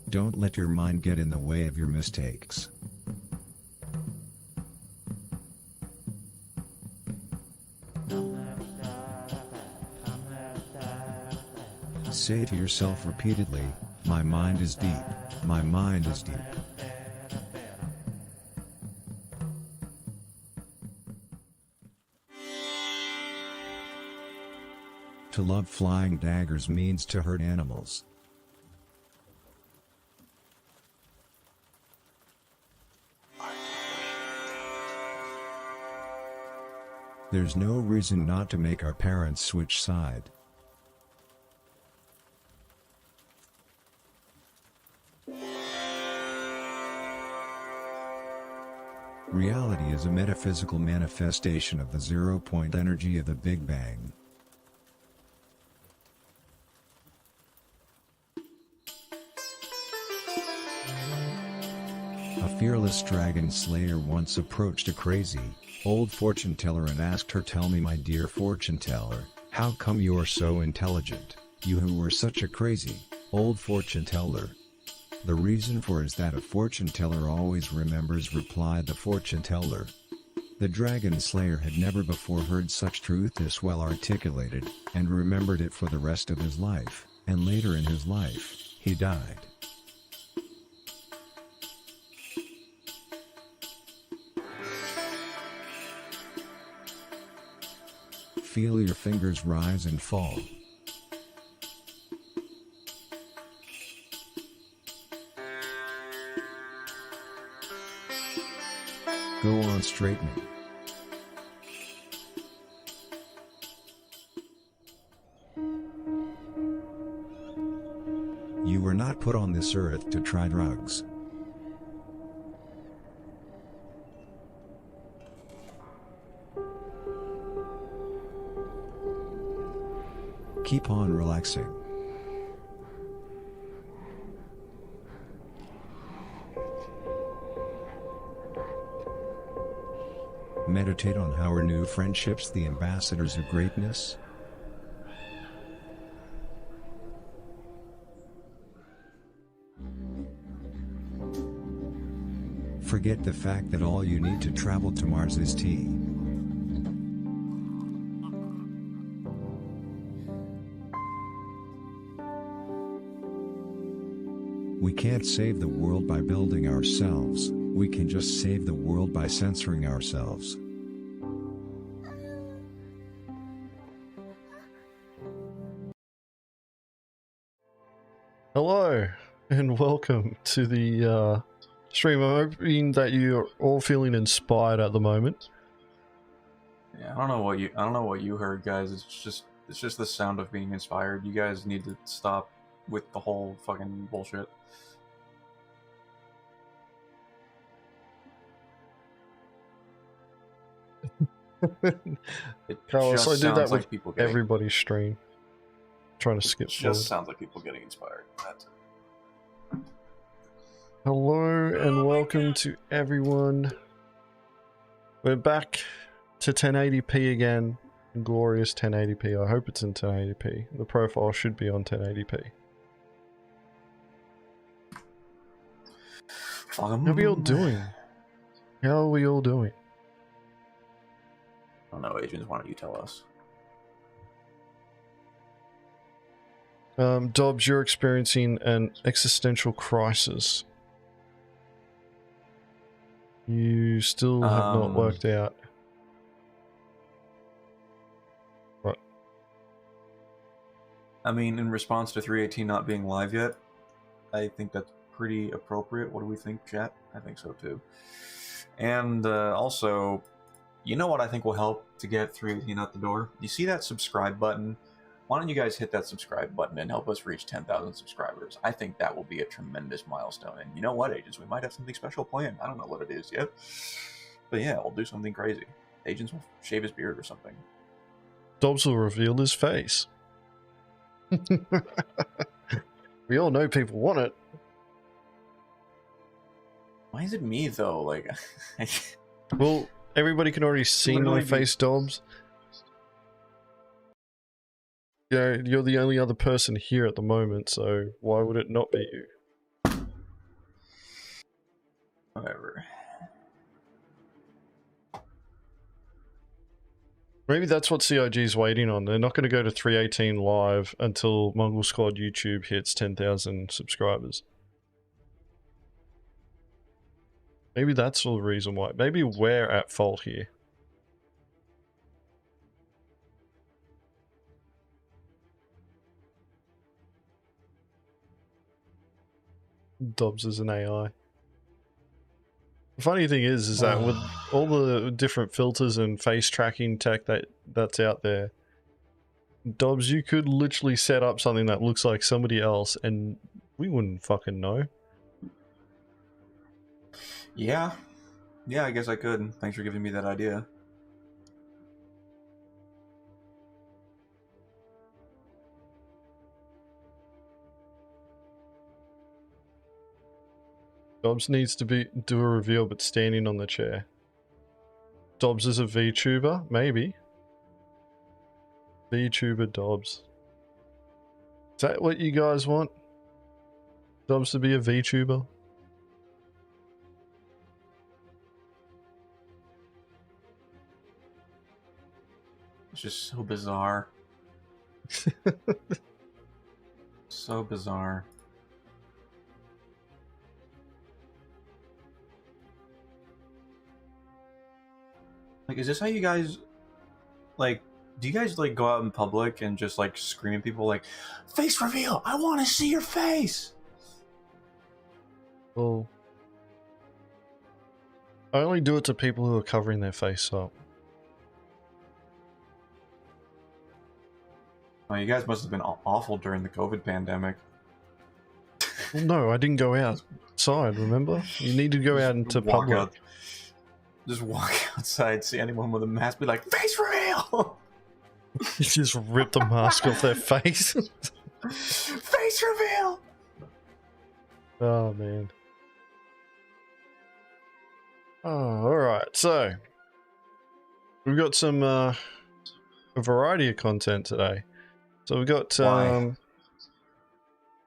Don't let your mind get in the way of your mistakes. Say to yourself repeatedly, my mind is deep, my mind is deep. To love flying daggers means to hurt animals. There's no reason not to make our parents switch side. Reality is a metaphysical manifestation of the zero-point energy of the Big Bang. A fearless dragon slayer once approached a crazy, old fortune teller and asked her, "Tell me, my dear fortune teller, how come you are so intelligent, you who were such a crazy, old fortune teller?" "The reason for is that a fortune teller always remembers," replied the fortune teller. The dragon slayer had never before heard such truth this well articulated, and remembered it for the rest of his life, and later in his life, he died. Feel your fingers rise and fall. Go on straightening. You were not put on this earth to try drugs. Keep on relaxing. Meditate on how our new friendships, the ambassadors of greatness. Forget the fact that all you need to travel to Mars is tea. We can't save the world by building ourselves, we can just save the world by censoring ourselves. Hello, and welcome to the stream. I'm hoping that you're all feeling inspired at the moment. Yeah, I don't know what you heard, guys. It's just the sound of being inspired. You guys need to stop with the whole fucking bullshit. Carlos, I do that with people getting, everybody's stream. Trying to skip forward. Just sounds like people getting inspired. That's it. Hello and welcome to everyone. We're back to 1080p again. Glorious 1080p. I hope it's in 1080p. The profile should be on 1080p. How are we all doing? How are we all doing? I don't know, Agens, why don't you tell us? Dobbs, you're experiencing an existential crisis. You still have not worked out. What? I mean, in response to 318 not being live yet, I think that's pretty appropriate. What do we think, chat? I think so too. And also, you know what I think will help to get 318 out the door? You see that subscribe button? Why don't you guys hit that subscribe button and help us reach 10,000 subscribers? I think that will be a tremendous milestone. And you know what, Agents? We might have something special planned. I don't know what it is yet. But yeah, we'll do something crazy. Agents will shave his beard or something. Dobbs will reveal his face. We all know people want it. Why is it me, though? Like, well, everybody can already see my face, Dobbs. You know, you're the only other person here at the moment, so why would it not be you? Whatever. Maybe that's what CIG's waiting on. They're not going to go to 318 live until Mongrel Squad YouTube hits 10,000 subscribers. Maybe that's the reason why. Maybe we're at fault here. Dobbs is an AI. The funny thing is that with all the different filters and face tracking tech that's out there, Dobbs, you could literally set up something that looks like somebody else and we wouldn't fucking know. Yeah. Yeah, I guess I could. Thanks for giving me that idea. Dobbs needs to do a reveal but standing on the chair. Dobbs is a VTuber? Maybe. VTuber Dobbs. Is that what you guys want? Dobbs to be a VTuber? It's just so bizarre. So bizarre. Like, is this how you guys, like, do you guys, like, go out in public and just, like, scream at people, like, face reveal, I want to see your face? Well, I only do it to people who are covering their face up. Oh, you guys must have been awful during the COVID pandemic. Well, no, I didn't go outside, remember? You need to go out into public. Just walk outside, see anyone with a mask, be like, face reveal! You just rip the mask off their face. Face reveal! Oh, man. Oh, alright, so we've got some a variety of content today. So we've got a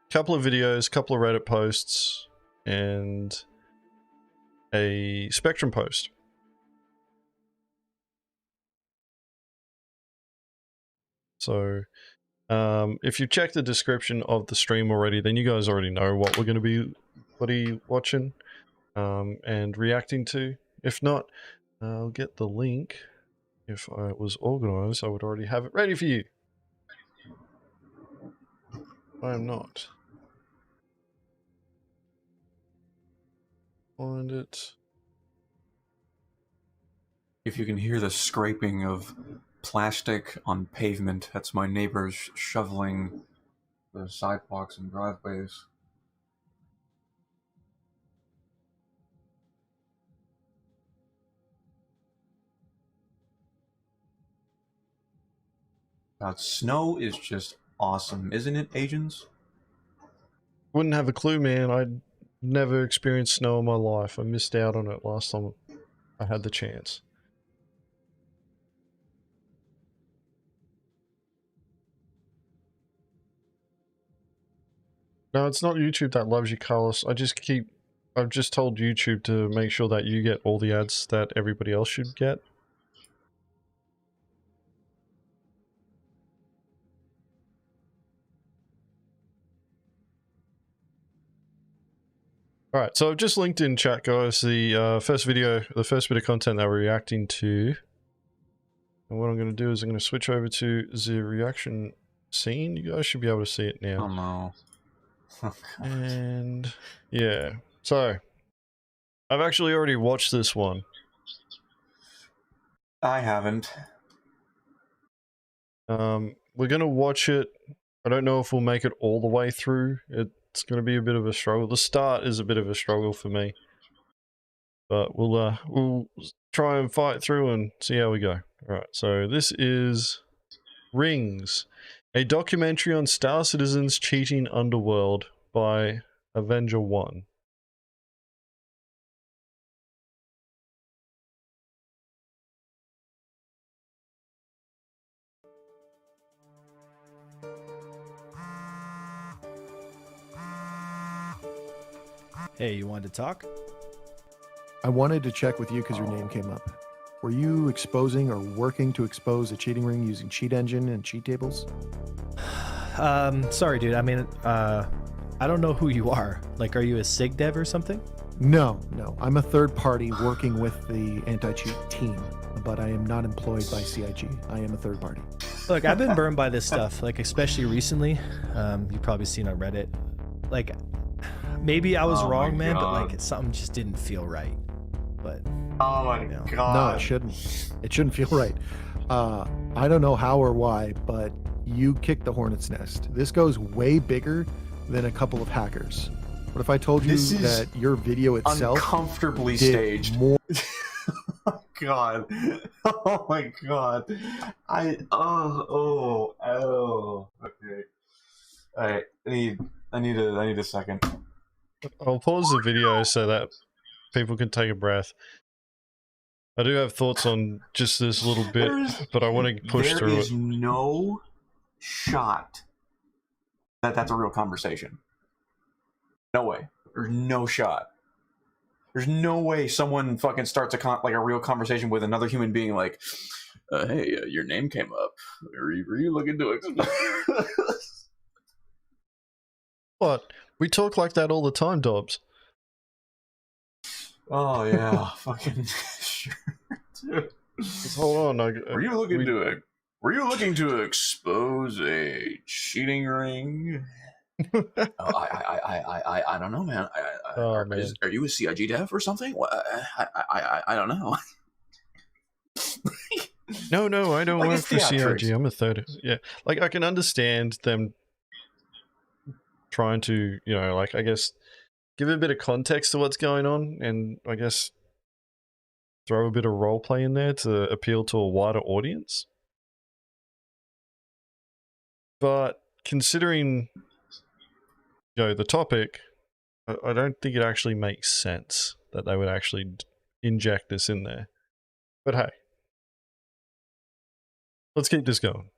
couple of videos, couple of Reddit posts, and a Spectrum post. So if you check the description of the stream already, then you guys already know what we're going to be watching and reacting to. If not, I'll get the link. If I was organized, I would already have it ready for you. I am not. Find it. If you can hear the scraping of plastic on pavement, that's my neighbors shoveling the sidewalks and driveways. Snow is just awesome, isn't it, Agens? Wouldn't have a clue, man. I'd never experienced snow in my life. I missed out on it last time I had the chance. No, it's not YouTube that loves you, Carlos. I've just told YouTube to make sure that you get all the ads that everybody else should get. Alright, so I've just linked in chat, guys, the first bit of content that we're reacting to. And what I'm going to do is I'm going to switch over to the reaction scene. You guys should be able to see it now. Oh no. And yeah, so I've actually already watched this one. I haven't. We're gonna watch it. I don't know if we'll make it all the way through. It's gonna be a bit of a struggle. The start is a bit of a struggle for me, but we'll try and fight through and see how we go. All right, so this is Rings, a documentary on Star Citizen's cheating underworld by Avenger One. Hey, you wanted to talk? I wanted to check with you because your name came up. Were you exposing or working to expose a cheating ring using cheat engine and cheat tables? Sorry, dude. I mean, I don't know who you are. Like, are you a SIG dev or something? No. I'm a third party working with the anti-cheat team, but I am not employed by CIG. I am a third party. Look, I've been burned by this stuff, like, especially recently. You've probably seen on Reddit. Like, maybe I was wrong, man, but like, something just didn't feel right. But oh my god. No, it shouldn't. It shouldn't feel right. I don't know how or why, but you kicked the hornet's nest. This goes way bigger than a couple of hackers. What if I told you that your video itself uncomfortably did staged more? Oh god. Oh my god. Okay. Alright, I need a second. I'll pause the video so that people can take a breath. I do have thoughts on just this little bit, but I want to push through it. There is no shot that that's a real conversation. No way. There's no shot. There's no way someone fucking starts a real conversation with another human being like, hey, your name came up. Were you looking to expose? What? We talk like that all the time, Dobbs. Oh yeah, fucking sure. Dude. Just hold on. Were you looking to expose a cheating ring? I don't know, man. Man. Are you a CIG dev or something? I don't know. No, I don't Like, work it's for CIG. theatrics. I'm a third. Yeah, like I can understand them trying to, you know, like I guess give a bit of context to what's going on, and I guess throw a bit of role play in there to appeal to a wider audience. But considering, you know, the topic, I don't think it actually makes sense that they would actually inject this in there. But hey, let's keep this going.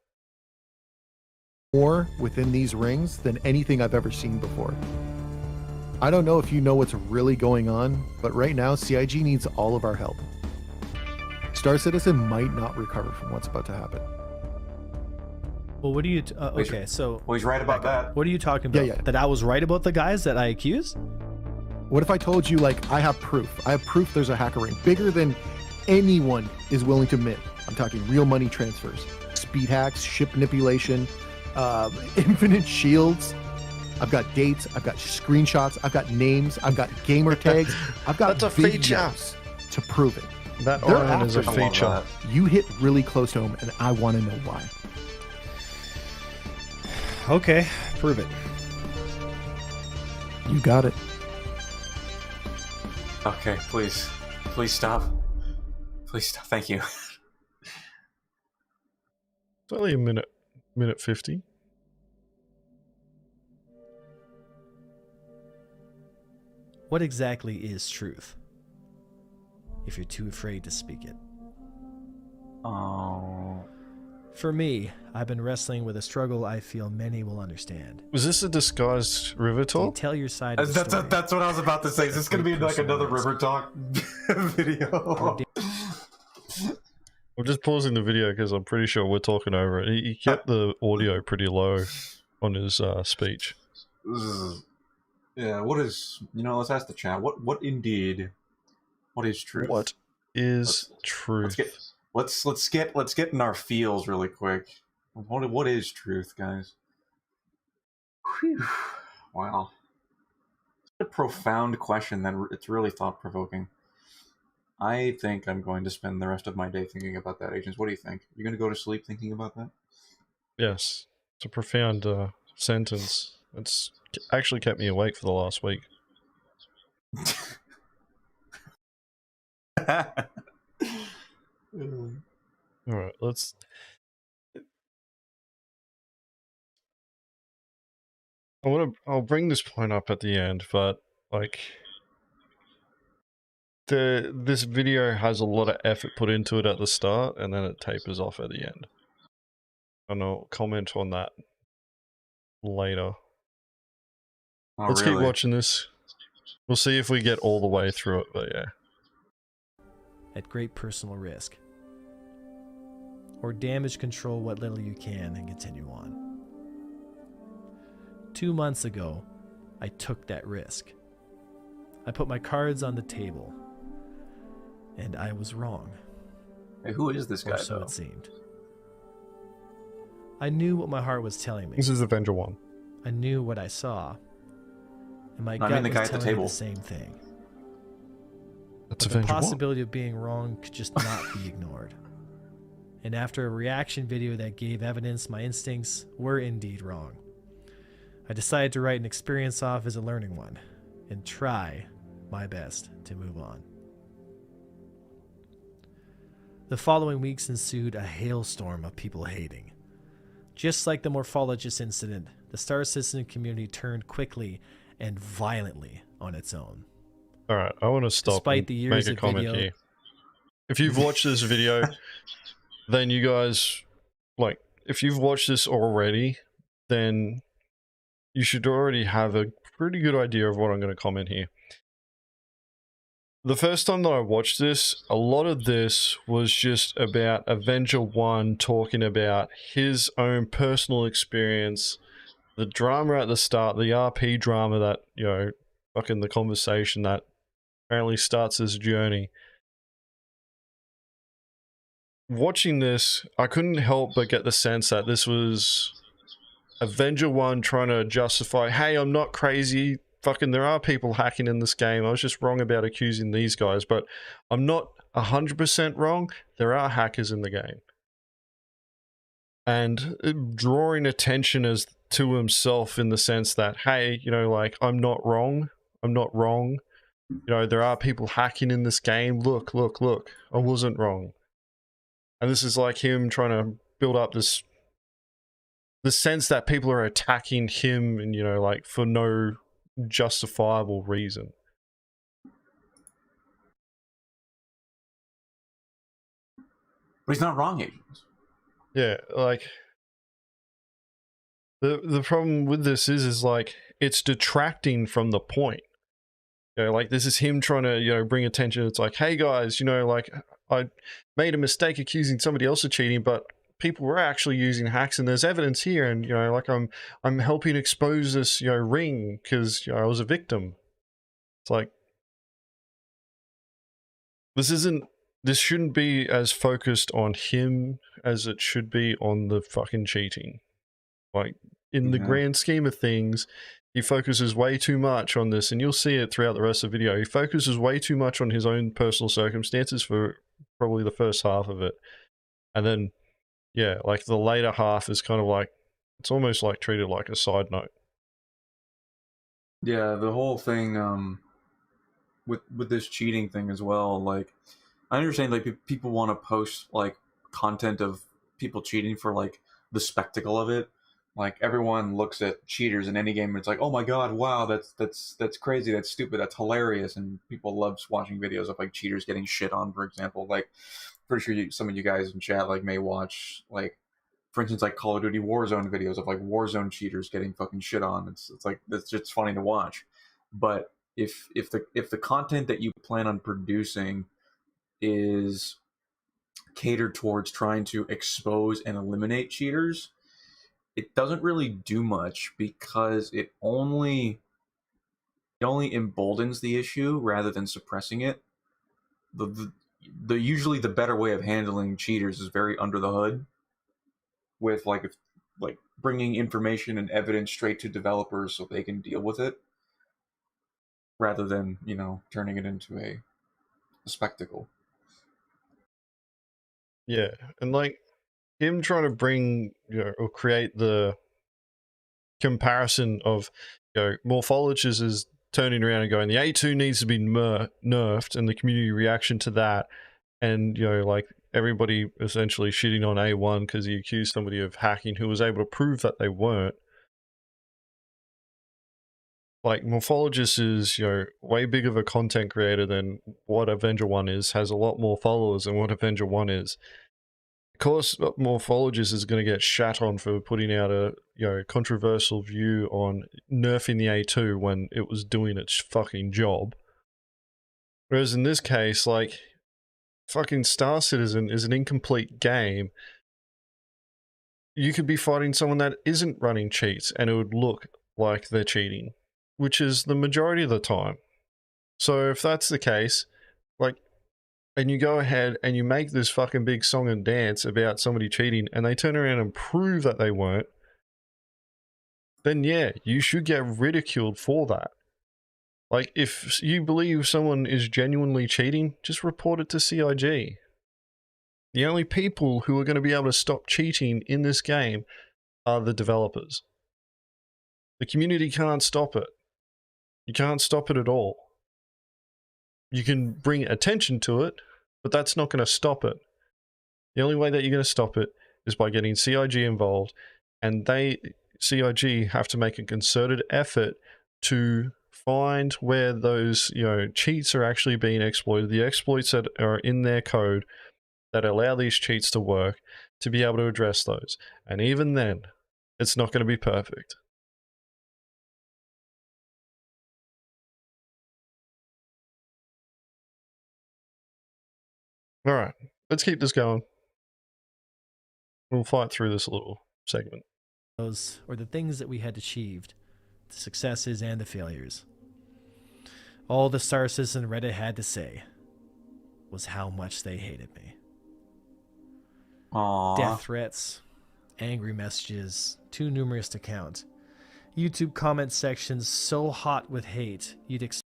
More within these rings than anything I've ever seen before. I don't know if you know what's really going on, but right now CIG needs all of our help. Star Citizen might not recover from what's about to happen. Well, what do you? Okay, so Well, he's right about that. what are you talking about? Yeah. That I was right about the guys that I accused? What if I told you, like, I have proof? I have proof there's a hacker ring bigger than anyone is willing to admit. I'm talking real money transfers, speed hacks, ship manipulation, infinite shields. I've got dates, I've got screenshots, I've got names, I've got gamer tags, I've got That's a feature videos to prove it. That They're iron is a after feature. You hit really close to home, and I want to know why. Okay, prove it. You got it. Okay, please stop. Please stop. Thank you. It's only a minute 50. What exactly is truth? If you're too afraid to speak it. Oh. For me, I've been wrestling with a struggle I feel many will understand. Was this a disguised river You talk? tell your side of the story. That's what I was about to say. Is this going to be like another River Talk video? I'm just pausing the video because I'm pretty sure we're talking over it. He kept the audio pretty low on his speech. Yeah, what is, let's ask the chat. What is truth? What is truth? Let's get in our feels really quick. What is truth, guys? Whew. Wow. It's a profound question that it's really thought-provoking. I think I'm going to spend the rest of my day thinking about that, Agents. What do you think? You're going to go to sleep thinking about that? Yes, it's a profound sentence. It's actually kept me awake for the last week. All right, let's. I'll bring this point up at the end, but like, this video has a lot of effort put into it at the start, and then it tapers off at the end. And I'll comment on that later. Oh, Let's really? keep watching this. We'll see if we get all the way through it, but yeah. at great personal risk. Or damage control what little you can and continue on. 2 months ago, I took that risk. I put my cards on the table, and I was wrong. Hey, who is this guy, Or so though? it seemed. I knew what my heart was telling me. This is Avenger One. I knew what I saw, and my No, I gut mean the was guy at the telling me table. the same thing. That's But the Avenger One. possibility of being wrong could just not be ignored. And after a reaction video that gave evidence my instincts were indeed wrong, I decided to write an experience off as a learning one and try my best to move on. The following weeks ensued a hailstorm of people hating. Just like the morphologist incident, the Star Citizen community turned quickly and violently on its own. All right, I want to stop Despite and the make years a of comment video- here. If you've watched this video, then you guys, like, if you've watched this already, then you should already have a pretty good idea of what I'm going to comment here. The first time that I watched this, a lot of this was just about Avenger One talking about his own personal experience, the drama at the start, the RP drama that, you know, fucking the conversation that apparently starts this journey. Watching this, I couldn't help but get the sense that this was Avenger One trying to justify, hey, I'm not crazy. Fucking, there are people hacking in this game. I was just wrong about accusing these guys, but I'm not 100% wrong. There are hackers in the game. And drawing attention as to himself in the sense that, hey, you know, like, I'm not wrong. I'm not wrong. You know, there are people hacking in this game. Look, look, look. I wasn't wrong. And this is like him trying to build up this the sense that people are attacking him and, you know, like, for no justifiable reason. But he's not wrong, Agents. Yeah, like, the problem with this is like, it's detracting from the point. You know, like, this is him trying to, you know, bring attention. It's like, hey guys, you know, like, I made a mistake accusing somebody else of cheating, but people were actually using hacks and there's evidence here, and, you know, like, I'm helping expose this, you know, ring because, you know, I was a victim. It's like, this shouldn't be as focused on him as it should be on the fucking cheating. Like, in the grand scheme of things, he focuses way too much on this, and you'll see it throughout the rest of the video. He focuses way too much on his own personal circumstances for probably the first half of it. And then, yeah, like, the later half is kind of like, it's almost like treated like a side note. Yeah, the whole thing with this cheating thing as well, like, I understand, like, people want to post, like, content of people cheating for, like, the spectacle of it. Like, everyone looks at cheaters in any game and it's like, oh my god, wow, that's crazy, that's stupid, that's hilarious, and people love watching videos of, like, cheaters getting shit on, for example. Like, pretty sure some of you guys in chat, like, may watch, like, for instance, like, Call of Duty Warzone videos of, like, Warzone cheaters getting fucking shit on. It's like, it's just funny to watch. But if the content that you plan on producing is catered towards trying to expose and eliminate cheaters, it doesn't really do much, because it only emboldens the issue rather than suppressing it. The usually the better way of handling cheaters is very under the hood, with like bringing information and evidence straight to developers so they can deal with it, rather than, you know, turning it into a spectacle. Yeah, and, like, him trying to bring, you know, or create the comparison of, you know, morphologists is turning around and going, the A2 needs to be nerfed, and the community reaction to that, and, you know, like, everybody essentially shitting on A1 because he accused somebody of hacking who was able to prove that they weren't. Like, Morphologist is, you know, way bigger of a content creator than what Avenger One is, has a lot more followers than what Avenger One is. Of course, Morphologist is going to get shat on for putting out a, you know, controversial view on nerfing the A2 when it was doing its fucking job. Whereas in this case, like, fucking Star Citizen is an incomplete game, you could be fighting someone that isn't running cheats and it would look like they're cheating, which is the majority of the time. So if that's the case, like, and you go ahead and you make this fucking big song and dance about somebody cheating and they turn around and prove that they weren't, then yeah, you should get ridiculed for that. Like, if you believe someone is genuinely cheating, just report it to CIG. The only people who are going to be able to stop cheating in this game are the developers. The community can't stop it. You can't stop it at all. You can bring attention to it, but that's not going to stop it. The only way that you're going to stop it is by getting CIG involved, and CIG have to make a concerted effort to find where those, cheats are actually being exploited, the exploits that are in their code that allow these cheats to work, to be able to address those. And even then, it's not going to be perfect. All right, let's keep this going. We'll fight through this little segment. Those or the things that we had achieved, the successes and the failures. All the Star Citizen Reddit had to say was how much they hated me. Aww. Death threats, angry messages, too numerous to count. YouTube comment sections so hot with hate, you'd expect.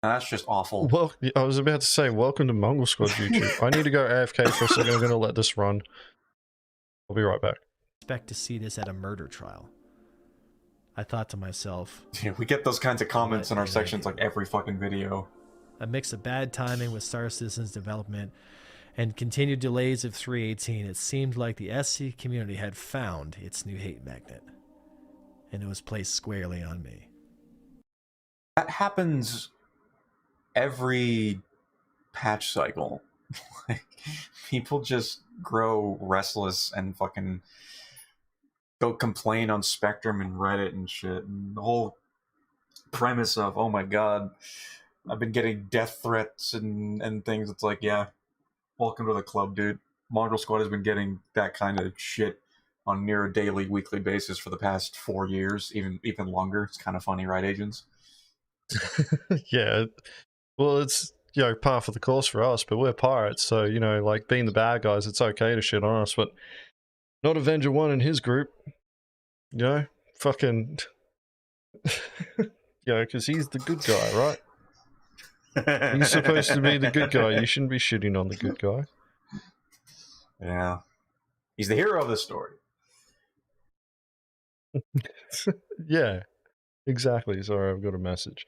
That's just awful. Well, I was about to say, welcome to Mongrel Squad YouTube. I need to go AFK for a second. I'm going to let this run. I'll be right back. Expect to see this at a murder trial. I thought to myself, Yeah, we get those kinds of comments in our sections like every fucking video. A mix of bad timing with Star Citizen's development and continued delays of 318, it seemed like the SC community had found its new hate magnet, and it was placed squarely on me. That happens every patch cycle. Like, people just grow restless and fucking go complain on Spectrum and Reddit and shit, and the whole premise of, oh my god, I've been getting death threats and things. It's like, yeah, welcome to the club, dude. Mongrel Squad has been getting that kind of shit on near a daily, weekly basis for the past 4 years, even longer. It's kind of funny, right, Agents? Yeah. Well, it's, par for the course for us, but we're pirates, so, like, being the bad guys, it's okay to shit on us, but not Avenger One and his group. Fucking... because he's the good guy, right? He's supposed to be the good guy. You shouldn't be shitting on the good guy. Yeah. He's the hero of the story. Yeah, exactly. Sorry, I've got a message.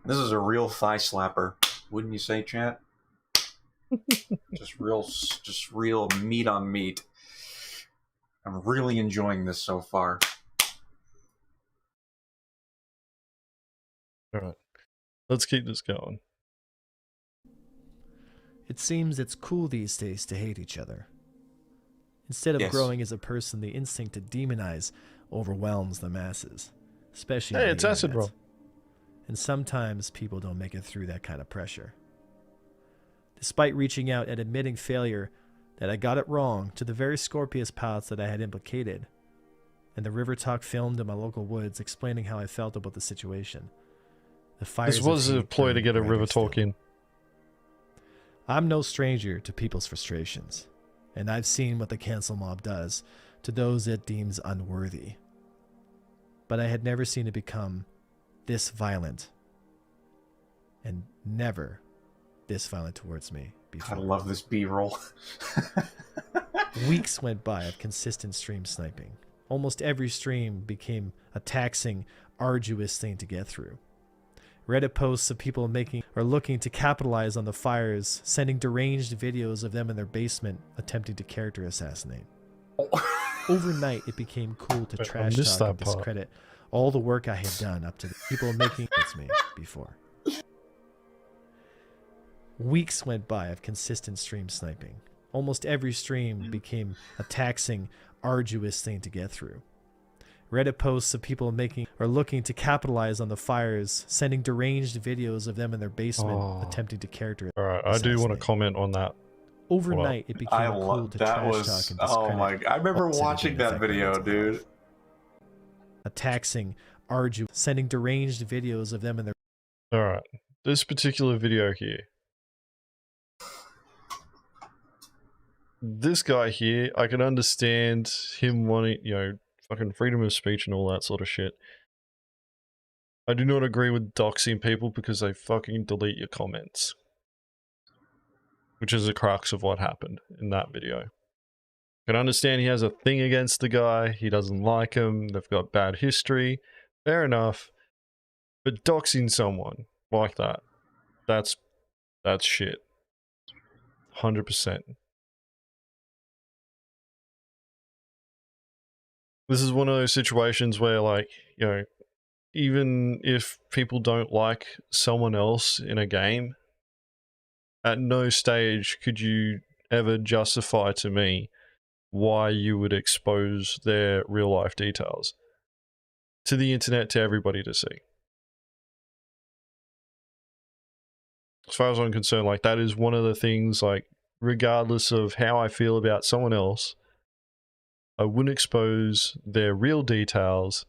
This is a real thigh slapper, wouldn't you say, chat? just real meat on meat. I'm really enjoying this so far. All right, let's keep this going. It seems it's cool these days to hate each other. Instead of growing as a person, the instinct to demonize overwhelms the masses, especially. Hey, it's acid roll. And sometimes people don't make it through that kind of pressure. Despite reaching out and admitting failure, that I got it wrong to the very Scorpius pilots that I had implicated, and the river talk filmed in my local woods explaining how I felt about the situation. The fires this was a ploy to get a river talk in. I'm no stranger to people's frustrations, and I've seen what the cancel mob does to those it deems unworthy. But I had never seen it become this violent, and never this violent towards me before. I love this B-roll. Weeks went by of consistent stream sniping. Almost every stream became a taxing, arduous thing to get through. Reddit posts of people making or looking to capitalize on the fires, sending deranged videos of them in their basement attempting to character assassinate. Overnight, it became cool to trash talk and discredit all the work I had done up to the people making it me before. Weeks went by of consistent stream sniping. Almost every stream became a taxing, arduous thing to get through. Reddit posts of people making or looking to capitalize on the fires, sending deranged videos of them in their basement attempting to character Alright, I do want to comment on that. Overnight, it became cool to that trash was talk and oh discredit. my! I remember Said it watching didn't that affect my video, mental dude. health. A taxing, arduous, sending deranged videos of them in their. Alright, this particular video here. This guy here, I can understand him wanting, you know, fucking freedom of speech and all that sort of shit. I do not agree with doxing people because they fucking delete your comments. Which is the crux of what happened in that video. I can understand he has a thing against the guy, he doesn't like him, they've got bad history, fair enough. But doxing someone like that, that's shit. 100%. This is one of those situations where, like, you know, even if people don't like someone else in a game, at no stage could you ever justify to me why you would expose their real life details to the internet, to everybody to see. As far as I'm concerned, like, that is one of the things, like, regardless of how I feel about someone else, I wouldn't expose their real details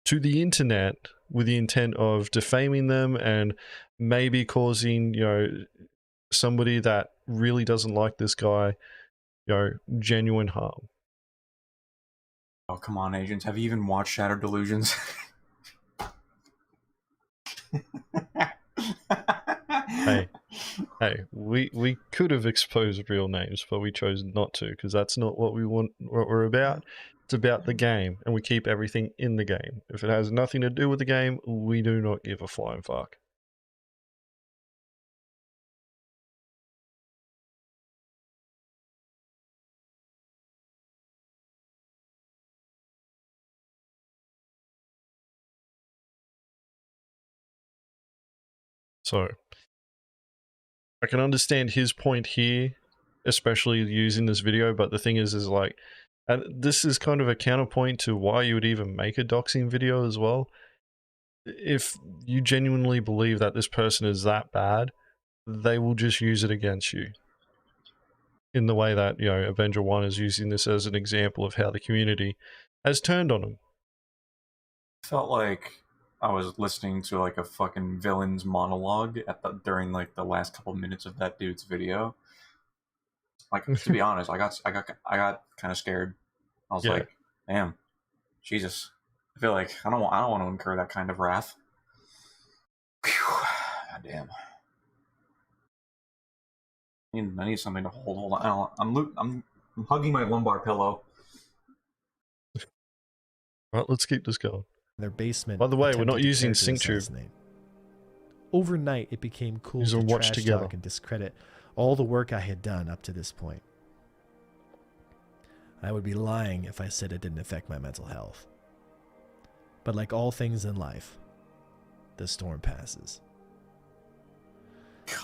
to the internet with the intent of defaming them and maybe causing, you know, somebody that really doesn't like this guy, you know, genuine harm. Oh, come on, Agents. Have you even watched Shattered Delusions? Hey, we could have exposed real names, but we chose not to because that's not what we want, what we're about. It's about the game, and we keep everything in the game. If it has nothing to do with the game, we do not give a flying fuck. So, I can understand his point here, especially using this video, but the thing is like, and this is kind of a counterpoint to why you would even make a doxing video as well. If you genuinely believe that this person is that bad, they will just use it against you. In the way that, you know, Avenger One is using this as an example of how the community has turned on him. Felt like I was listening to like a fucking villain's monologue during like the last couple minutes of that dude's video. Like, to be honest, I got kind of scared. I was like, damn, Jesus. I feel like I don't want to incur that kind of wrath. Whew. God damn. I need something to hold. Hold on. I'm hugging my lumbar pillow. Right, let's keep this going. Their basement. By the way, we're attempting not to using character SyncTube. assassinate. Overnight, it became cool Use to a watch trash together. talk and discredit all the work I had done up to this point. I would be lying if I said it didn't affect my mental health. But like all things in life, the storm passes.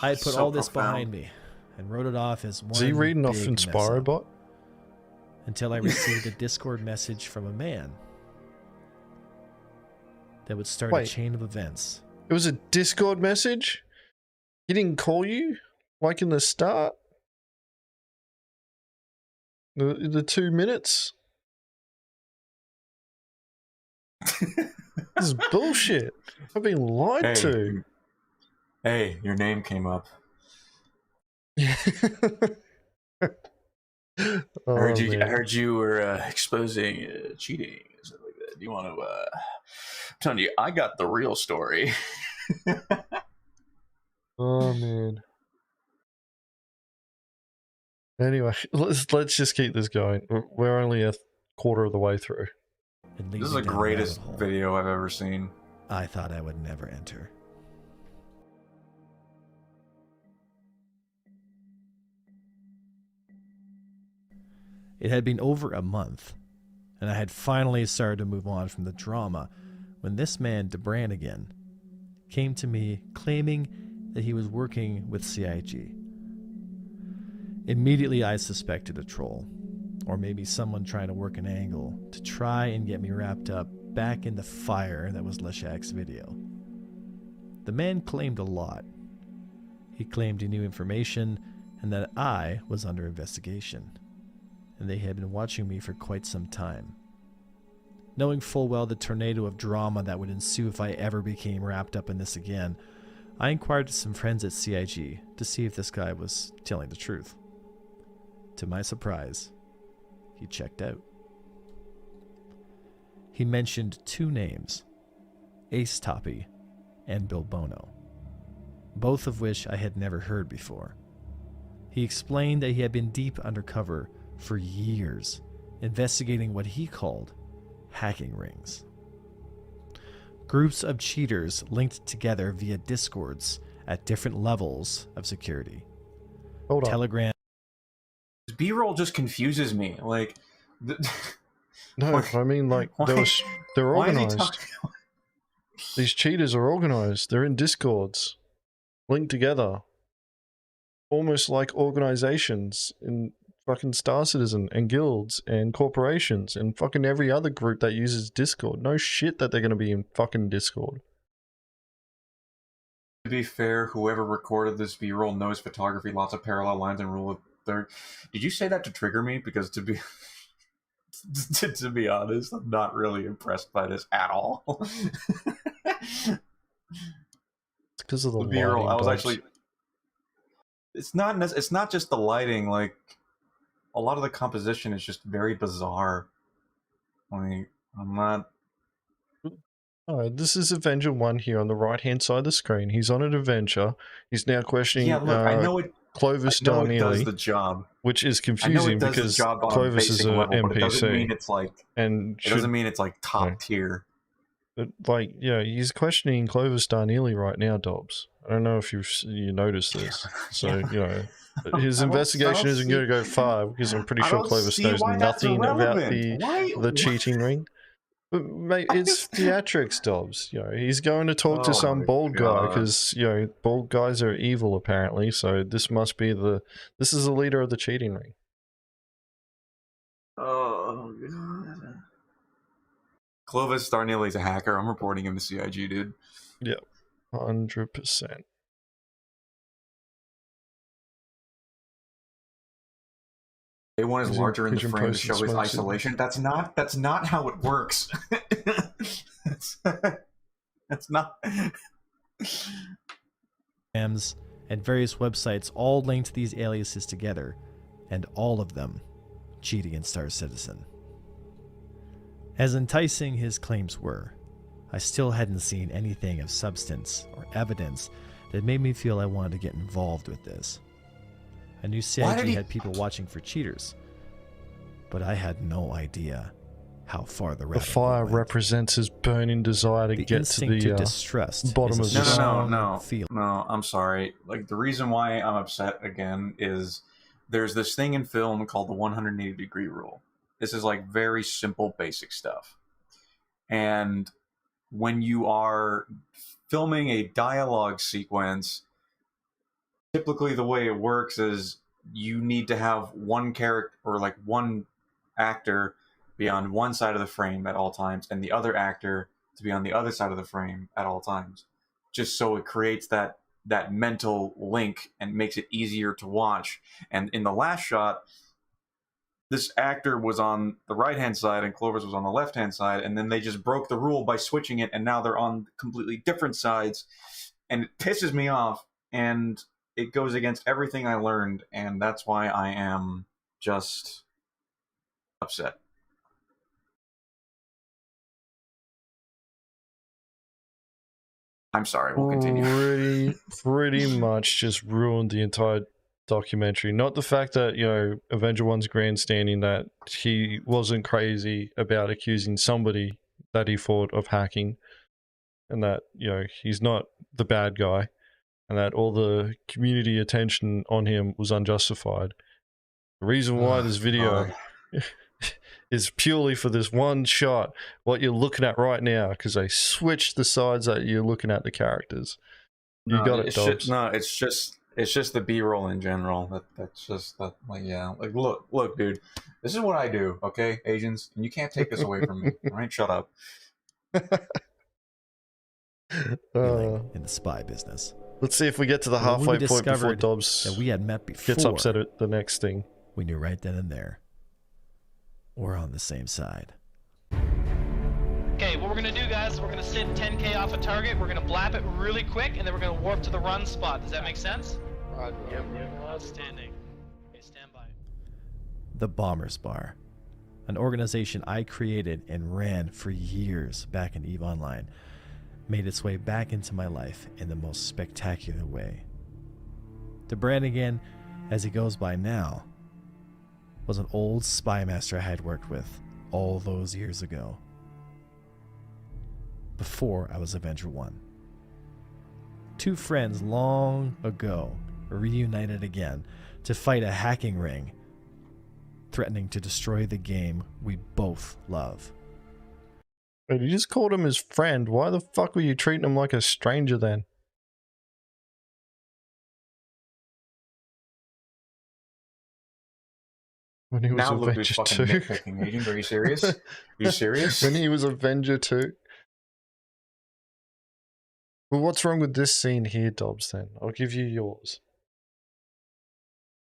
I had put So all this profound. behind me and wrote it off as one Is he reading off big mess up, InspiroBot? until I received a Discord message from a man that would start a Wait. chain of events. It was a Discord message? He didn't call you? Like in the start? The 2 minutes? This is bullshit. I've been lied to. Hey, your name came up. Oh, I man. heard you were exposing cheating and stuff like that. Do you want to? I'm telling you, I got the real story. Oh, man. Anyway, let's just keep this going. We're only a quarter of the way through. And This is leading the down a greatest rabbit hole video I've ever seen. I thought I would never enter. It had been over a month, and I had finally started to move on from the drama when this man, DeBranigan, came to me claiming that he was working with CIG. Immediately I suspected a troll, Or maybe someone trying to work an angle to try and get me wrapped up back in the fire that was Leshade's video. The man claimed a lot. He claimed he knew information and that I was under investigation, and they had been watching me for quite some time. Knowing full well the tornado of drama that would ensue if I ever became wrapped up in this again, I inquired to some friends at CIG to see if this guy was telling the truth. To my surprise, he checked out. He mentioned two names, Ace Toppy and Bill Bono, both of which I had never heard before. He explained that he had been deep undercover for years, investigating what he called hacking rings. Groups of cheaters linked together via Discords at different levels of security. Hold on. Telegram. B-roll just confuses me. Like, No, I mean, like, they're why is he organized. talking? These cheaters are organized. They're in Discords, linked together, almost like organizations in fucking Star Citizen and guilds and corporations and fucking every other group that uses Discord. No shit that they're going to be in fucking Discord. To be fair, whoever recorded this B-roll knows photography, lots of parallel lines and rule of third. Did you say that to trigger me? Because to be to be honest, I'm not really impressed by this at all. It's because of the B-roll. lighting, I was Dobbs. actually. It's not just the lighting. Like, a lot of the composition is just very bizarre. Like, I'm not. Oh, this is Avenger One here on the right-hand side of the screen. He's on an adventure. He's now questioning Yeah, look, I know it. Clovis I know it does Darneely, the job. which is I know confusing it does because the job on Clovis a is basic an level, but it doesn't mean NPC. it's like. And It doesn't mean it's like top tier. But, like, yeah, he's questioning Clovis Darneely right now, Dobbs. I don't know if you noticed this. So, you know, his investigation isn't going to go far because I'm pretty sure Clovis knows nothing about the cheating ring. But, mate, it's theatrics, Dobbs. You know, he's going to talk to some bald guy because, you know, bald guys are evil apparently. So this must be this is the leader of the cheating ring. Oh, God. Clovis Darneely's a hacker. I'm reporting him to CIG, dude. Yep, 100%. A1 is larger in the Pigeon frame to Post show and his Smoke isolation. That's not how it works. that's not. and various websites all linked these aliases together, and all of them cheat against Star Citizen. As enticing his claims were, I still hadn't seen anything of substance or evidence that made me feel I wanted to get involved with this. I knew CIG had people watching for cheaters, but I had no idea how far the fire went. represents his burning desire to get to the distrust bottom of this. No, I'm sorry. Like, the reason why I'm upset again is there's this thing in film called the 180-degree rule. This is like very simple, basic stuff. And when you are filming a dialogue sequence, typically the way it works is you need to have one character or like one actor be on one side of the frame at all times and the other actor to be on the other side of the frame at all times, just so it creates that mental link and makes it easier to watch. And in the last shot, this actor was on the right-hand side and Clovis was on the left-hand side, and then they just broke the rule by switching it, and now they're on completely different sides, and it pisses me off, and it goes against everything I learned, and that's why I am just upset. I'm sorry, we'll continue. Pretty much just ruined the entire documentary. Not the fact that, you know, Avenger One's grandstanding that he wasn't crazy about accusing somebody that he thought of hacking, and that, you know, he's not the bad guy, and that all the community attention on him was unjustified. The reason why this video is purely for this one shot, what you're looking at right now, because they switched the sides that you're looking at the characters. You got it, Dobbs. No, it's just It's just the B-roll in general. That's just that. Like, yeah. Like, look, dude. This is what I do. Okay, agents, and you can't take this away from me. All right, shut up. Dealing in the spy business. Let's see if we get to the But when we halfway point before discovered Dobbs that we had met before, gets upset at the next thing. we knew right then and there we're on the same side. Okay, what we're gonna do, guys, is we're gonna sit 10K off a target, we're gonna blap it really quick, and then we're gonna warp to the run spot. Does that make sense? Yep. Outstanding. Okay, stand by. The Bombers Bar, an organization I created and ran for years back in EVE Online, made its way back into my life in the most spectacular way. DeBrannigan, as he goes by now, was an old spy master I had worked with all those years ago, before I was Avenger One. Two friends long ago reunited again to fight a hacking ring threatening to destroy the game we both love. Wait, you just called him his friend. Why the fuck were you treating him like a stranger then? When he was Now look who's Avenger fucking 2. nitpicking, agent. Are you serious? Are you serious? When he was Avenger 2. Well, what's wrong with this scene here, Dobbs, then? I'll give you yours.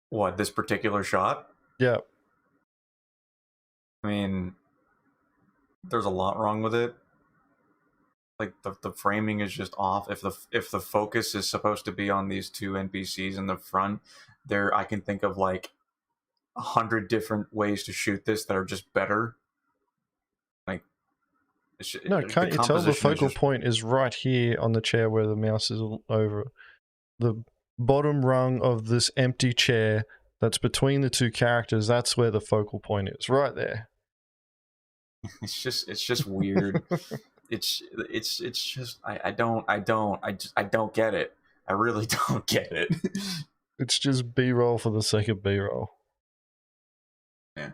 What, this particular shot? Yeah. I mean, there's a lot wrong with it. Like the framing is just off. If the focus is supposed to be on these two NPCs in the front, there I can think of like 100 different ways to shoot this that are just better. Like, No, can't you tell the focal point is right here on the chair where the mouse is over? The bottom rung of this empty chair that's between the two characters, that's where the focal point is, right there. It's just weird. it's just I don't get it. I really don't get it. It's just B-roll for the sake of B-roll. Yeah.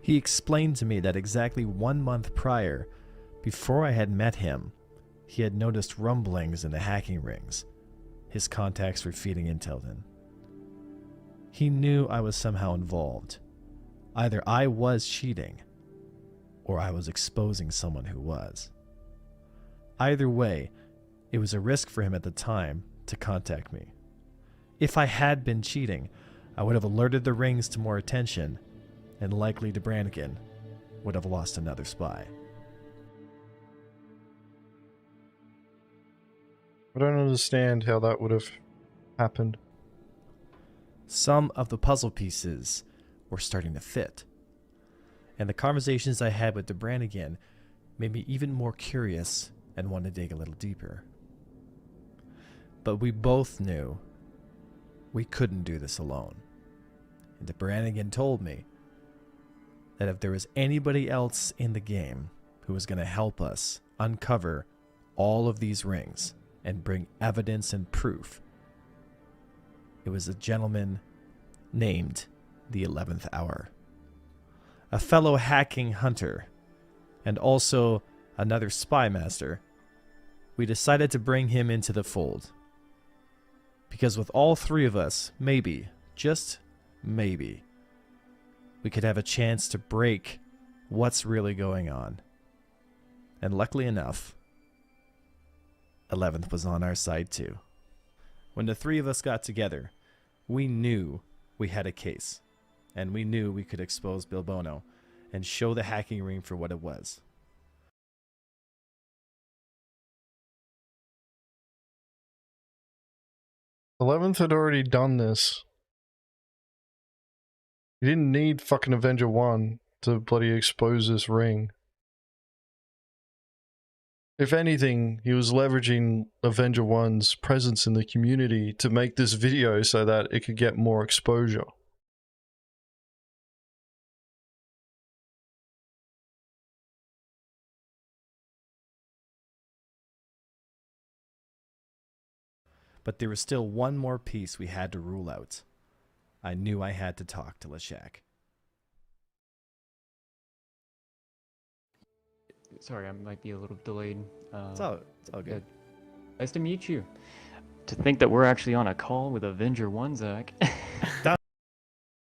He explained to me that exactly 1 month prior, before I had met him, he had noticed rumblings in the hacking rings. His contacts were feeding intel in. He knew I was somehow involved. Either I was cheating, or I was exposing someone who was. Either way, it was a risk for him at the time to contact me. If I had been cheating, I would have alerted the rings to more attention, and likely DeBrannigan would have lost another spy. I don't understand how that would have happened. Some of the puzzle pieces were starting to fit, and the conversations I had with DeBrannigan made me even more curious and want to dig a little deeper. But we both knew we couldn't do this alone, and DeBrannigan told me that if there was anybody else in the game who was going to help us uncover all of these rings and bring evidence and proof, it was a gentleman named the 11th Hour, a fellow hacking hunter, and also another spy master. We decided to bring him into the fold, because with all three of us, maybe, just maybe, we could have a chance to break what's really going on. And luckily enough, 11th was on our side too. When the three of us got together, we knew we had a case, and we knew we could expose Bilbono and show the hacking ring for what it was. Eleventh had already done this. You didn't need fucking Avenger One to bloody expose this ring. If anything, he was leveraging Avenger One's presence in the community to make this video so that it could get more exposure. But there was still one more piece we had to rule out. I knew I had to talk to Reshade. Sorry, I might be a little delayed. It's all good. Nice to meet you. To think that we're actually on a call with Avenger One, Zach.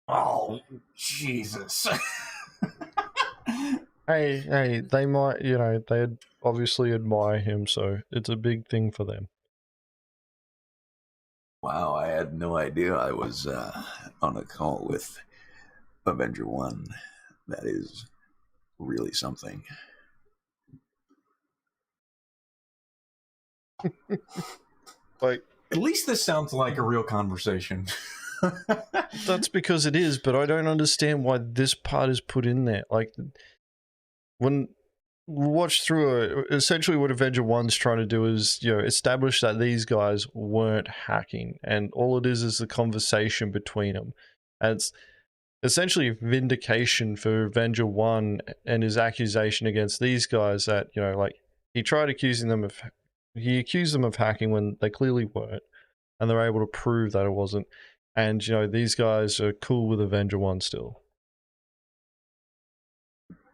Oh, Jesus. Hey, they might, you know, they obviously admire him, so it's a big thing for them. Wow, I had no idea I was on a call with Avenger One. That is really something. Like, at least this sounds like a real conversation. that's because it is, but I don't understand why this part is put in there. Like, when we watch through it, essentially what Avenger One's trying to do is, you know, establish that these guys weren't hacking, and all it is the conversation between them. And it's essentially vindication for Avenger One and his accusation against these guys that, you know, like, he accused them of hacking when they clearly weren't, and they're able to prove that it wasn't. And, you know, these guys are cool with Avenger One still.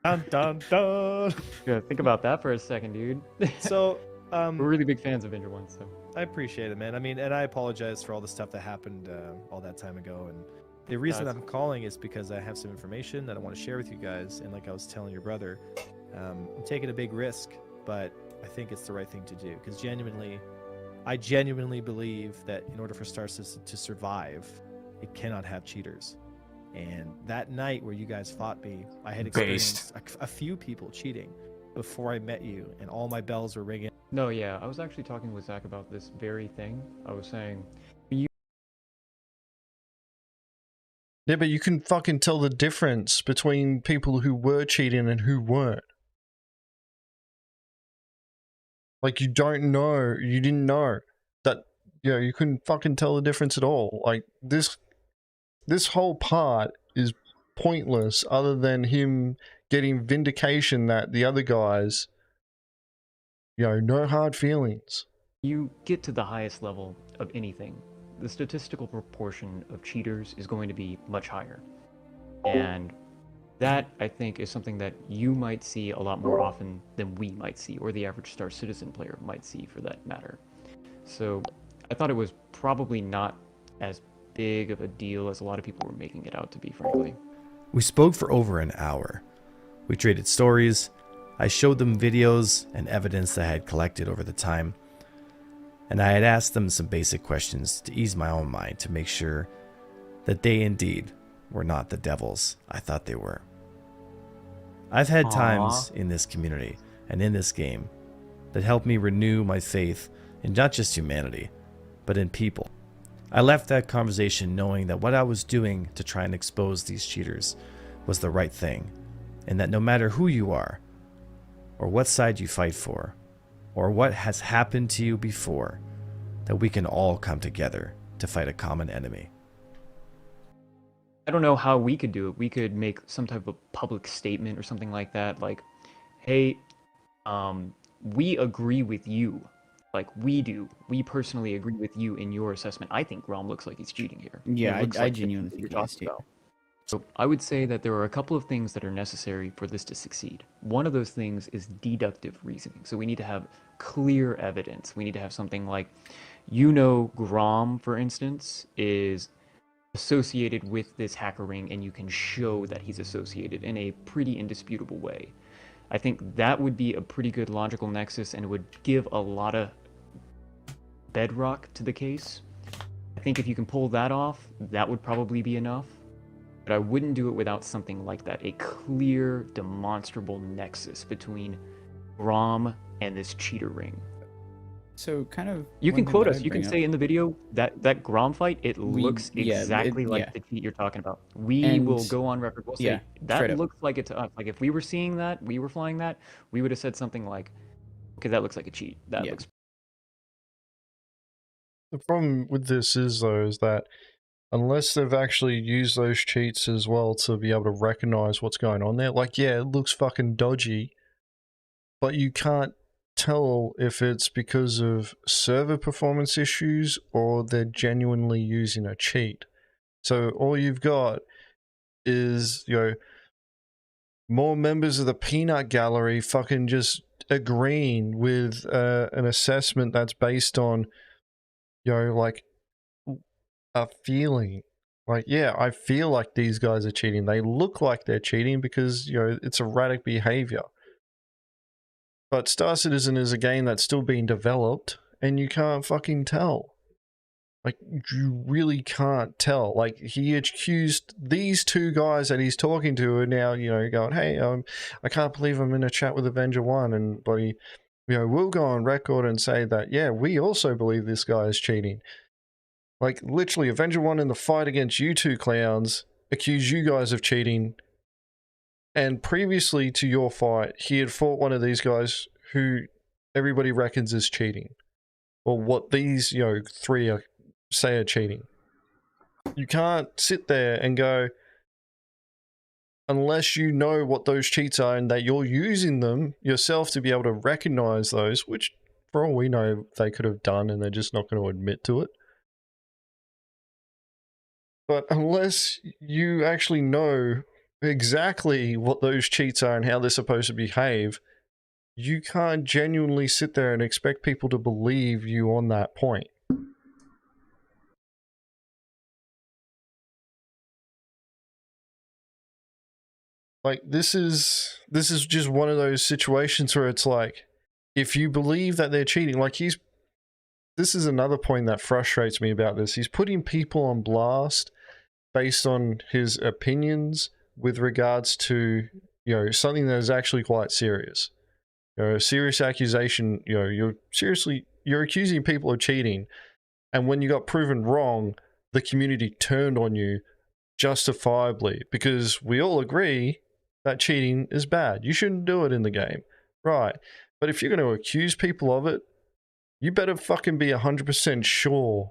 Dun dun dun. Yeah, think about that for a second, dude. So, we're really big fans of Avenger One, so I appreciate it, man. I mean, and I apologize for all the stuff that happened all that time ago. And the reason I'm calling is because I have some information that I want to share with you guys. And like I was telling your brother, I'm taking a big risk, but I think it's the right thing to do. Because I genuinely believe that in order for Star Citizen to survive, it cannot have cheaters. And that night where you guys fought me, I had experienced a few people cheating before I met you, and all my bells were ringing. No, yeah, I was actually talking with Zach about this very thing. I was saying, Yeah, but you can fucking tell the difference between people who were cheating and who weren't. Like, you didn't know that, you know, you couldn't fucking tell the difference at all. Like, this whole part is pointless other than him getting vindication that the other guys, you know, no hard feelings. You get to the highest level of anything, the statistical proportion of cheaters is going to be much higher. And that, I think, is something that you might see a lot more often than we might see, or the average Star Citizen player might see, for that matter. So I thought it was probably not as big of a deal as a lot of people were making it out to be, frankly. We spoke for over an hour. We traded stories. I showed them videos and evidence that I had collected over the time. And I had asked them some basic questions to ease my own mind to make sure that they indeed were not the devils I thought they were. I've had times in this community and in this game that helped me renew my faith in not just humanity, but in people. I left that conversation knowing that what I was doing to try and expose these cheaters was the right thing, and that no matter who you are, or what side you fight for, or what has happened to you before, that we can all come together to fight a common enemy. I don't know how we could do it. We could make some type of public statement or something like that, like, hey, we agree with you. Like, we do. We personally agree with you in your assessment. I think Grom looks like he's cheating here. Yeah, I genuinely think he is too. So I would say that there are a couple of things that are necessary for this to succeed. One of those things is deductive reasoning. So we need to have clear evidence. We need to have something like, you know, Grom, for instance, is associated with this hacker ring, and you can show that he's associated in a pretty indisputable way. I think that would be a pretty good logical nexus and would give a lot of bedrock to the case. I think if you can pull that off, that would probably be enough. But I wouldn't do it without something like that, a clear, demonstrable nexus between Grom and this cheater ring. So kind of... You can quote us. You can say in the video that Grom fight, it looks exactly like the cheat you're talking about. We will go on record. We'll say, that looks like it to us. Like, if we were seeing that, we were flying that, we would have said something like, okay, that looks like a cheat. That looks... The problem with this is, though, is that unless they've actually used those cheats as well to be able to recognize what's going on there, like, yeah, it looks fucking dodgy, but you can't tell if it's because of server performance issues or they're genuinely using a cheat. So all you've got is, you know, more members of the peanut gallery fucking just agreeing with an assessment that's based on, you know, like a feeling. Like, yeah, I feel like these guys are cheating. They look like they're cheating because, you know, it's erratic behavior. But Star Citizen is a game that's still being developed, and you can't fucking tell. Like, you really can't tell. Like, he accused these two guys that he's talking to are now, you know, going, hey, I can't believe I'm in a chat with Avenger One, and buddy, you know, we'll go on record and say that, yeah, we also believe this guy is cheating. Like, literally, Avenger One in the fight against you two clowns accused you guys of cheating. And previously to your fight, he had fought one of these guys who everybody reckons is cheating. Or what these, you know, three say are cheating. You can't sit there and go, unless you know what those cheats are and that you're using them yourself to be able to recognize those, which for all we know they could have done and they're just not going to admit to it. But unless you actually know exactly what those cheats are and how they're supposed to behave, you can't genuinely sit there and expect people to believe you on that point. Like, this is just one of those situations where it's like, if you believe that they're cheating, like this is another point that frustrates me about this. He's putting people on blast based on his opinions with regards to, you know, something that is actually quite serious. You know, a serious accusation, you know, you're accusing people of cheating, and when you got proven wrong, the community turned on you justifiably, because we all agree that cheating is bad. You shouldn't do it in the game. Right. But if you're going to accuse people of it, you better fucking be 100% sure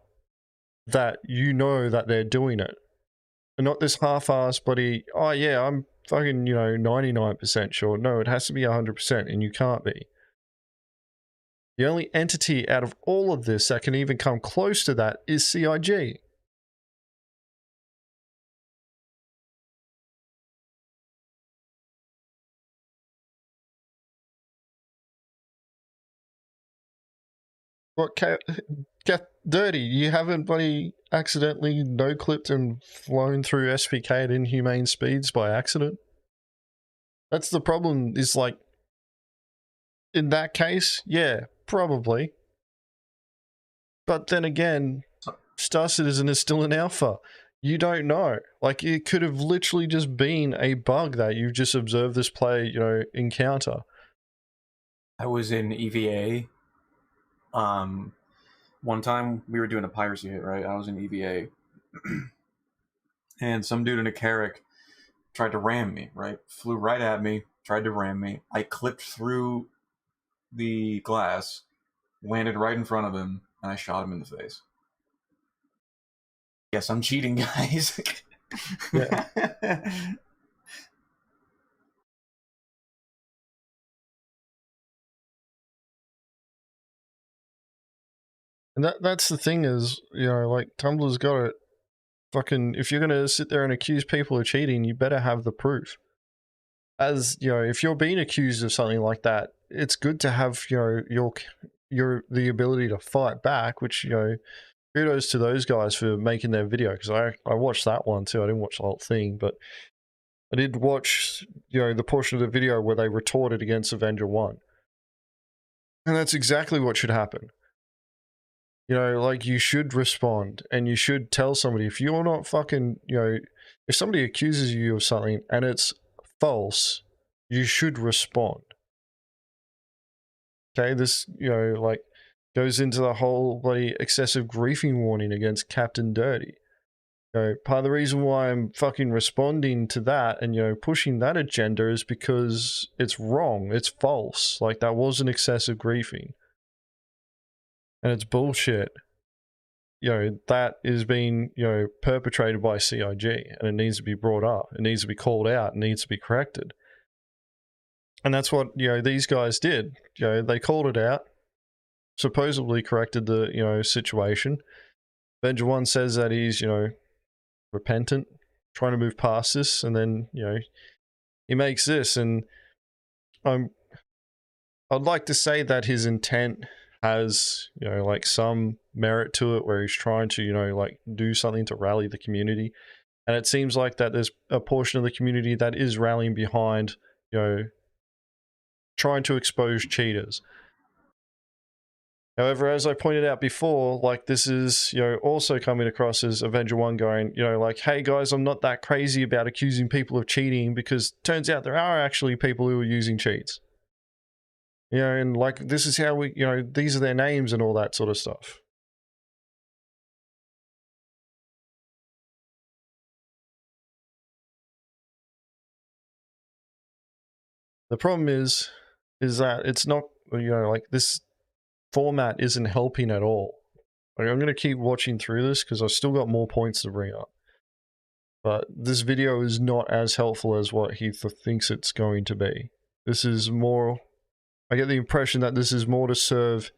that you know that they're doing it. And not this half-assed bloody, oh yeah, I'm fucking, you know, 99% sure. No, it has to be 100%, and you can't be. The only entity out of all of this that can even come close to that is CIG. What, get dirty? You haven't bloody accidentally no-clipped and flown through SPK at inhumane speeds by accident? That's the problem, is like, in that case, yeah, probably. But then again, Star Citizen is still in alpha. You don't know. Like, it could have literally just been a bug that you've just observed this player, you know, encounter. I was in EVA. One time we were doing a piracy hit, right? I was in EVA. And some dude in a Carrack tried to ram me, right? Flew right at me, tried to ram me. I clipped through the glass, landed right in front of him, and I shot him in the face. Yes, I'm cheating, guys. Yeah. And that's the thing is, you know, like, Tumblr's got it. Fucking, if you're going to sit there and accuse people of cheating, you better have the proof. As, you know, if you're being accused of something like that, it's good to have, you know, the ability to fight back, which, you know, kudos to those guys for making their video, because I watched that one too. I didn't watch the whole thing, but I did watch, you know, the portion of the video where they retorted against Avenger One. And that's exactly what should happen. You know, like, you should respond, and you should tell somebody, if you're not fucking, you know, if somebody accuses you of something and it's false, you should respond. Okay, this, you know, like, goes into the whole bloody excessive griefing warning against Captain Dirty. You know, part of the reason why I'm fucking responding to that and, you know, pushing that agenda is because it's wrong, it's false. Like, that wasn't excessive griefing. And it's bullshit. You know, that is being, you know, perpetrated by CIG, and it needs to be brought up. It needs to be called out. It needs to be corrected. And that's what, you know, these guys did. You know, they called it out, supposedly corrected the, you know, situation. Avenger One says that he's, you know, repentant, trying to move past this, and then, you know, he makes this, and I'd like to say that his intent has, you know, like some merit to it, where he's trying to, you know, like do something to rally the community. And it seems like that there's a portion of the community that is rallying behind, you know, trying to expose cheaters. However, as I pointed out before, like, this is, you know, also coming across as Avenger One going, you know, like, hey guys, I'm not that crazy about accusing people of cheating, because turns out there are actually people who are using cheats. You know, and like, this is how we, you know, these are their names and all that sort of stuff. The problem is that it's not, you know, like, this format isn't helping at all. Like, I'm going to keep watching through this because I've still got more points to bring up. But this video is not as helpful as what he thinks it's going to be. This is more, I get the impression that this is more to serve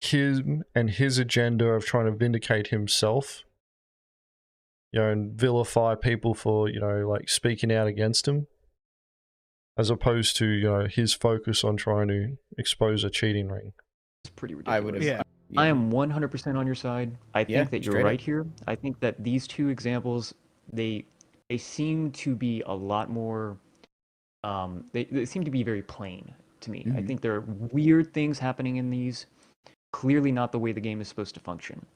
him and his agenda of trying to vindicate himself, you know, and vilify people for, you know, like, speaking out against him, as opposed to, you know, his focus on trying to expose a cheating ring. It's pretty ridiculous. I would have. Yeah. I am 100% on your side. I Yeah, think that you're straight right up. here. I think that these two examples, they seem to be a lot more, they seem to be very plain to me. I Mhm. think there are weird things happening in these, clearly not the way the game is supposed to function.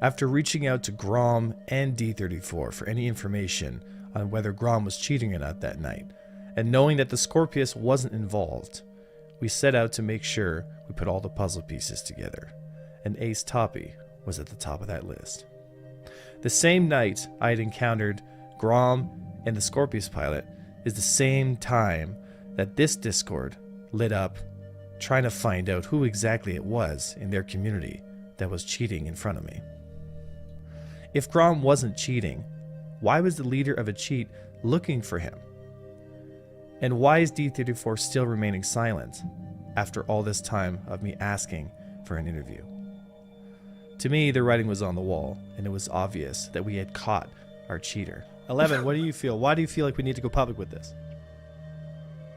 After reaching out to Grom and D34 for any information on whether Grom was cheating or not that night, and knowing that the Scorpius wasn't involved, we set out to make sure we put all the puzzle pieces together, and Ace Toppy was at the top of that list. The same night I had encountered Grom and the Scorpius pilot is the same time that this Discord lit up trying to find out who exactly it was in their community that was cheating in front of me. If Grom wasn't cheating, why was the leader of a cheat looking for him? And why is D34 still remaining silent after all this time of me asking for an interview? To me, the writing was on the wall, and it was obvious that we had caught our cheater. 11, what do you feel? Why do you feel like we need to go public with this?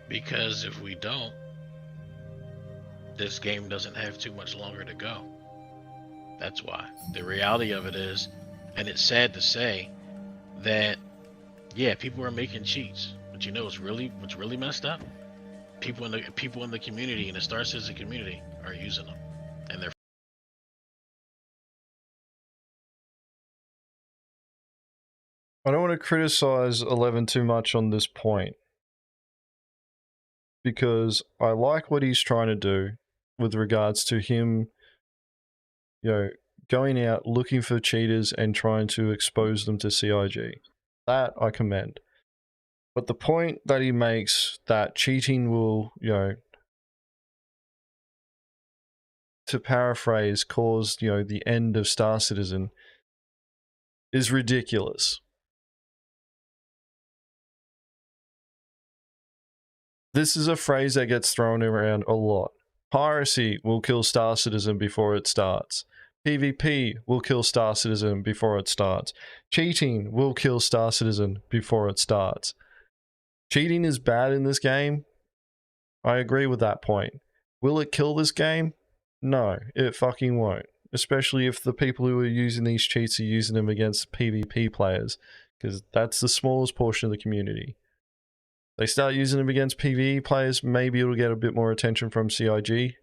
Because if we don't, this game doesn't have too much longer to go. That's why. The reality of it is, and it's sad to say, that yeah, people are making cheats. But you know what's really messed up? People in the community, and the Star Citizen community, are using them, and they're. I don't want to criticize 11 too much on this point, because I like what he's trying to do with regards to him, you know, going out looking for cheaters and trying to expose them to CIG. That I commend. But the point that he makes, that cheating will, you know, to paraphrase, cause, you know, the end of Star Citizen, is ridiculous. This is a phrase that gets thrown around a lot. Piracy will kill Star Citizen before it starts. PvP will kill Star Citizen before it starts. Cheating will kill Star Citizen before it starts. Cheating is bad in this game. I agree with that point. Will it kill this game? No, it fucking won't. Especially if the people who are using these cheats are using them against PvP players, because that's the smallest portion of the community. They start using them against PvE players, maybe it'll get a bit more attention from CIG,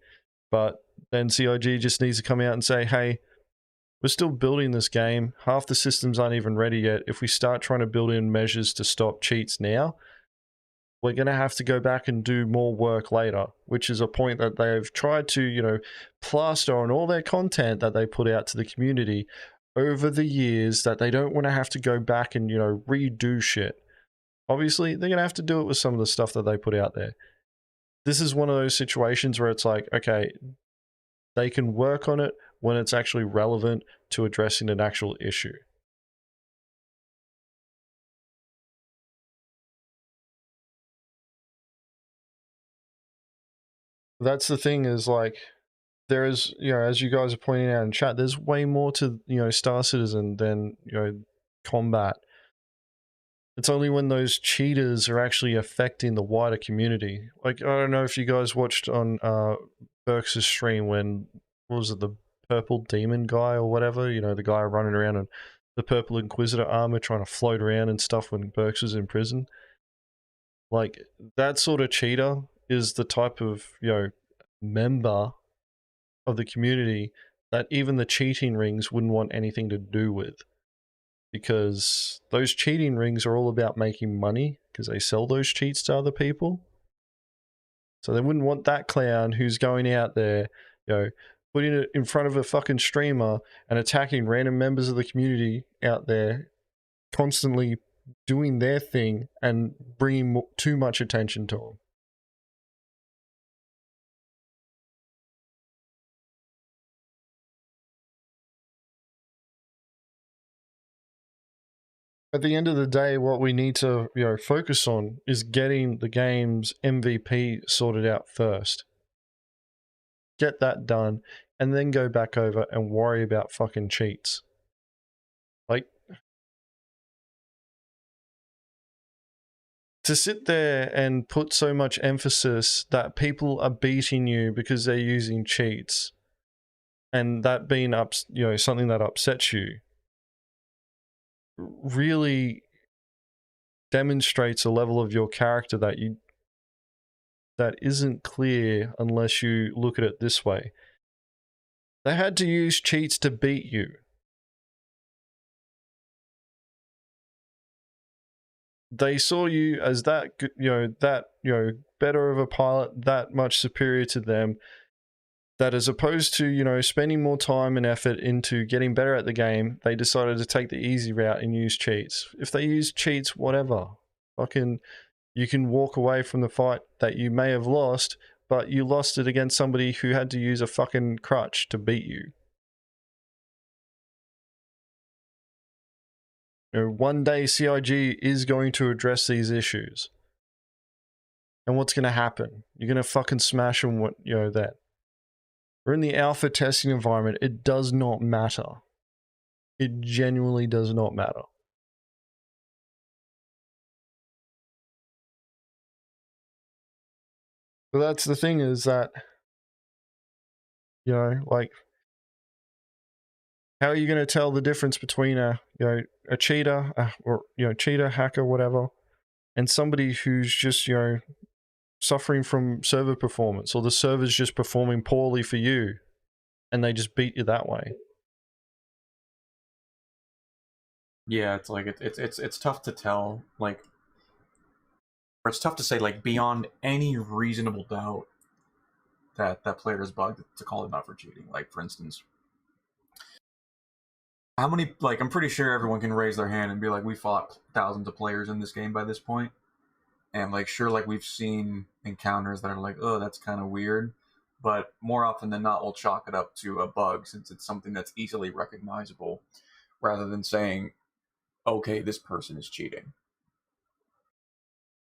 but then CIG just needs to come out and say, hey, we're still building this game, half the systems aren't even ready yet. If we start trying to build in measures to stop cheats now, we're going to have to go back and do more work later, which is a point that they've tried to, you know, plaster on all their content that they put out to the community over the years, that they don't want to have to go back and, you know, redo shit. Obviously, they're going to have to do it with some of the stuff that they put out there. This is one of those situations where it's like, okay, they can work on it when it's actually relevant to addressing an actual issue. That's the thing, is like, there is, you know, as you guys are pointing out in chat, there's way more to, you know, Star Citizen than, you know, combat. It's only when those cheaters are actually affecting the wider community. Like, I don't know if you guys watched on Burks' stream when, what was it, the purple demon guy or whatever? You know, the guy running around in the purple Inquisitor armor trying to float around and stuff when Burks was in prison. Like, that sort of cheater is the type of, you know, member of the community that even the cheating rings wouldn't want anything to do with. Because those cheating rings are all about making money because they sell those cheats to other people. So they wouldn't want that clown who's going out there, you know, putting it in front of a fucking streamer and attacking random members of the community out there, constantly doing their thing and bringing too much attention to them. At the end of the day, what we need to, you know, focus on is getting the game's MVP sorted out first. Get that done, and then go back over and worry about fucking cheats. Like, to sit there and put so much emphasis that people are beating you because they're using cheats, and that being you know, something that upsets you, really demonstrates a level of your character that isn't clear unless you look at it this way. They had to use cheats to beat you. They saw you as that, you know, better of a pilot, that much superior to them, that as opposed to, you know, spending more time and effort into getting better at the game, they decided to take the easy route and use cheats. If they use cheats, whatever. Fucking, you can walk away from the fight that you may have lost, but you lost it against somebody who had to use a fucking crutch to beat you. You know, one day CIG is going to address these issues. And what's going to happen? You're going to fucking smash them, you know, that. We're in the alpha testing environment. It does not matter. It genuinely does not matter. But that's the thing, is that, you know, like, how are you going to tell the difference between a, you know, a cheater, or, you know, cheater, hacker, whatever, and somebody who's just, you know, suffering from server performance, or the server's just performing poorly for you and they just beat you that way? Yeah, it's like it's tough to tell, like, or it's tough to say, like, beyond any reasonable doubt that that player is bugged to call him out for cheating. Like, for instance, how many, like, I'm pretty sure everyone can raise their hand and be like, we fought thousands of players in this game by this point, and, like, sure, like, we've seen encounters that are like, oh, that's kind of weird, but more often than not, we'll chalk it up to a bug since it's something that's easily recognizable, rather than saying, okay, this person is cheating.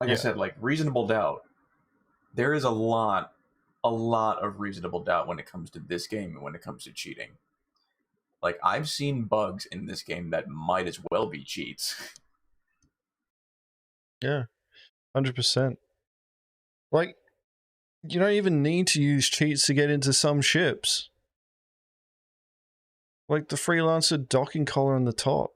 Like I said, like, reasonable doubt. There is a lot of reasonable doubt when it comes to this game and when it comes to cheating. Like, I've seen bugs in this game that might as well be cheats. Yeah, 100%. Like, you don't even need to use cheats to get into some ships. Like the freelancer docking collar on the top.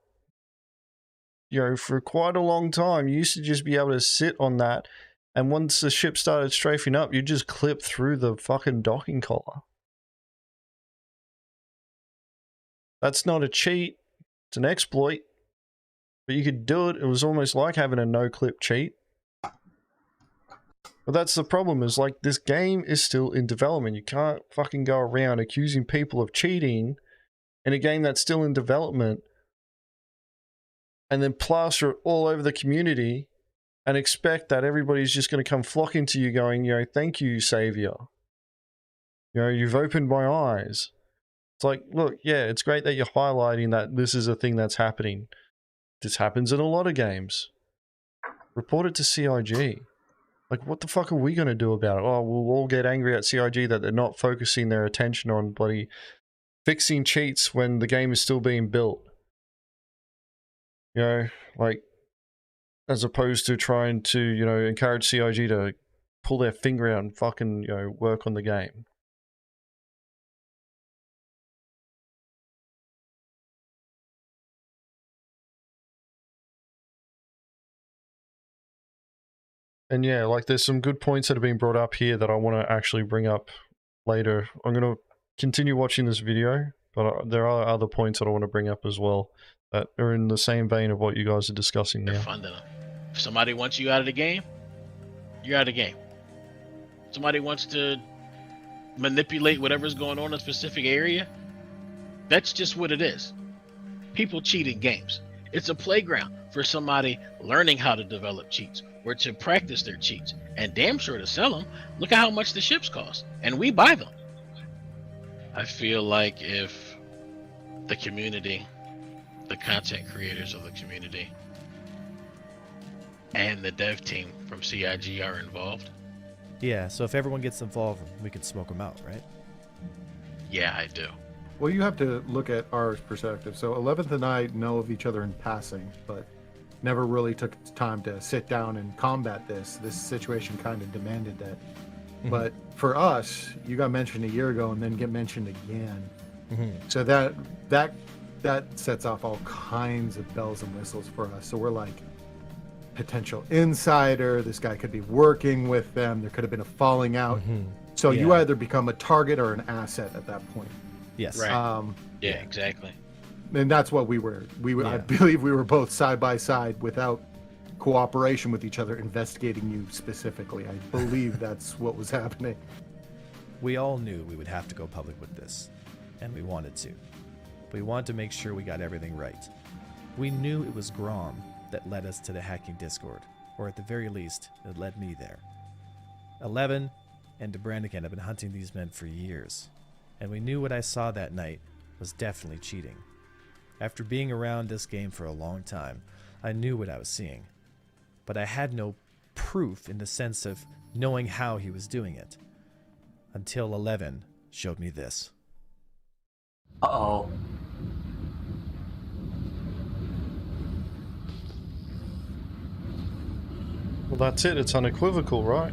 You know, for quite a long time, you used to just be able to sit on that, and once the ship started strafing up, you just clip through the fucking docking collar. That's not a cheat, it's an exploit. But you could do it. It was almost like having a no-clip cheat. But that's the problem, is like, this game is still in development. You can't fucking go around accusing people of cheating in a game that's still in development and then plaster it all over the community and expect that everybody's just going to come flocking to you going, you know, thank you, savior. You know, you've opened my eyes. It's like, look, yeah, it's great that you're highlighting that this is a thing that's happening. This happens in a lot of games. Report it to CIG. Like, what the fuck are we going to do about it? Oh, we'll all get angry at CIG that they're not focusing their attention on bloody fixing cheats when the game is still being built. You know, like, as opposed to trying to, you know, encourage CIG to pull their finger out and fucking, you know, work on the game. And yeah, like there's some good points that have been brought up here that I want to actually bring up later. I'm going to continue watching this video, but there are other points that I want to bring up as well that are in the same vein of what you guys are discussing now. They're funding them. If somebody wants you out of the game, you're out of the game. Somebody wants to manipulate whatever's going on in a specific area, that's just what it is. People cheat in games. It's a playground for somebody learning how to develop cheats or to practice their cheats, and damn sure to sell them. Look at how much the ships cost, and we buy them. I feel like if the community, the content creators of the community, and the dev team from CIG are involved. Yeah, so if everyone gets involved, we can smoke them out, right? Yeah, I do. Well, you have to look at our perspective. So 11th and I know of each other in passing, but never really took time to sit down and combat this. This situation kind of demanded that. Mm-hmm. But for us, you got mentioned a year ago and then get mentioned again. Mm-hmm. So that sets off all kinds of bells and whistles for us. So we're like, potential insider, this guy could be working with them, there could have been a falling out. Mm-hmm. So you either become a target or an asset at that point. Yes. Right. Yeah, exactly. And that's what we were. I believe we were both side by side without cooperation with each other, investigating you specifically. I believe that's what was happening. We all knew we would have to go public with this, and we wanted to. We wanted to make sure we got everything right. We knew it was Grom that led us to the hacking Discord, or at the very least, it led me there. 11 and DeBrannigan have been hunting these men for years, and we knew what I saw that night was definitely cheating. After being around this game for a long time, I knew what I was seeing, but I had no proof in the sense of knowing how he was doing it, until 11 showed me this. Uh-oh. Well, that's it. It's unequivocal, right?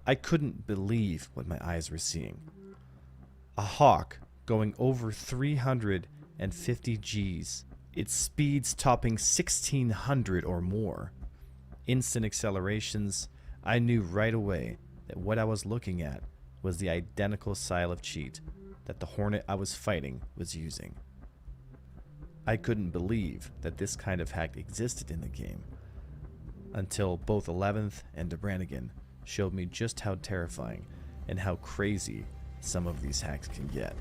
I couldn't believe what my eyes were seeing. A hawk going over 350 Gs, its speeds topping 1600 or more. Instant accelerations. I knew right away that what I was looking at was the identical style of cheat that the Hornet I was fighting was using. I couldn't believe that this kind of hack existed in the game, until both 11th and DeBrannigan showed me just how terrifying and how crazy some of these hacks can get.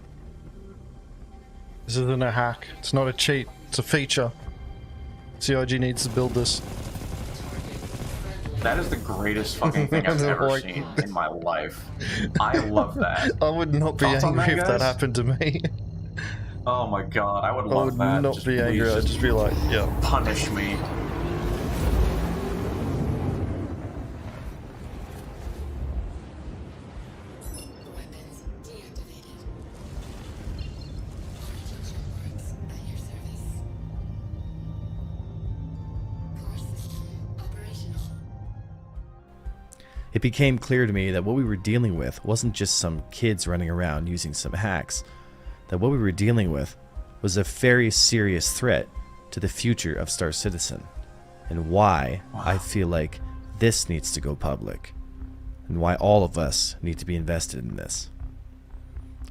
This isn't a hack. It's not a cheat. It's a feature. CIG needs to build this. That is the greatest fucking thing I've ever seen in my life. I love that. I would not be angry if that happened to me. Oh my god, I would love that. I would not be angry. I'd just be like, yeah. Punish me. It became clear to me that what we were dealing with wasn't just some kids running around using some hacks, that what we were dealing with was a very serious threat to the future of Star Citizen, and why I feel like this needs to go public, and why all of us need to be invested in this.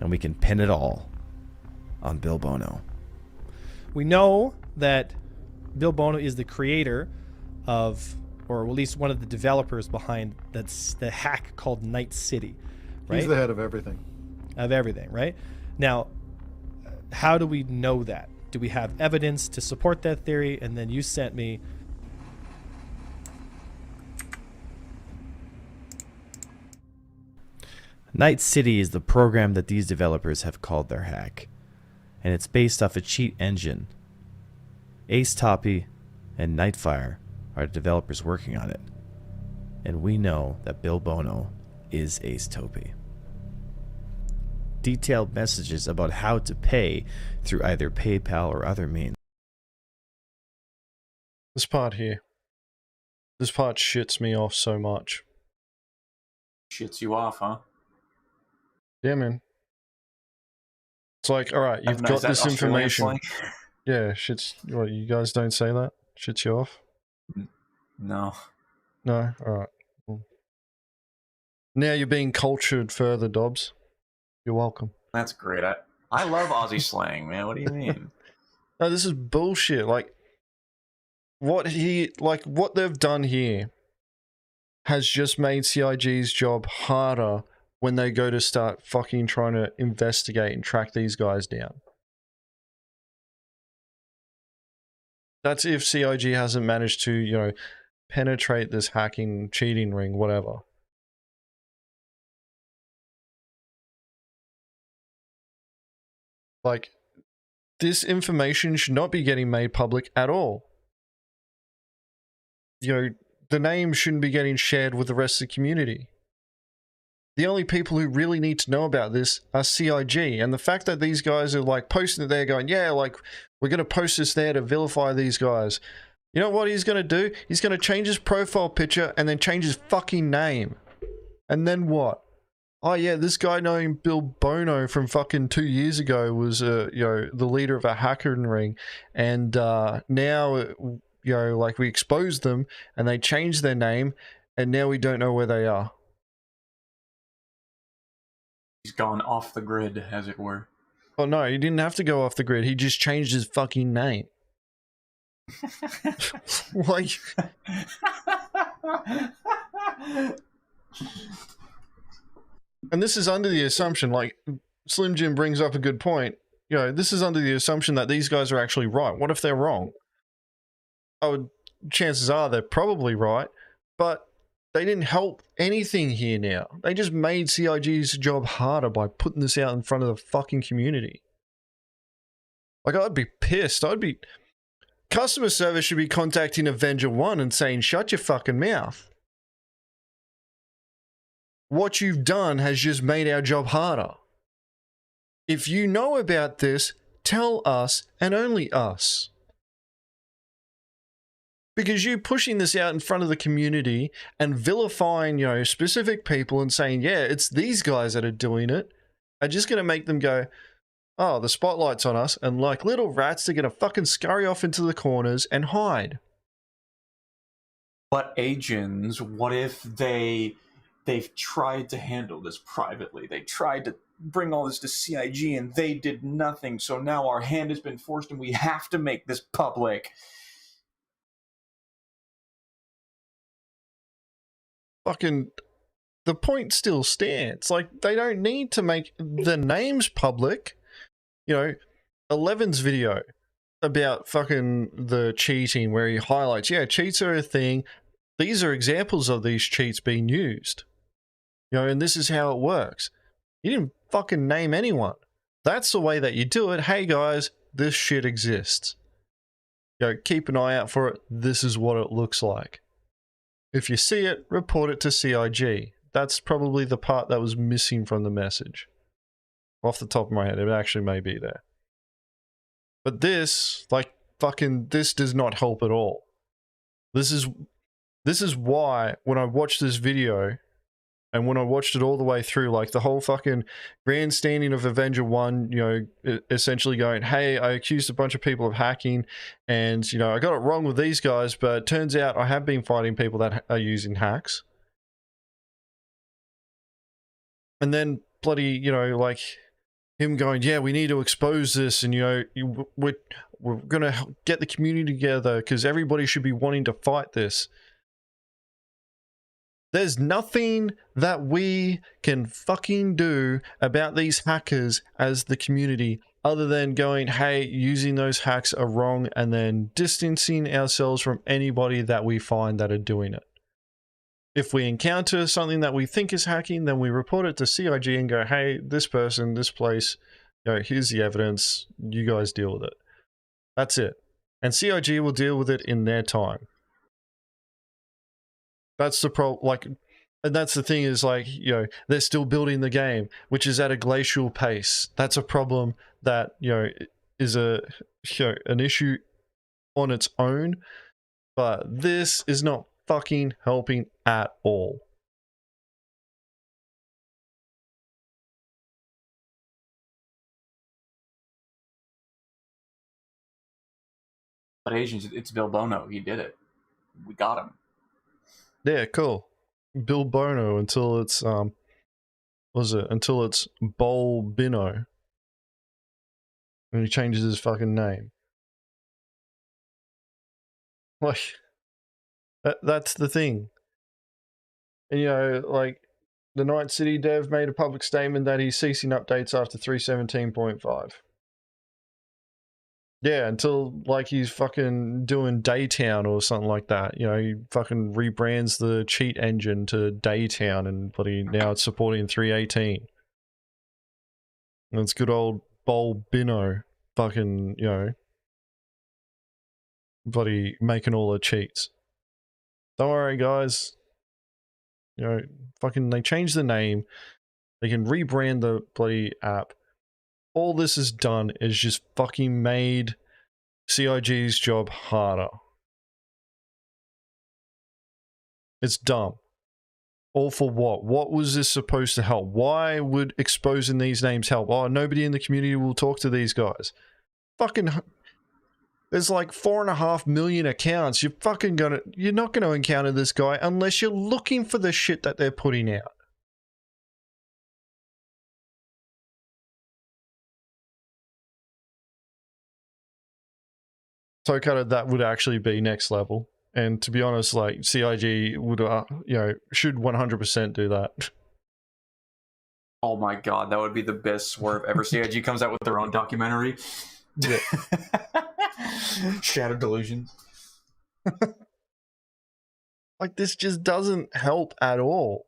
And we can pin it all on Bill Bono. We know that Bill Bono is the creator of, or at least one of the developers behind that's the hack called Night City, right? He's the head of everything. Of everything, right? Now, how do we know that? Do we have evidence to support that theory? And then you sent me Night City is the program that these developers have called their hack. and it's based off a cheat engine. Ace Toppy and Nightfire are the developers working on it, and we know that Bill Bono is Ace Toppy. Detailed messages about how to pay through either PayPal or other means. This part here. This part shits me off so much. Shits you off, huh? Yeah, man. It's like, alright, you've Nice, got that this Australian information. slang? Yeah, shits. What, you guys don't say that? Shits you off? No. No? Alright. Cool. Now you're being cultured further, Dobbs. You're welcome. That's great. I love Aussie slang, man. What do you mean? No, this is bullshit. Like what they've done here has just made CIG's job harder when they go to start fucking trying to investigate and track these guys down. That's if CIG hasn't managed to, you know, penetrate this hacking, cheating ring, whatever. Like, this information should not be getting made public at all. You know, the name shouldn't be getting shared with the rest of the community. The only people who really need to know about this are CIG, and the fact that these guys are like posting it there going, yeah, like, we're going to post this there to vilify these guys. You know what he's going to do? He's going to change his profile picture and then change his fucking name. And then what? Oh yeah, this guy named Bill Bono from fucking 2 years ago was, you know, the leader of a hacking ring, and now, you know, like, we exposed them and they changed their name, and now we don't know where they are. He's gone off the grid, as it were. Oh no, he didn't have to go off the grid. He just changed his fucking name. Like, and this is under the assumption, like, Slim Jim brings up a good point. You know, this is under the assumption that these guys are actually right. What if they're wrong? Chances are they're probably right, but they didn't help anything here now. They just made CIG's job harder by putting this out in front of the fucking community. Like, I'd be pissed. Customer service should be contacting Avenger One and saying, shut your fucking mouth. What you've done has just made our job harder. If you know about this, tell us and only us. Because you pushing this out in front of the community and vilifying, you know, specific people and saying, yeah, it's these guys that are doing it, are just going to make them go, oh, the spotlight's on us, and like little rats, they're going to fucking scurry off into the corners and hide. But Agens, what if they've tried to handle this privately? They tried to bring all this to CIG and they did nothing, so now our hand has been forced and we have to make this public. Fucking, the point still stands. Like, they don't need to make the names public. You know, 11's video about fucking the cheating, where he highlights, yeah, cheats are a thing. These are examples of these cheats being used. You know, and this is how it works. You didn't fucking name anyone. That's the way that you do it. Hey guys, this shit exists. You know, keep an eye out for it. This is what it looks like. If you see it, report it to CIG. That's probably the part that was missing from the message. Off the top of my head, it actually may be there. But this, like, fucking, this does not help at all. This is why, when I watched this video, and when I watched it all the way through, like, the whole fucking grandstanding of Avenger One, you know, essentially going, hey, I accused a bunch of people of hacking, and, you know, I got it wrong with these guys, but it turns out I have been fighting people that are using hacks. And then, bloody, you know, like, him going, yeah, we need to expose this, and, you know, we're gonna get the community together, because everybody should be wanting to fight this. There's nothing that we can fucking do about these hackers as the community other than going, hey, using those hacks are wrong, and then distancing ourselves from anybody that we find that are doing it. If we encounter something that we think is hacking, then we report it to CIG and go, hey, this person, this place, here's the evidence. You guys deal with it. That's it. And CIG will deal with it in their time. That's the problem. Like, and that's the thing is like, they're still building the game, which is at a glacial pace. That's a problem that, is an issue on its own. But this is not fucking helping at all. But Asians, it's Bill Bono. He did it. We got him. Yeah, cool. Bill Bono until it's until it's Bol Bino. And he changes his fucking name. Like, that's the thing. And like, the Night City dev made a public statement that he's ceasing updates after 3.17.5. Yeah, until like he's fucking doing Daytown or something like that. He fucking rebrands the cheat engine to Daytown and now it's supporting 3.18. And it's good old Bol Bino fucking, making all the cheats. Don't worry, guys. Fucking they changed the name. They can rebrand the bloody app. All this has done is just fucking made CIG's job harder. It's dumb. All for what? What was this supposed to help? Why would exposing these names help? Oh, nobody in the community will talk to these guys. Fucking, there's like 4.5 million accounts. You're not gonna encounter this guy unless you're looking for the shit that they're putting out. So kind of that would actually be next level. And to be honest, like CIG would, should 100% do that. Oh my god, that would be the best swerve ever. CIG comes out with their own documentary. Yeah. Shattered Delusion. Like, this just doesn't help at all.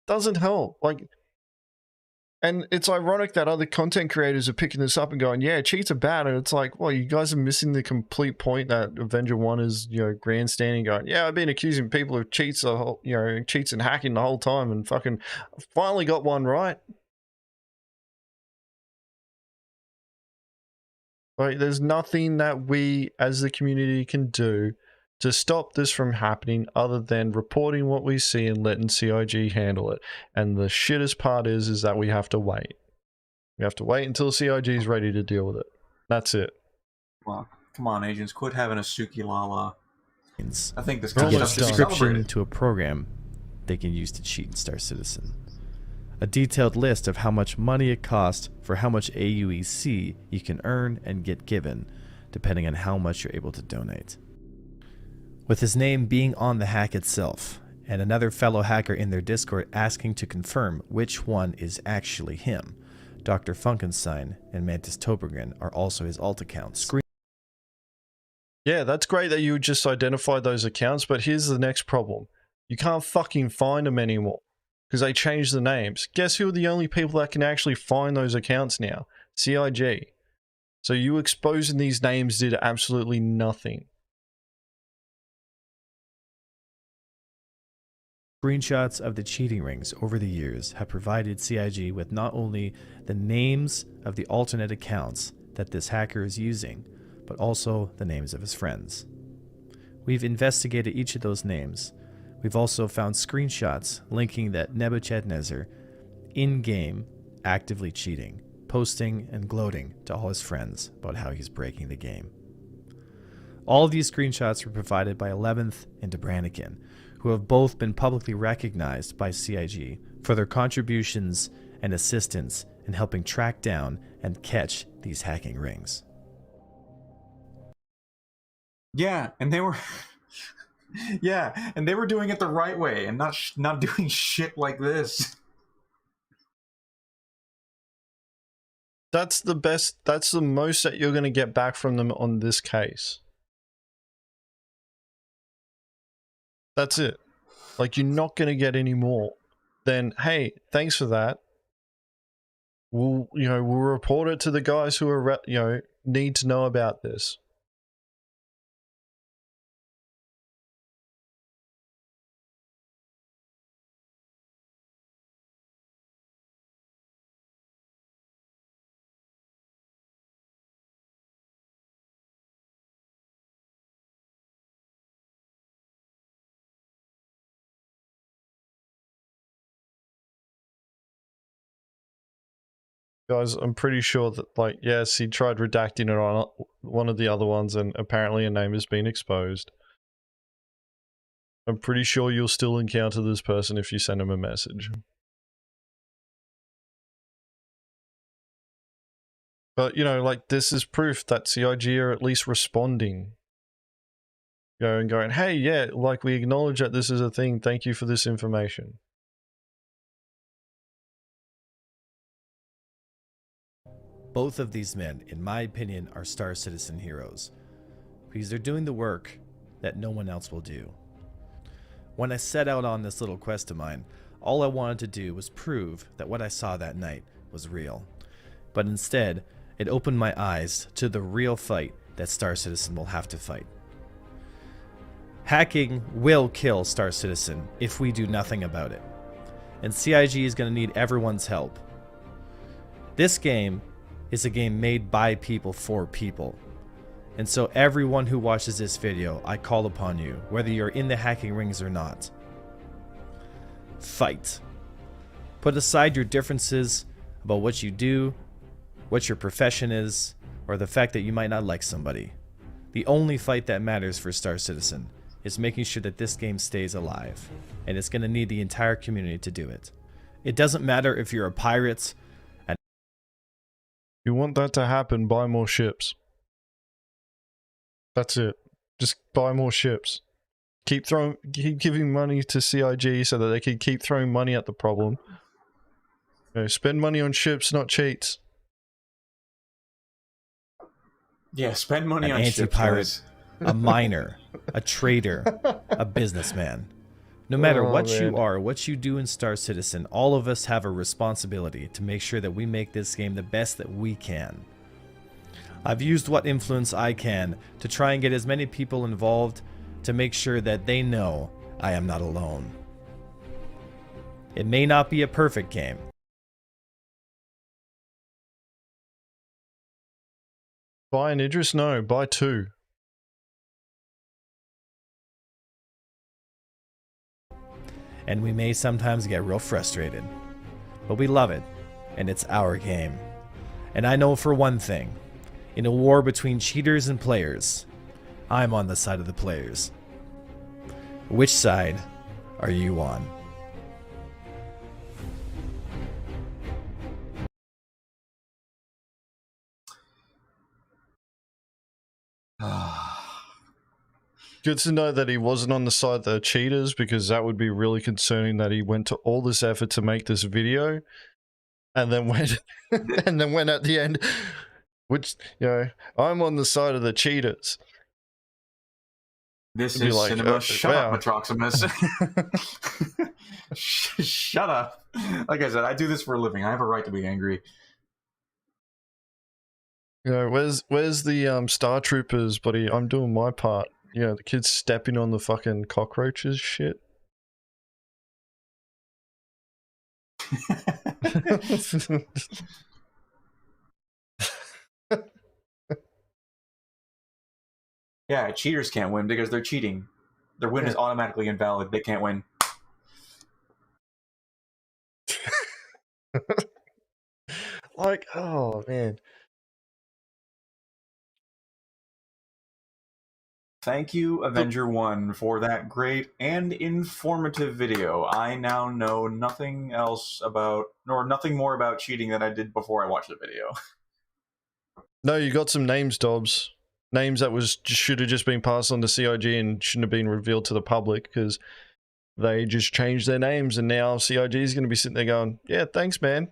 Doesn't help. Like, and it's ironic that other content creators are picking this up and going, yeah, cheats are bad. And it's like, well, you guys are missing the complete point that Avenger One is, grandstanding going, yeah, I've been accusing people of cheats, cheats and hacking the whole time and fucking finally got one right. Like, there's nothing that we as the community can do to stop this from happening other than reporting what we see and letting CIG handle it. And the shittest part is that we have to wait. We have to wait until CIG is ready to deal with it. That's it. Well, come on, agents, quit having a Suki Lala. I think this to kind get of a stuff should be subscription celebrated. to a program they can use to cheat in Star Citizen. A detailed list of how much money it costs for how much AUEC you can earn and get given, depending on how much you're able to donate. With his name being on the hack itself, and another fellow hacker in their Discord asking to confirm which one is actually him, Dr. Funkenstein and Mantis Toboggan are also his alt accounts. Yeah, that's great that you just identified those accounts, but here's the next problem. You can't fucking find them anymore because they changed the names. Guess who are the only people that can actually find those accounts now? CIG. So you exposing these names did absolutely nothing. Screenshots of the cheating rings over the years have provided CIG with not only the names of the alternate accounts that this hacker is using, but also the names of his friends. We've investigated each of those names. We've also found screenshots linking that Nebuchadnezzar, in-game, actively cheating, posting and gloating to all his friends about how he's breaking the game. All of these screenshots were provided by 11th and Debrannican, who have both been publicly recognized by CIG for their contributions and assistance in helping track down and catch these hacking rings. Yeah, and they were... yeah, and they were doing it the right way and not doing shit like this. That's the best, that's the most that you're going to get back from them on this case. That's it. Like, you're not going to get any more. Then, hey, thanks for that. we'll report it to the guys who are need to know about this. Guys, I'm pretty sure that, like, yes, he tried redacting it on one of the other ones, and apparently a name has been exposed. I'm pretty sure you'll still encounter this person if you send him a message. But, like, this is proof that CIG are at least responding. And going, hey, yeah, like, we acknowledge that this is a thing. Thank you for this information. Both of these men, in my opinion, are Star Citizen heroes, because they're doing the work that no one else will do. When I set out on this little quest of mine, all I wanted to do was prove that what I saw that night was real. But instead, it opened my eyes to the real fight that Star Citizen will have to fight. Hacking will kill Star Citizen if we do nothing about it, and CIG is going to need everyone's help. This game is a game made by people for people. And so everyone who watches this video, I call upon you, whether you're in the hacking rings or not. Fight. Put aside your differences about what you do, what your profession is, or the fact that you might not like somebody. The only fight that matters for Star Citizen is making sure that this game stays alive, and it's going to need the entire community to do it. It doesn't matter if you're a pirate. You want that to happen, buy more ships. That's it. Just buy more ships. Keep giving money to CIG so that they can keep throwing money at the problem. Spend money on ships, not cheats. Yeah, spend money on ships. An anti-pirate, a miner, a trader, a businessman. No matter what you are, what you do in Star Citizen, all of us have a responsibility to make sure that we make this game the best that we can. I've used what influence I can to try and get as many people involved to make sure that they know I am not alone. It may not be a perfect game. Buy an Idris? No, buy two. And we may sometimes get real frustrated. But we love it, and it's our game. And I know for one thing, in a war between cheaters and players, I'm on the side of the players. Which side are you on? Good to know that he wasn't on the side of the cheaters, because that would be really concerning that he went to all this effort to make this video and then went and then went at the end, which, I'm on the side of the cheaters. This It'd be is like, cinema. Shut wow. up, Metroximus. Shut up. Like I said, I do this for a living. I have a right to be angry. Where's the Star Troopers, buddy? I'm doing my part. The kids stepping on the fucking cockroaches shit. Yeah, cheaters can't win because they're cheating. Their win is automatically invalid. They can't win. Like, oh man. Thank you, Avenger One, for that great and informative video. I now know nothing else about, nor nothing more about cheating than I did before I watched the video. No, you got some names, Dobbs. Names that should have just been passed on to CIG and shouldn't have been revealed to the public, because they just changed their names, and now CIG is going to be sitting there going, yeah, thanks, man.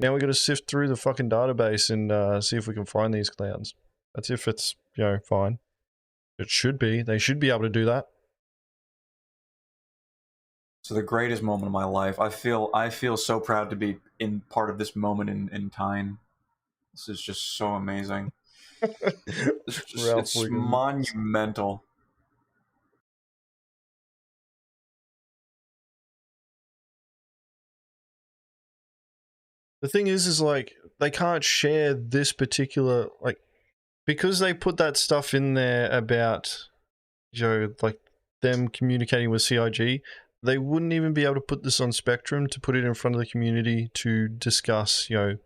Now we got to sift through the fucking database and see if we can find these clowns. That's if it's, fine. It should be. They should be able to do that. So the greatest moment of my life. I feel so proud to be in part of this moment in time. This is just so amazing. It's monumental. The thing is like, they can't share this particular, like, because they put that stuff in there about, you know, like them communicating with CIG, they wouldn't even be able to put this on Spectrum to put it in front of the community to discuss, you know,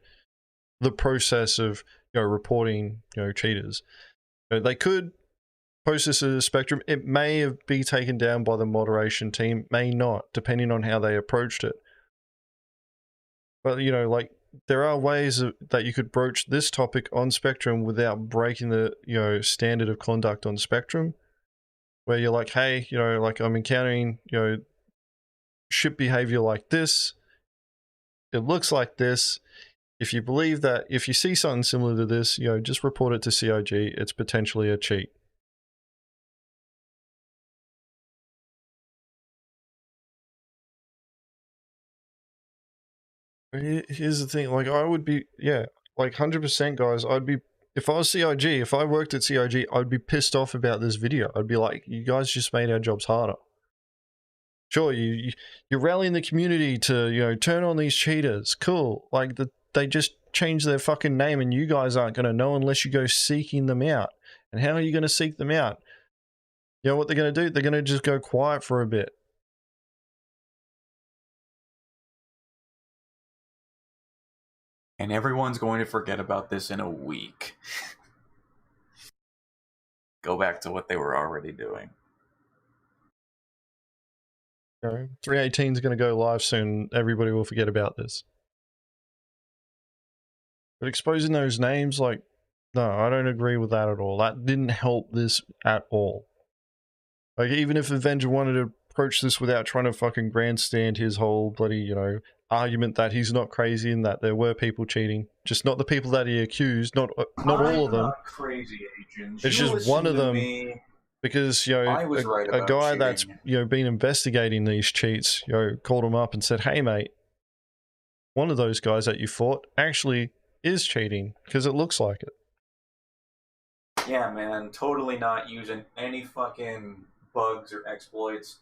the process of, you know, reporting, you know, cheaters. You know, they could post this as a Spectrum. It may be taken down by the moderation team, may not, depending on how they approached it. But, you know, like, there are ways that you could broach this topic on Spectrum without breaking the, you know, standard of conduct on Spectrum, where you're like, hey, you know, like, I'm encountering, you know, ship behavior like this. It looks like this. If you believe that, if you see something similar to this, you know, just report it to CIG. It's potentially a cheat. Here's the thing, like, I would be, yeah, like 100% guys, I'd be, if I was CIG, if I worked at CIG, I'd be pissed off about this video. I'd be like, you guys just made our jobs harder. Sure, you're rallying the community to, you know, turn on these cheaters. Cool. Like, they just changed their fucking name and you guys aren't going to know unless you go seeking them out. And how are you going to seek them out? You know what they're going to do? They're going to just go quiet for a bit. And everyone's going to forget about this in a week. Go back to what they were already doing. You know, 318 is going to go live soon. Everybody will forget about this. But exposing those names, like, no, I don't agree with that at all. That didn't help this at all. Like, even if Avenger wanted to approach this without trying to fucking grandstand his whole bloody, you know, argument that he's not crazy and that there were people cheating, just not the people that he accused, not all of them. Not crazy, Agents. It's just one of them. Because, you know, a guy that's, you know, been investigating these cheats, you know, called him up and said, hey, mate, one of those guys that you fought actually is cheating because it looks like it. Yeah, man, totally not using any fucking bugs or exploits.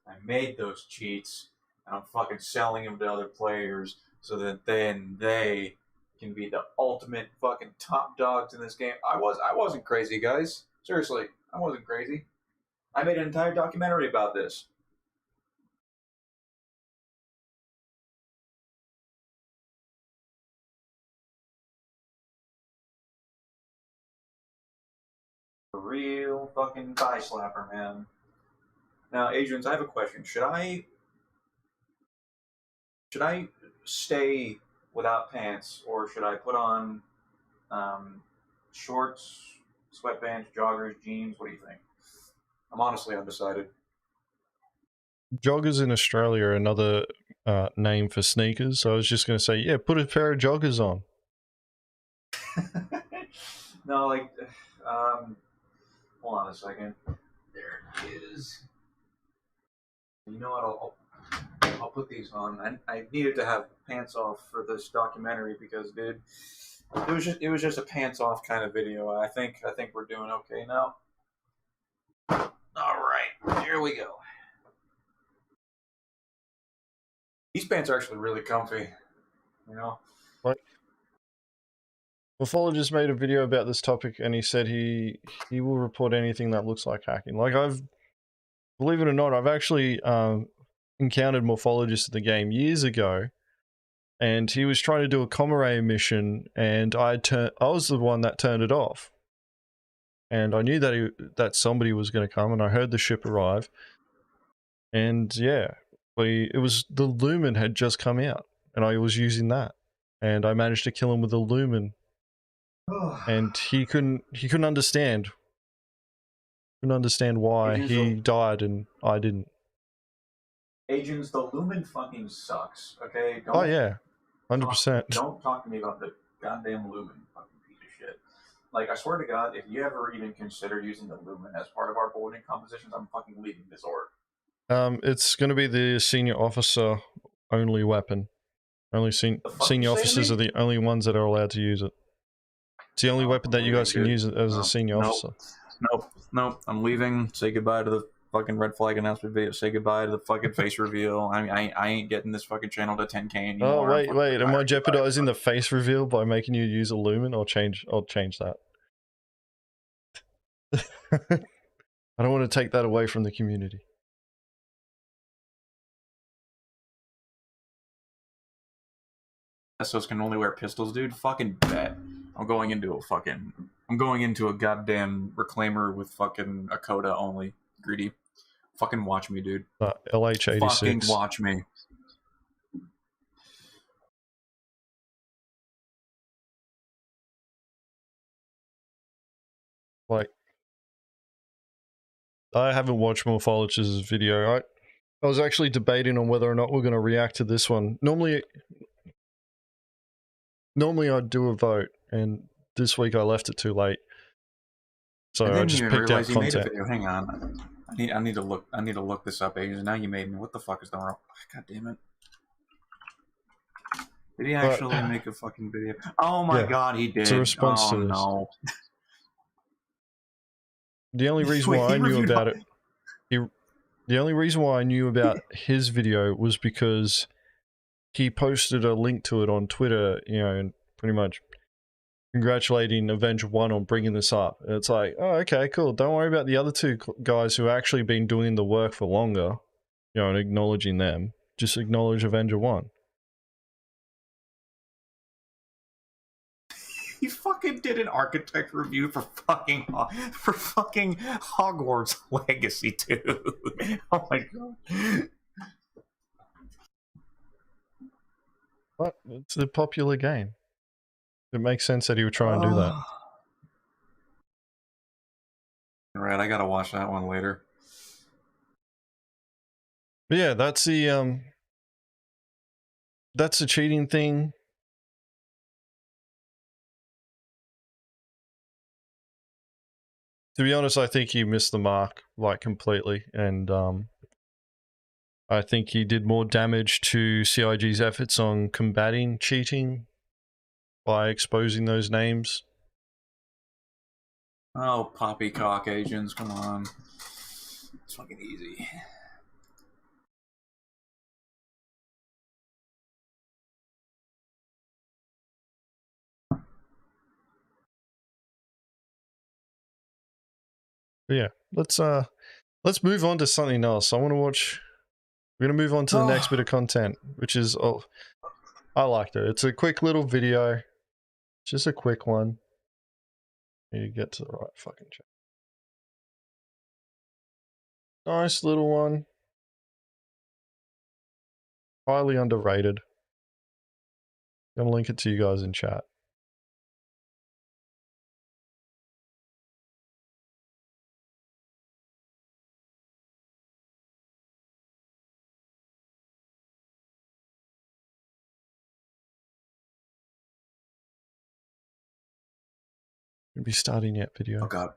I made those cheats, and I'm fucking selling them to other players so that then they can be the ultimate fucking top dogs in this game. I wasn't crazy, guys. Seriously, I wasn't crazy. I made an entire documentary about this. A real fucking thigh slapper, man. Now, Adrians, I have a question. Should I stay without pants, or should I put on shorts, sweatpants, joggers, jeans? What do you think? I'm honestly undecided. Joggers in Australia are another name for sneakers, so I was just going to say, yeah, put a pair of joggers on. No, like, hold on a second. There it is. You know what? I'll put these on. I needed to have pants off for this documentary because, dude, it was just a pants off kind of video. I think we're doing okay now. All right, here we go. These pants are actually really comfy. You know, like, Morphologist made a video about this topic, and he said he will report anything that looks like hacking. Like, believe it or not, I've actually encountered Morphologist in the game years ago, and he was trying to do a Comare mission, and I was the one that turned it off. And I knew that somebody was going to come, and I heard the ship arrive. And yeah, it was the Lumen had just come out, and I was using that, and I managed to kill him with the Lumen. And he couldn't understand. Couldn't understand why he died and I didn't. Agents, the Lumen fucking sucks. Okay. Oh yeah, 100%. Don't talk to me about the goddamn Lumen, fucking piece of shit. Like, I swear to God, if you ever even consider using the Lumen as part of our boarding compositions, I'm fucking leaving this org. It's going to be the senior officer only weapon. Only senior officers are the only ones that are allowed to use it. It's the only weapon that you guys can use as a senior officer. Nope. I'm leaving. Say goodbye to the fucking red flag announcement video. Say goodbye to the fucking face reveal. I ain't getting this fucking channel to 10K anymore. Oh wait. Am I jeopardizing the face reveal by making you use a lumen? I'll change that. I don't want to take that away from the community. SOs can only wear pistols, dude. Fucking bet. I'm going into a goddamn reclaimer with fucking a coda only. Greedy. Fucking watch me, dude. LH86. Fucking watch me. Like, I haven't watched Morphologists' video. I was actually debating on whether or not we're going to react to this one. Normally I'd do a vote, and this week I left it too late. So I just picked out content. Hang on. I need to look this up, Ages. Now you made me. What the fuck is the wrong? God damn it. Did he actually make a fucking video? Oh my god, he did. It's a response to this. No. The only reason why I knew about it, the only reason why I knew about his video was because he posted a link to it on Twitter, you know, and pretty much congratulating Avenger One on bringing this up. And it's like, oh, okay, cool. Don't worry about the other two guys who actually been doing the work for longer, you know, and acknowledging them. Just acknowledge Avenger One. He fucking did an architect review for fucking Hogwarts Legacy, dude. Oh my god. But it's a popular game. It makes sense that he would try and do that. Right, I gotta watch that one later. But yeah, that's the cheating thing. To be honest, I think he missed the mark, like, completely, and I think he did more damage to CIG's efforts on combating cheating by exposing those names. Oh, poppycock agents, come on. It's fucking easy. But yeah, let's move on to something else. We're gonna move on to the next bit of content, which is, I liked it. It's a quick little video, just a quick one. Need to get to the right fucking chat. Nice little one. Highly underrated. I'm gonna link it to you guys in chat. Be starting yet video. Oh god.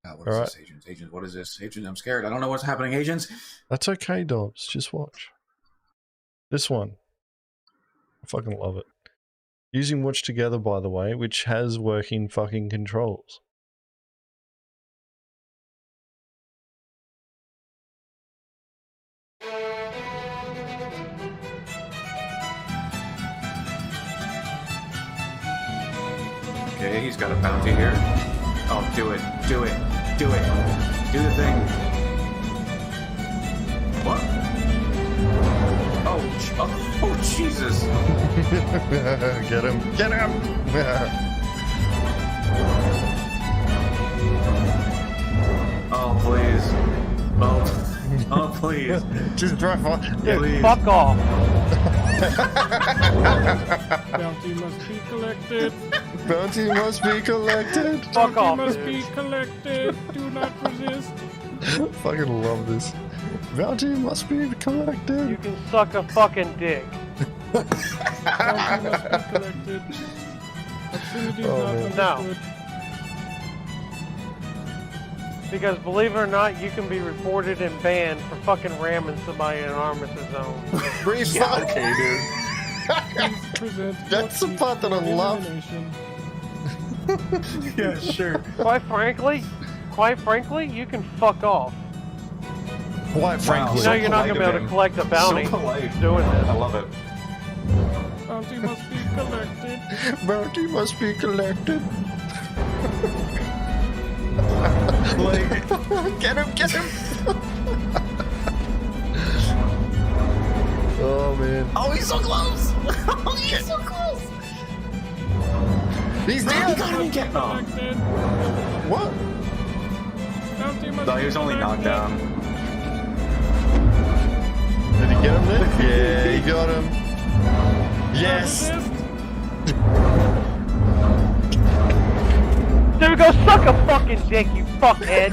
What is this, Agents? Agents, what is this? Agents, I'm scared. I don't know what's happening, Agents. That's okay, Dobbs. Just watch. This one. I fucking love it. Using Watch Together, by the way, which has working fucking controls. Okay, he's got a bounty here. Oh, do it. Do it. Do it. Do the thing. What? Oh, Jesus. Get him. Get him. Oh, please. Oh, please. Just drive off. Please. Fuck off. Bounty must be collected. Bounty must be collected. Fuck off. Bounty must be collected. Do not resist. Fucking love this. Bounty must be collected. You can suck a fucking dick. Bounty must be collected. Obscenity is not understood. Because believe it or not, you can be reported and banned for fucking ramming somebody in an armistice zone. Yeah, okay, dude. That's the part that I love. Yeah, sure. Quite frankly, you can fuck off. Quite frankly. You know you're not going to be able to collect a bounty So polite. doing this. I love it. Bounty must be collected. Bounty must be collected. Like, Get him, get him! Oh man. oh, he's so close! Oh, he's so close! He's He down! got him again! Oh. What? No, he was only knocked down. Did he get him there? Yeah, he got him. Yes! There we go, suck a fucking dick, you fuckhead!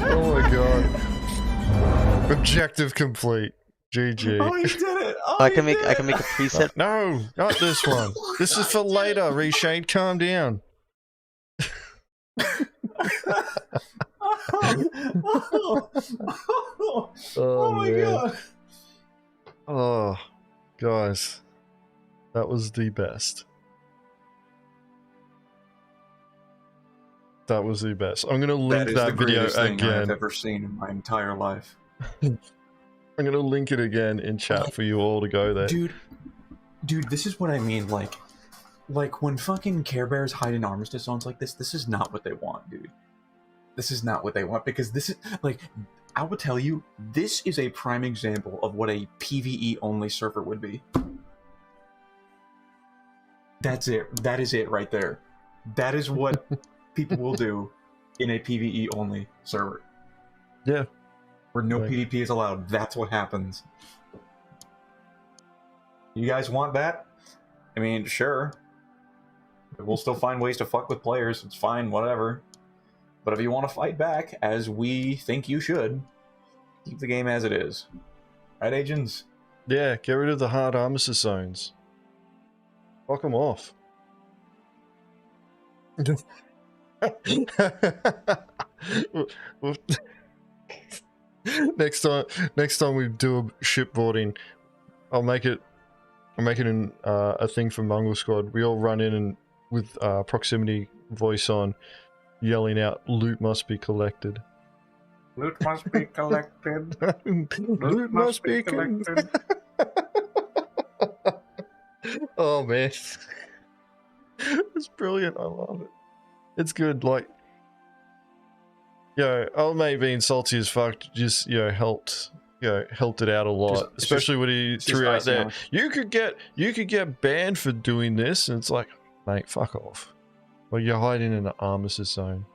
Oh my god. Objective complete. GG. Oh, he did it! Oh, I he can make did I can it. make a preset. No, not this one. This is for later, Reshade. Calm down. Oh my man. god! Oh, guys. That was the best. That was the best. I'm gonna link That is that the video greatest thing I've again. ever seen in my entire life. I'm gonna link it again in chat for you all to go there. Dude, this is what I mean. Like when fucking Care Bears hide in armistice zones like this is not what they want, dude. This is not what they want, because this is, like, I will tell you, this is a prime example of what a PvE only server would be. That's it. That is it right there. That is what people will do in a PvE only server. Yeah. Where no Right. PvP is allowed. That's what happens. You guys want that? I mean, sure. We'll still find ways to fuck with players. It's fine, whatever. But if you want to fight back, as we think you should, keep the game as it is. Right, Agens? Yeah, get rid of the hard armistice zones. Fuck them off. next time we do a shipboarding, I'm making a thing for Mongrel Squad. We all run in and with proximity voice on, yelling out, "Loot must be collected." Loot must be collected. Loot must be collected. Oh man, it's brilliant. I love it. It's good. Like, old mate being salty as fuck just helped it out a lot. Especially when he threw out there, you could get banned for doing this, and it's like, mate, fuck off. Well, you're hiding in an armistice zone.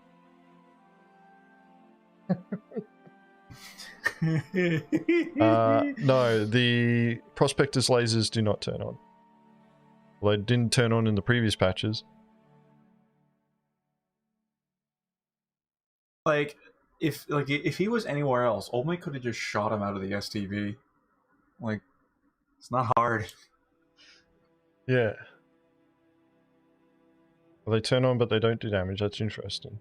No, the prospector's lasers do not turn on. Well, they didn't turn on in the previous patches. Like, if he was anywhere else, Old Mate could have just shot him out of the STV. Like, it's not hard. Yeah. Well, they turn on, but they don't do damage. That's interesting.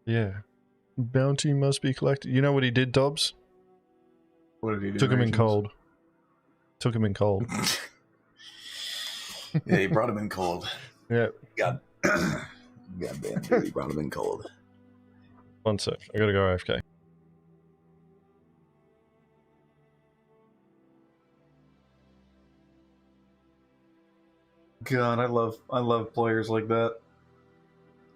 Yeah. Bounty must be collected. You know what he did, Dobbs? What did he do? Took him in Agens? cold. Took him in cold. Yeah, he brought him in cold. Yeah. Goddamn, dude, he brought him in cold. One sec. I gotta go AFK. God, I love players like that.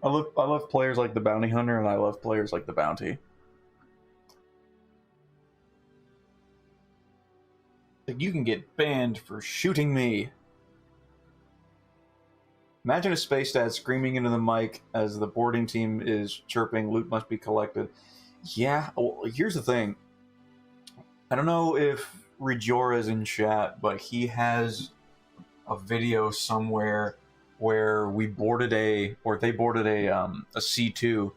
I love players like the Bounty Hunter, and I love players like the Bounty. Like, you can get banned for shooting me. Imagine a space dad screaming into the mic as the boarding team is chirping, "Loot must be collected." Yeah, well, here's the thing. I don't know if Rejora is in chat, but he has a video somewhere where they boarded a C2,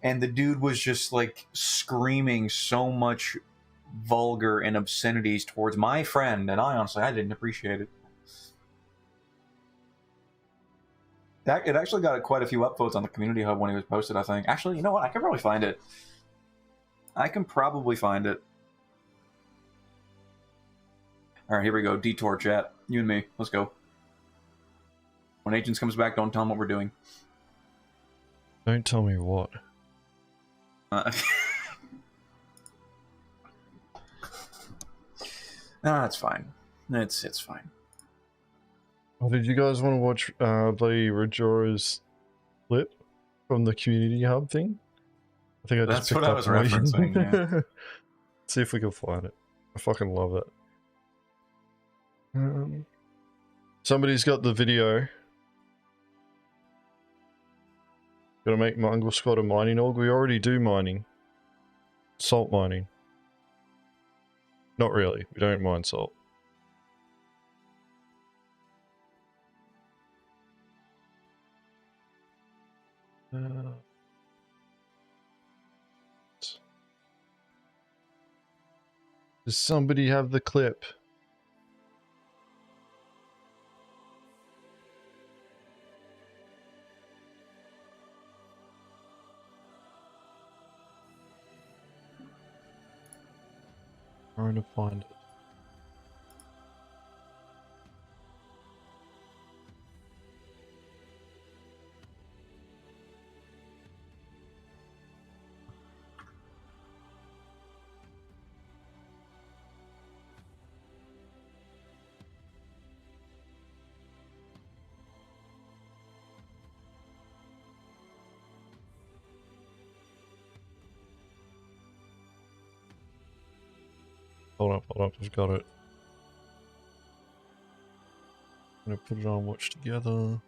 and the dude was just like screaming so much vulgar and obscenities towards my friend, and I didn't appreciate it. It actually got quite a few upvotes on the community hub when he was posted, I think. Actually, you know what? I can probably find it. I can probably find it. Alright, here we go. Detour chat. You and me. Let's go. When Agens comes back, don't tell him what we're doing. Don't tell me what. Nah, it's fine. It's fine. Oh, did you guys want to watch bloody Rajora's clip from the community hub thing? I think I just That's what I was referencing, yeah. See if we can find it. I fucking love it. Somebody's got the video. Gotta make Mongrel Squad a mining org. We already do mining. Salt mining. Not really. We don't mine salt. Does somebody have the clip? Trying to find it. Hold up, I've got it. I'm gonna put it on Watch Together.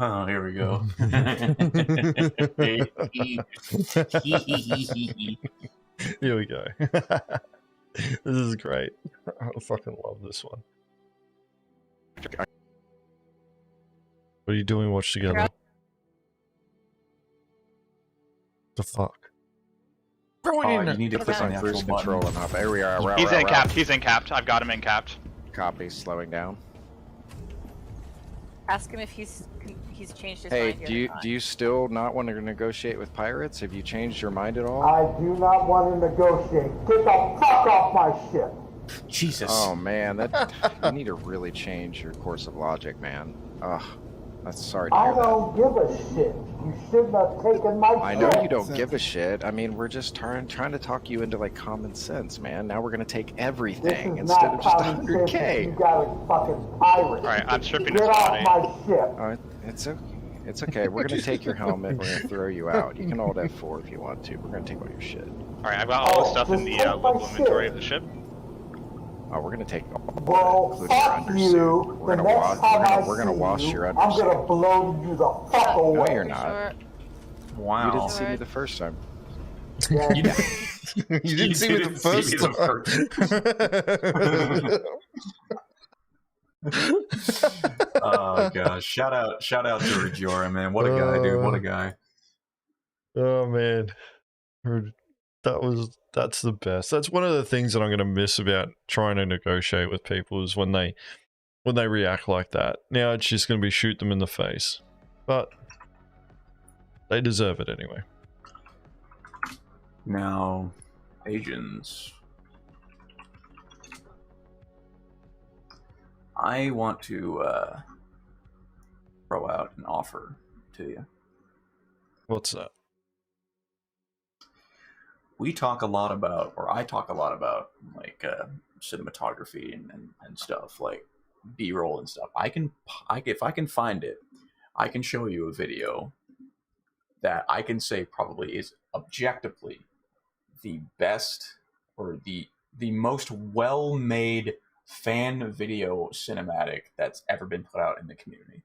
Oh, here we go. Here we go. This is great. I fucking love this one. What are you doing? Watch Together. The fuck? Oh, you need to click on the actual Cruise button. control him up. There we are. He's in capped. He's in capped. I've got him in capped. Copy. Slowing down. Ask him if he's changed his Hey, mind. Yet do you or not. do you still not want to negotiate with pirates? Have you changed your mind at all? I do not want to negotiate. Get the fuck off my ship. Jesus. Oh man, that you need to really change your course of logic, man. Ugh, that's sorry to hear I don't give a shit. You shouldn't have taken my I ship. know you don't give a shit. I mean, we're just trying to talk you into like common sense, man. Now we're gonna take everything This is instead not of just common sense. 100K. You got a fucking pirate. Alright, I'm stripping Get his off body. my ship. All right, it's okay. We're gonna take your helmet. We're gonna throw you out. You can hold F4 if you want to. We're gonna take all your shit. Alright, I've got all the stuff in the local inventory of the ship. Oh, we're gonna take all Well, including your fuck undersuit. you. We're The gonna next time we're gonna I wash see your you, I'm undersuit. gonna blow you the fuck away. No, you're not. Wow. You didn't see me the first time. Yeah. You didn't see me the first time. Oh gosh! Shout out to Rajora, man. What a guy, dude. What a guy. Oh man, that's the best. That's one of the things that I'm gonna miss about trying to negotiate with people is when they react like that. Now it's just gonna be shoot them in the face, but they deserve it anyway. Now, Agens. I want to throw out an offer to you. What's that? We talk a lot about, or I talk a lot about, like cinematography and stuff, like B-roll and stuff. If I can find it, I can show you a video that I can say probably is objectively the best or the most well-made fan video cinematic that's ever been put out in the community.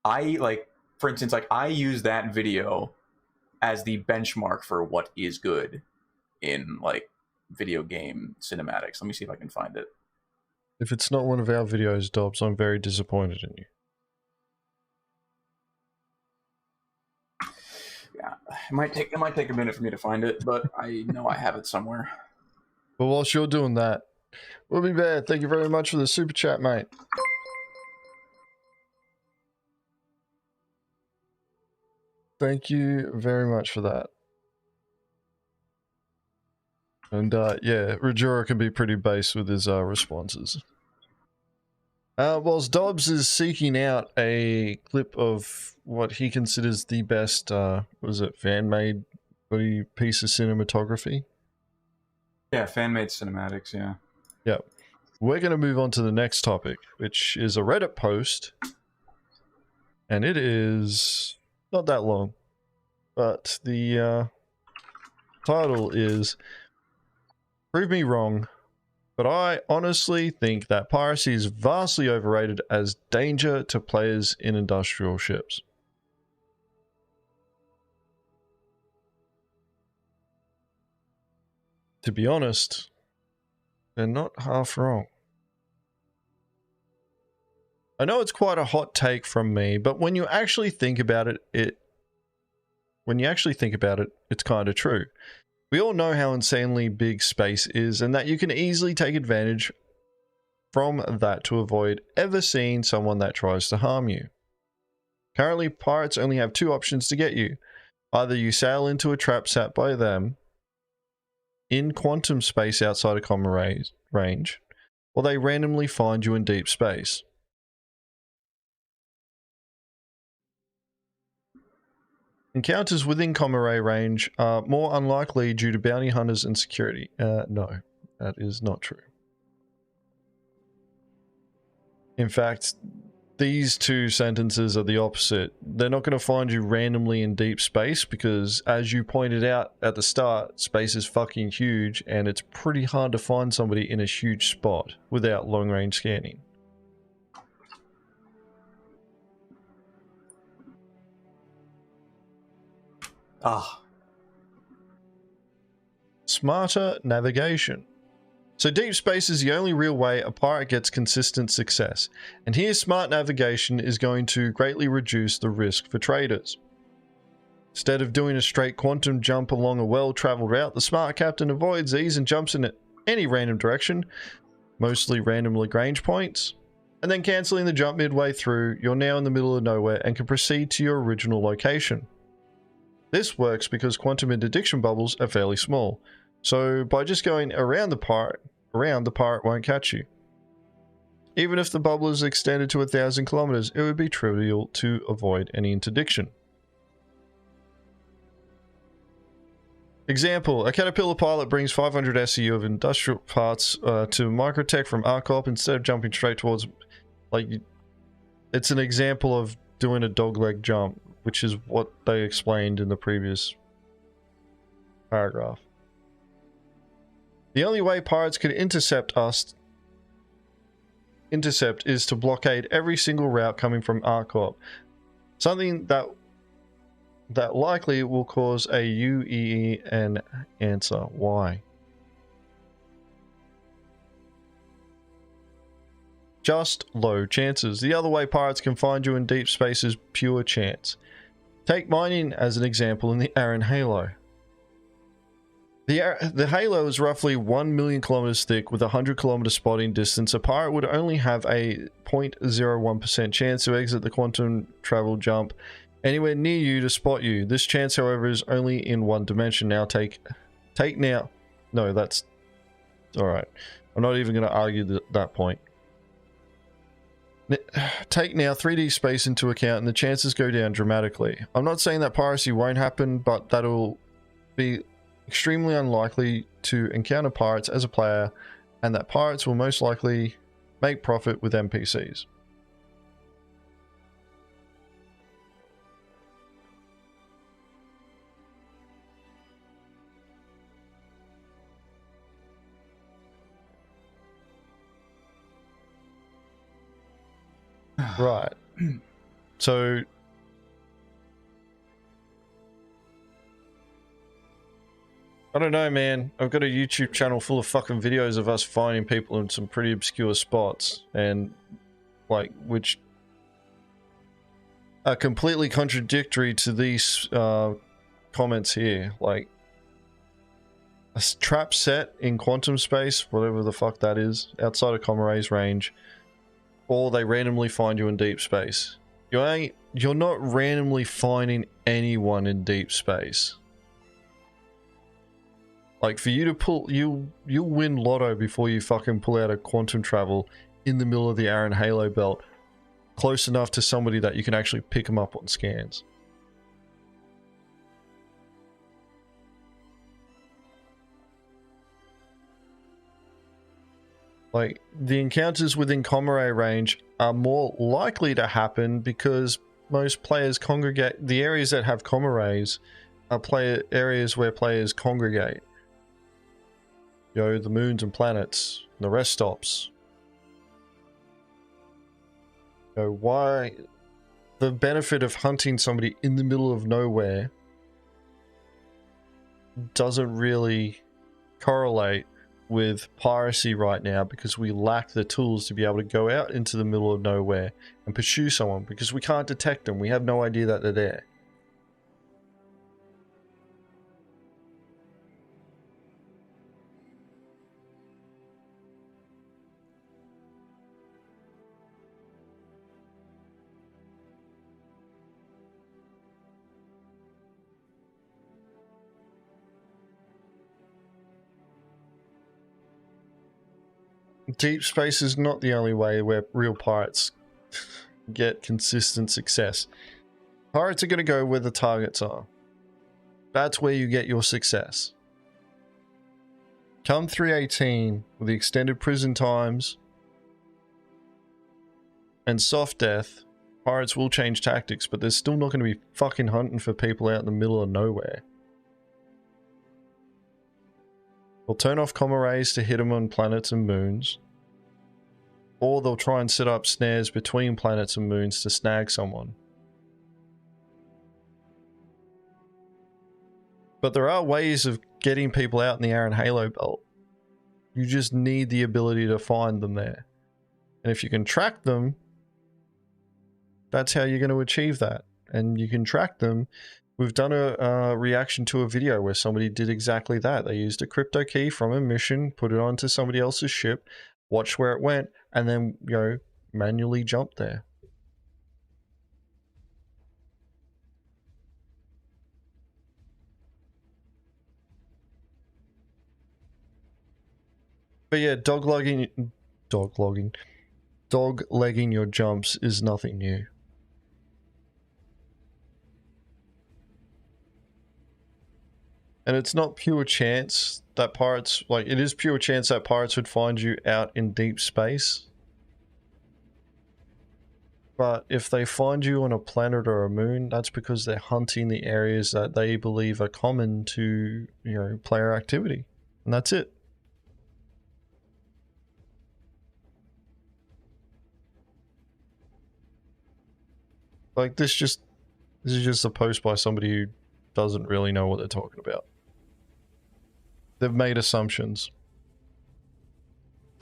for instance, like I use that video as the benchmark for what is good in like video game cinematics. Let me see if I can find it. If it's not one of our videos, Dobbs, I'm very disappointed in you. Yeah, it might take a minute for me to find it, but I know I have it somewhere. But whilst you're doing that, we'll be bad. Thank you very much for the super chat, mate. Thank you very much for that. And yeah, Rajura can be pretty base with his responses. Whilst Dobbs is seeking out a clip of what he considers the best, was it fan-made piece of cinematography? Yeah, fan-made cinematics, yeah. Yep. We're going to move on to the next topic, which is a Reddit post. And it is not that long. But the title is Prove Me Wrong, but I honestly think that piracy is vastly overrated as danger to players in industrial ships. To be honest, they're not half wrong. I know it's quite a hot take from me, but when you actually think about it, it's kind of true. We all know how insanely big space is and that you can easily take advantage from that to avoid ever seeing someone that tries to harm you. Currently, pirates only have two options to get you. Either you sail into a trap set by them in quantum space outside of common range, or they randomly find you in deep space. Encounters within common ray range are more unlikely due to bounty hunters and security. No, that is not true. In fact, these two sentences are the opposite. They're not going to find you randomly in deep space because, as you pointed out at the start, space is fucking huge and it's pretty hard to find somebody in a huge spot without long-range scanning. Smarter navigation. So deep space is the only real way a pirate gets consistent success, and here smart navigation is going to greatly reduce the risk for traders. Instead of doing a straight quantum jump along a well-traveled route, the smart captain avoids these and jumps in any random direction, mostly random Lagrange points, and then cancelling the jump midway through, you're now in the middle of nowhere and can proceed to your original location. This works because quantum interdiction bubbles are fairly small, so by just going around the pirate won't catch you. Even if the bubble is extended to 1,000 kilometers, it would be trivial to avoid any interdiction. Example, a Caterpillar pilot brings 500 SEU of industrial parts to Microtech from ARCOP instead of jumping straight towards, it's an example of doing a dogleg jump, which is what they explained in the previous paragraph. The only way pirates could intercept is to blockade every single route coming from ARCOP, something that likely will cause a UEE and answer why. Just low chances. The other way pirates can find you in deep space is pure chance. Take mining as an example in the Aaron Halo. The Halo is roughly 1 million kilometers thick with a 100 kilometer spotting distance. A pirate would only have a 0.01% chance to exit the quantum travel jump anywhere near you to spot you. This chance, however, is only in one dimension. Now no, that's alright. I'm not even going to argue that point. Take now 3D space into account and the chances go down dramatically. I'm not saying that piracy won't happen, but that'll be extremely unlikely to encounter pirates as a player, and that pirates will most likely make profit with NPCs. Right. So I don't know, man. I've got a YouTube channel full of fucking videos of us finding people in some pretty obscure spots, and like, which are completely contradictory to these comments here. Like, a trap set in quantum space, whatever the fuck that is, outside of Comma Ray's range, or they randomly find you in deep space. You're not randomly finding anyone in deep space. Like, for you to pull, you'll win lotto before you fucking pull out a quantum travel in the middle of the Aaron Halo belt, close enough to somebody that you can actually pick them up on scans. Like, the encounters within Comma Ray range are more likely to happen because most players congregate. The areas that have Comma Rays are areas where players congregate. You know, the moons and planets, the rest stops. You know, why the benefit of hunting somebody in the middle of nowhere doesn't really correlate with piracy right now, because we lack the tools to be able to go out into the middle of nowhere and pursue someone, because we can't detect them. We have no idea that they're there. Deep space is not the only way where real pirates get consistent success. Pirates are going to go where the targets are. That's where you get your success. Come 318 with the extended prison times and soft death, pirates will change tactics, but they're still not going to be fucking hunting for people out in the middle of nowhere. They'll turn off Comma Rays to hit them on planets and moons, or they'll try and set up snares between planets and moons to snag someone. But there are ways of getting people out in the Aaron Halo belt. You just need the ability to find them there. And if you can track them, that's how you're going to achieve that. And you can track them. We've done a reaction to a video where somebody did exactly that. They used a crypto key from a mission, put it onto somebody else's ship, watched where it went, and then, you know, manually jumped there. But yeah, dog-legging your jumps is nothing new. And it's not pure chance that pirates, like, it is pure chance that pirates would find you out in deep space. But if they find you on a planet or a moon, that's because they're hunting the areas that they believe are common to, you know, player activity. And that's it. Like, this is just a post by somebody who doesn't really know what they're talking about. They've made assumptions.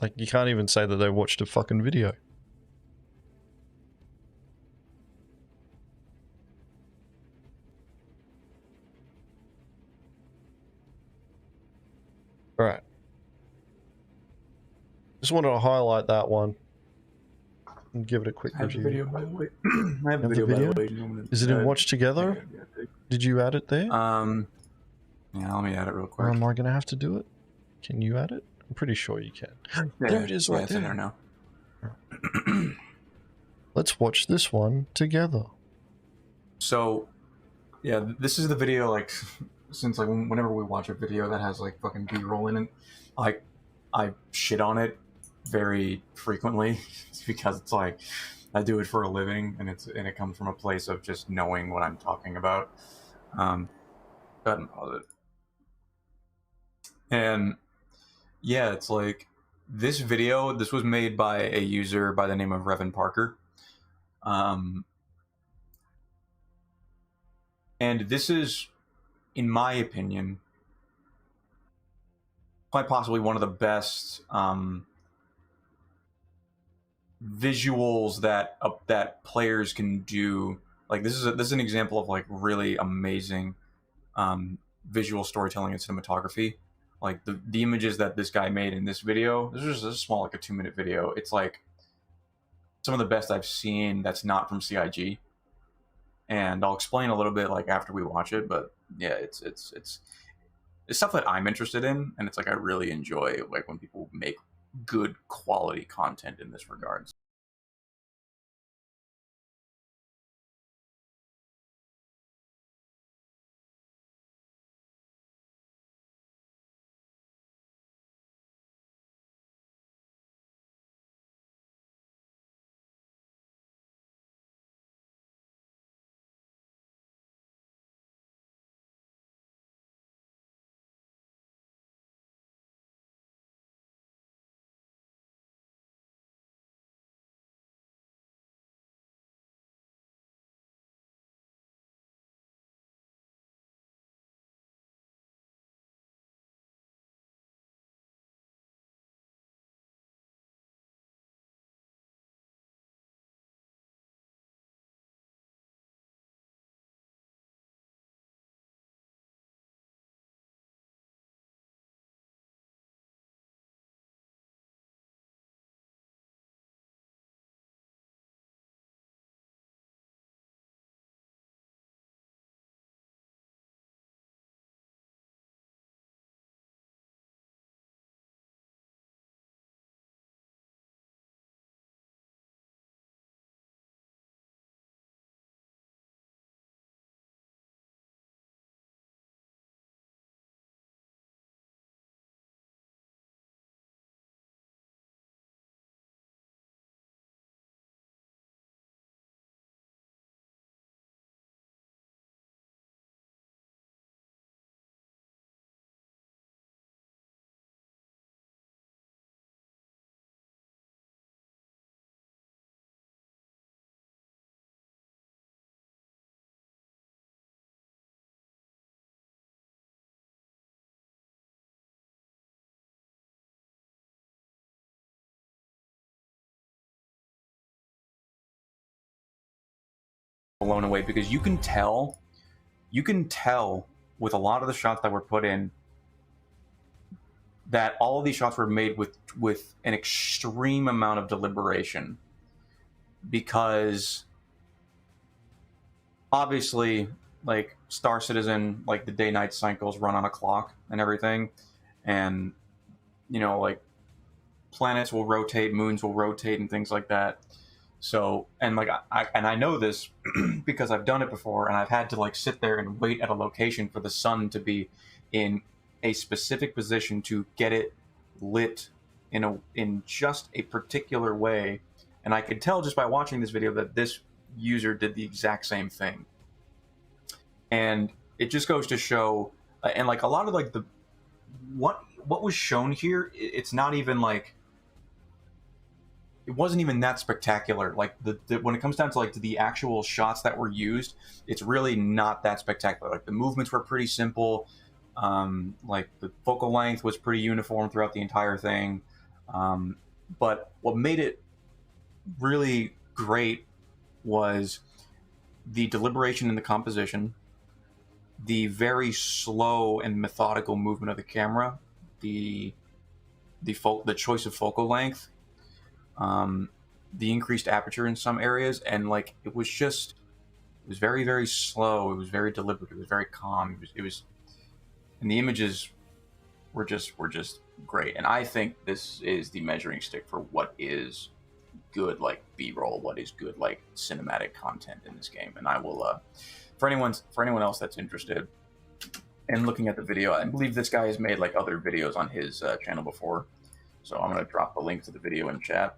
Like, you can't even say that they watched a fucking video. Alright. Just wanted to highlight that one and give it a quick review. Video, by the way. I have a video, by the way. Is it in Watch Together? Did you add it there? Yeah, let me add it real quick. Or am I going to have to do it? Can you add it? I'm pretty sure you can. There it is right there. In there now. Let's watch this one together. So, yeah, this is the video, like, since, like, whenever we watch a video that has, like, fucking B-roll in it, like, I shit on it very frequently because it's like, I do it for a living, and it comes from a place of just knowing what I'm talking about. Go ahead and pause it. And yeah, it's like, this video, this was made by a user by the name of Revan Parker. And this is, in my opinion, quite possibly one of the best visuals that players can do. Like this is an example of like really amazing visual storytelling and cinematography. Like the images that this guy made in this video, this is just a small, like a 2-minute video. It's like some of the best I've seen that's not from CIG. And I'll explain a little bit like after we watch it, but yeah, it's stuff that I'm interested in, and it's like I really enjoy like when people make good quality content in this regard. Blown away because you can tell with a lot of the shots that were put in that all of these shots were made with an extreme amount of deliberation, because obviously like Star Citizen, like the day-night cycles run on a clock and everything, and you know, like planets will rotate, moons will rotate, and things like that. So, and like I know this because I've done it before, and I've had to like sit there and wait at a location for the sun to be in a specific position to get it lit in just a particular way. And I could tell just by watching this video that this user did the exact same thing. And it just goes to show, and like a lot of like what was shown here, it's not even like, it wasn't even that spectacular. Like when it comes down to like the actual shots that were used, it's really not that spectacular. Like the movements were pretty simple. Like the focal length was pretty uniform throughout the entire thing. But what made it really great was the deliberation in the composition, the very slow and methodical movement of the camera, the choice of focal length, the increased aperture in some areas, and like it was very, very slow. It was very deliberate. It was very calm. It was and the images were just great. And I think this is the measuring stick for what is good like B-roll, what is good like cinematic content in this game. And I will for anyone else that's interested in looking at the video, I believe this guy has made like other videos on his channel before, so I'm going to drop the link to the video in chat,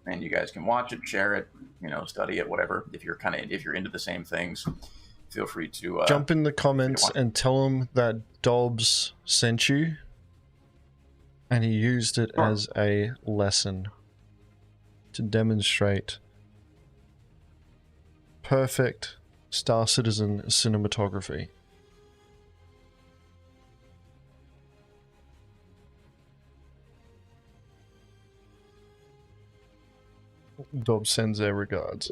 and you guys can watch it, share it, you know, study it, whatever. If you're into the same things, feel free to jump in the comments and tell him that Dobbs sent you and he used it as a lesson to demonstrate perfect Star Citizen Cinematography. Dobbs sends their regards.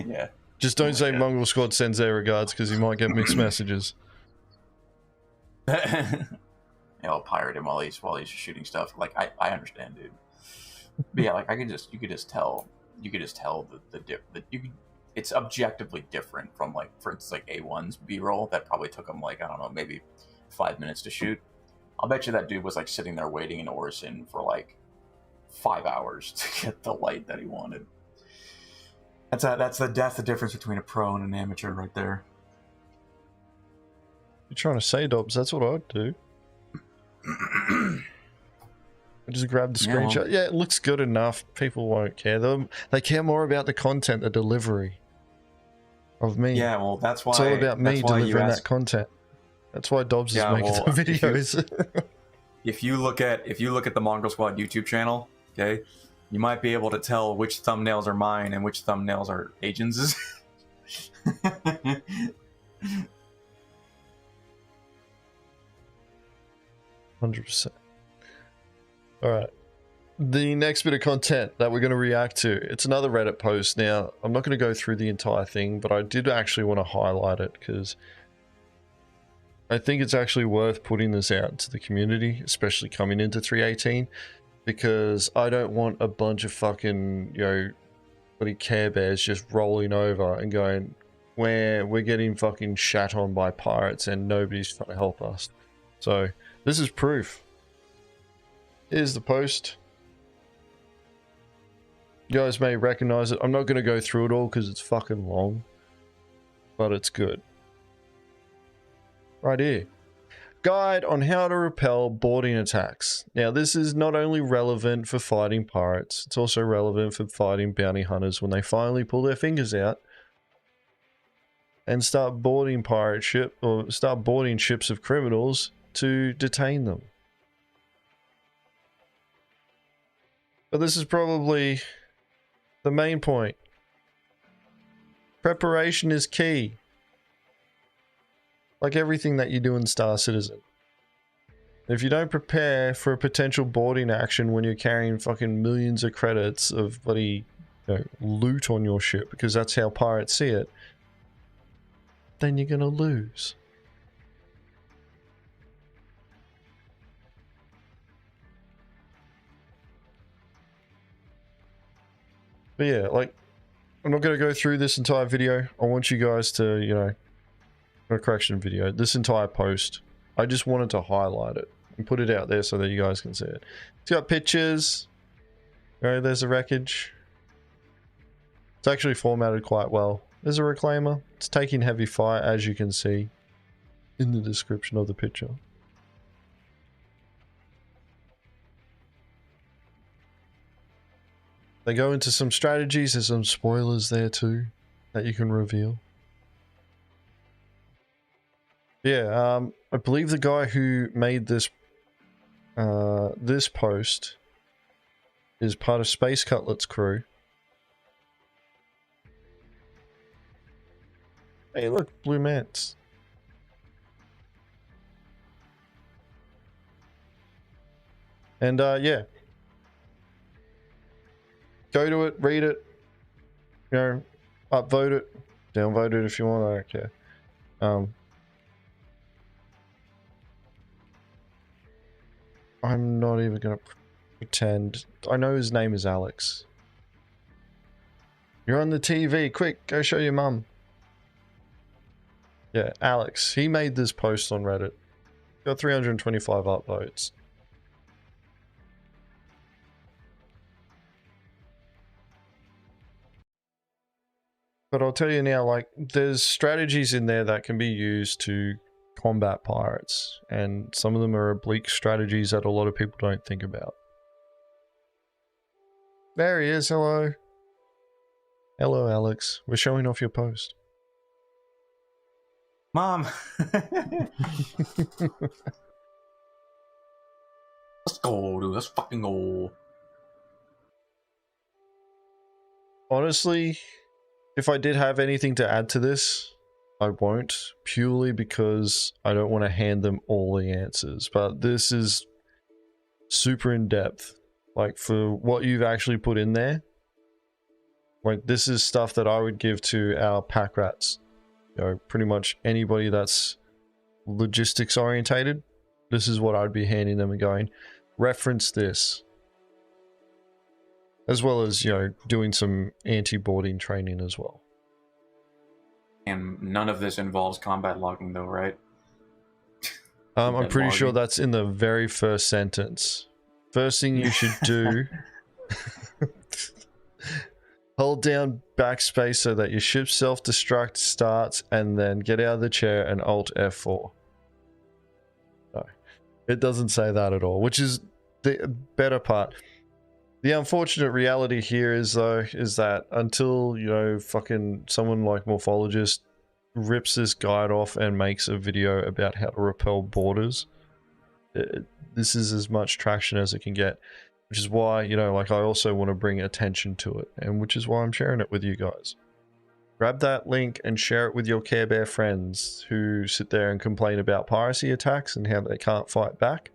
Yeah. Just don't say Mongrel Squad sends their regards because you might get mixed messages. Yeah, I'll pirate him while he's shooting stuff. Like I understand, dude. But yeah, like you could just tell it's objectively different from, like, for instance, like A1's B-roll that probably took him, like, I don't know, maybe 5 minutes to shoot. I'll bet you that dude was like sitting there waiting in Orison for like 5 hours to get the light that he wanted. That's the difference between a pro and an amateur right there. You're trying to say, Dobbs, that's what I'd do. I just grab the screenshot. Yeah, it looks good enough. People won't care. They care more about the content, the delivery of me. Yeah, well, that's why it's all about me delivering that content. That's why Dobbs is making the videos. If you look at the Mongrel Squad YouTube channel, okay, you might be able to tell which thumbnails are mine and which thumbnails are Agens'. 100%. Alright. The next bit of content that we're going to react to, it's another Reddit post. Now, I'm not going to go through the entire thing, but I did actually want to highlight it because I think it's actually worth putting this out to the community, especially coming into 318, because I don't want a bunch of fucking, bloody Care Bears just rolling over and going, we're getting fucking shat on by pirates and nobody's trying to help us. So, this is proof. Here's the post. You guys may recognize it. I'm not going to go through it all because it's fucking long, but it's good. Right here. Guide on how to repel boarding attacks. Now, this is not only relevant for fighting pirates, it's also relevant for fighting bounty hunters when they finally pull their fingers out and start boarding start boarding ships of criminals to detain them. But this is probably the main point. Preparation is key. Like everything that you do in Star Citizen. If you don't prepare for a potential boarding action when you're carrying fucking millions of credits of bloody loot on your ship, because that's how pirates see it, then you're gonna lose. But yeah, like, I'm not going to go through this entire video. I want you guys to, a correction video, this entire post. I just wanted to highlight it and put it out there so that you guys can see it. It's got pictures. There's the wreckage. It's actually formatted quite well. There's a reclaimer. It's taking heavy fire, as you can see in the description of the picture. They go into some strategies. There's some spoilers there too that you can reveal. Yeah, I believe the guy who made this this post is part of Space Cutlet's crew. Hey, look, blue mants. And yeah. Go to it, read it, upvote it, downvote it if you want, I don't care. I'm not even gonna pretend. I know his name is Alex. You're on the TV, quick, go show your mum. Yeah, Alex, he made this post on Reddit. Got 325 upvotes. But I'll tell you now, like, there's strategies in there that can be used to combat pirates, and some of them are oblique strategies that a lot of people don't think about. There he is, hello. Hello, Alex. We're showing off your post. Mom! Let's go, dude. Let's fucking go. Honestly, if I did have anything to add to this, I won't, purely because I don't want to hand them all the answers. But this is super in depth. Like, for what you've actually put in there, like, this is stuff that I would give to our pack rats. You know, pretty much anybody that's logistics orientated, this is what I'd be handing them and going, reference this. As well as, you know, doing some anti-boarding training as well. And none of this involves combat logging, though, right? I'm pretty logging. sure that's in the very first sentence. First thing you should do, hold down backspace so that your ship self-destruct starts, and then get out of the chair and Alt F4. No, it doesn't say that at all, which is the better part. The unfortunate reality here is, though, is that until, you know, fucking someone like Morphologist rips this guide off and makes a video about how to repel borders, this is as much traction as it can get. Which is why, you know, like, I also want to bring attention to it, and which is why I'm sharing it with you guys. Grab that link and share it with your Care Bear friends who sit there and complain about piracy attacks and how they can't fight back.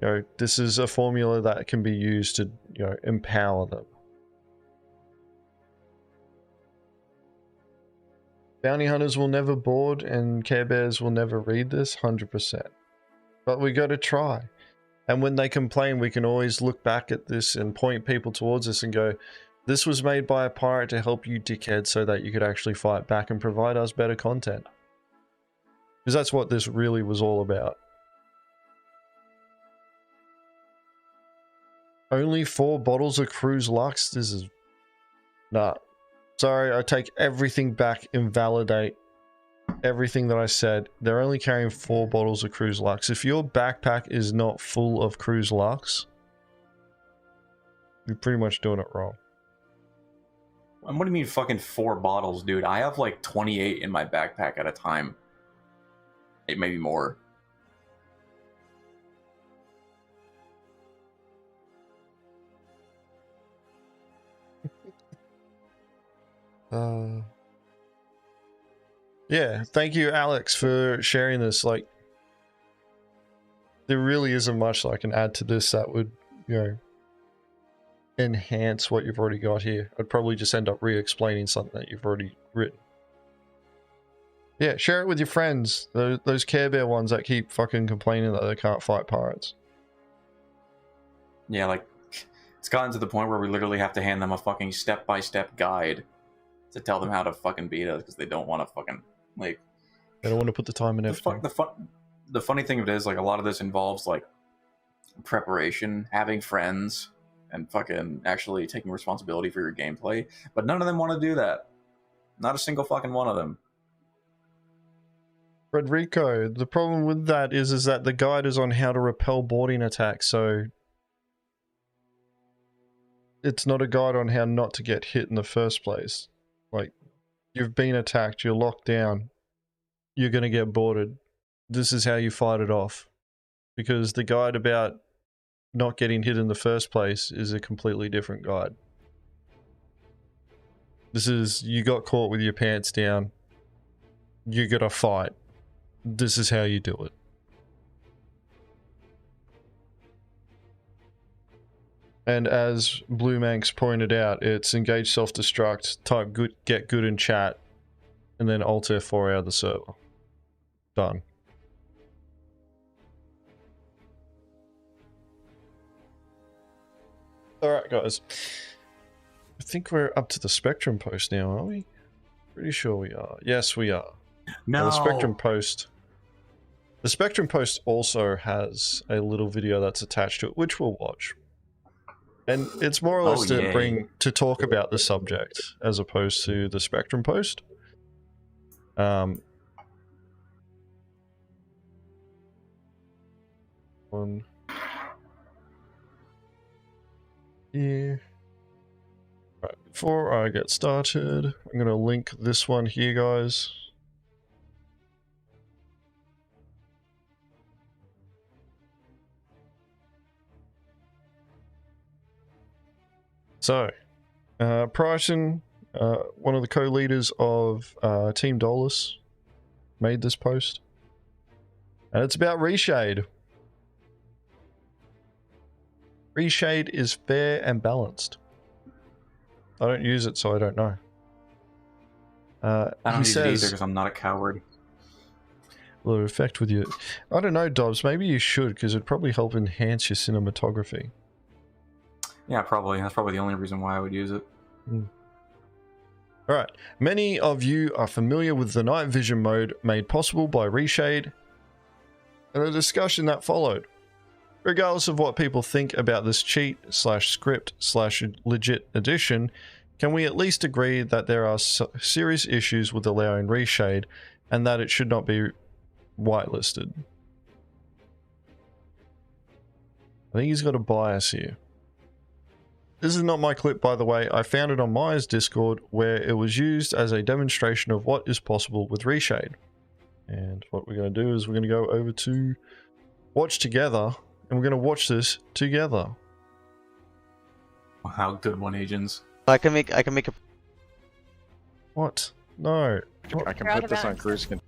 You know, this is a formula that can be used to, you know, empower them. Bounty hunters will never board and Care Bears will never read this, 100%. But we got to try. And when they complain, we can always look back at this and point people towards us and go, this was made by a pirate to help you dickhead so that you could actually fight back and provide us better content. Because that's what this really was all about. Only 4 bottles of Cruise Lux? This is... Nah. Sorry, I take everything back, invalidate everything that I said. They're only carrying 4 bottles of Cruise Lux. If your backpack is not full of Cruise Lux, you're pretty much doing it wrong. And what do you mean fucking 4 bottles, dude? I have like 28 in my backpack at a time. It may be more. Yeah, thank you, Alex, for sharing this. Like, there really isn't much I can add to this that would, you know, enhance what you've already got here. I'd probably just end up re-explaining something that you've already written. Yeah, share it with your friends. Those Care Bear ones that keep fucking complaining that they can't fight pirates. Yeah, like, it's gotten to the point where we literally have to hand them a fucking step-by-step guide to tell them how to fucking beat us because they don't want to fucking, like... They don't want to put the time and effort. The funny thing of it is, like, a lot of this involves, like, preparation, having friends, and fucking actually taking responsibility for your gameplay. But none of them want to do that. Not a single fucking one of them. Frederico, the problem with that is that the guide is on how to repel boarding attacks, so... It's not a guide on how not to get hit in the first place. Like, you've been attacked, you're locked down, you're gonna get boarded. This is how you fight it off. Because the guide about not getting hit in the first place is a completely different guide. This is, you got caught with your pants down, you gotta fight. This is how you do it. And as Blue Manx pointed out, it's engage self-destruct, type good, get good in chat, and then Alt F4 out of the server. Done. Alright guys, I think we're up to the Spectrum post now, are we? Pretty sure we are. Yes, we are. No. Now, the Spectrum post also has a little video that's attached to it, which we'll watch. And it's more or less to talk about the subject as opposed to the Spectrum post. One here. Right, before I get started, I'm going to link this one here, guys. So, pricing one of the co-leaders of Team Dollars made this post. And it's about Reshade. Reshade is fair and balanced. I don't use it, so I don't know. I don't He use it either says, because I'm not a coward. will it affect with you? I don't know, Dobbs. Maybe you should, because it'd probably help enhance your cinematography. Yeah, probably. That's probably the only reason why I would use it. Alright, many of you are familiar with the night vision mode made possible by Reshade and the discussion that followed. Regardless of what people think about this cheat slash script slash legit addition, can we at least agree that there are serious issues with allowing Reshade and that it should not be whitelisted? I think he's got a bias here. This is not my clip, by the way. I found it on Maya's Discord where it was used as a demonstration of what is possible with Reshade. And what we're going to do is we're going to go over to Watch Together, and we're going to watch this together. How good one, Agens. I can make a... What? No. I can put this on cruise control.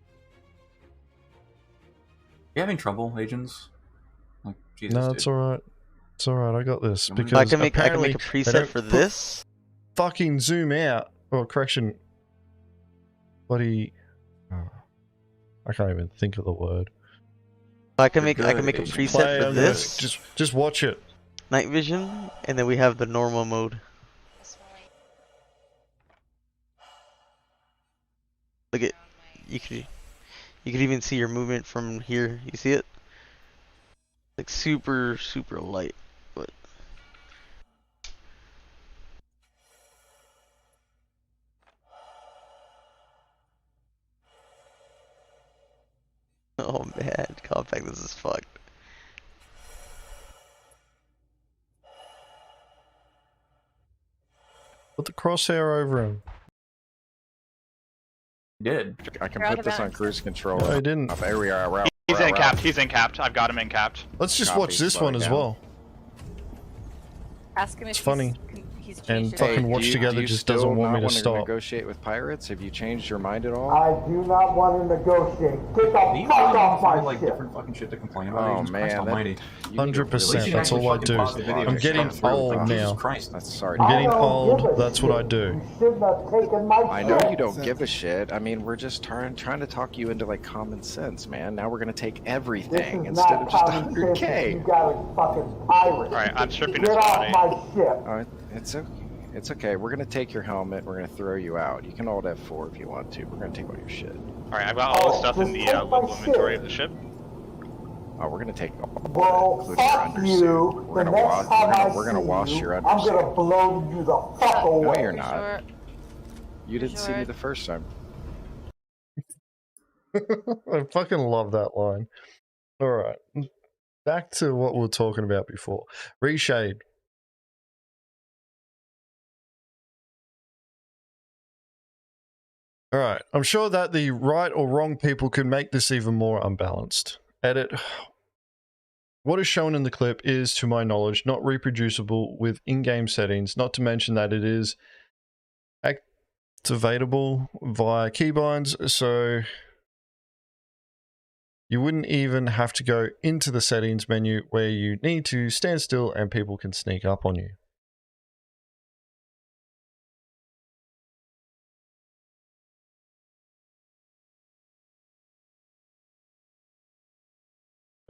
You having trouble, Agens? Like, Jesus, No, dude. it's alright. It's alright, I got this. Because I can make a apparently preset they don't for this. fucking zoom out. Or correction. Bloody... Oh, I can't even think of the word. I can make a preset Play for on this. Just watch it. Night vision, and then we have the normal mode. Look at, you could even see your movement from here. You see it? Like super light, but oh man, compact, this is fucked. Put the crosshair over him. Did. I can put this on cruise control. No, I didn't. He's in capped. He's in capped. I've got him in capped. Let's just Copy, watch this slow one it as down. well. Ask him if It's funny. he's changed And his fucking mind. Watch Together just doesn't want me to stop. Negotiate with pirates? Have you changed your mind at all? I do not want to negotiate. Get the Do you fuck really off find my like ship. different fucking shit to complain about? Oh Agens? Christ man, almighty. 100%, that's all I do. I'm getting old Jesus now. Christ. That's sorry. I'm getting I don't give old, a that's what I shit. do. You shouldn't have taken my I know ship. you don't give a shit. I mean, we're just trying to talk you into like common sense, man. Now we're gonna take This everything is instead not of just common sense. 100K. You got a fucking pirate. Alright, I'm stripping Get his off body. my ship. Alright, it's okay. We're gonna take your helmet. We're gonna throw you out. You can hold F4 if you want to. We're gonna take all your shit. Alright, I've got all the stuff in the local inventory of the ship. Oh, we're gonna take all Well, including your fuck undersuit. you. We're The gonna next time I we're gonna see wash you, your I'm undersuit. gonna blow you the fuck away. No, you're not. You didn't see me sure? the first time. I fucking love that line. Alright. Back to what we were talking about before. Reshade. Alright. I'm sure that the right or wrong people could make this even more unbalanced. Edit. What is shown in the clip is, to my knowledge, not reproducible with in-game settings, not to mention that it is activatable via keybinds, so you wouldn't even have to go into the settings menu where you need to stand still and people can sneak up on you.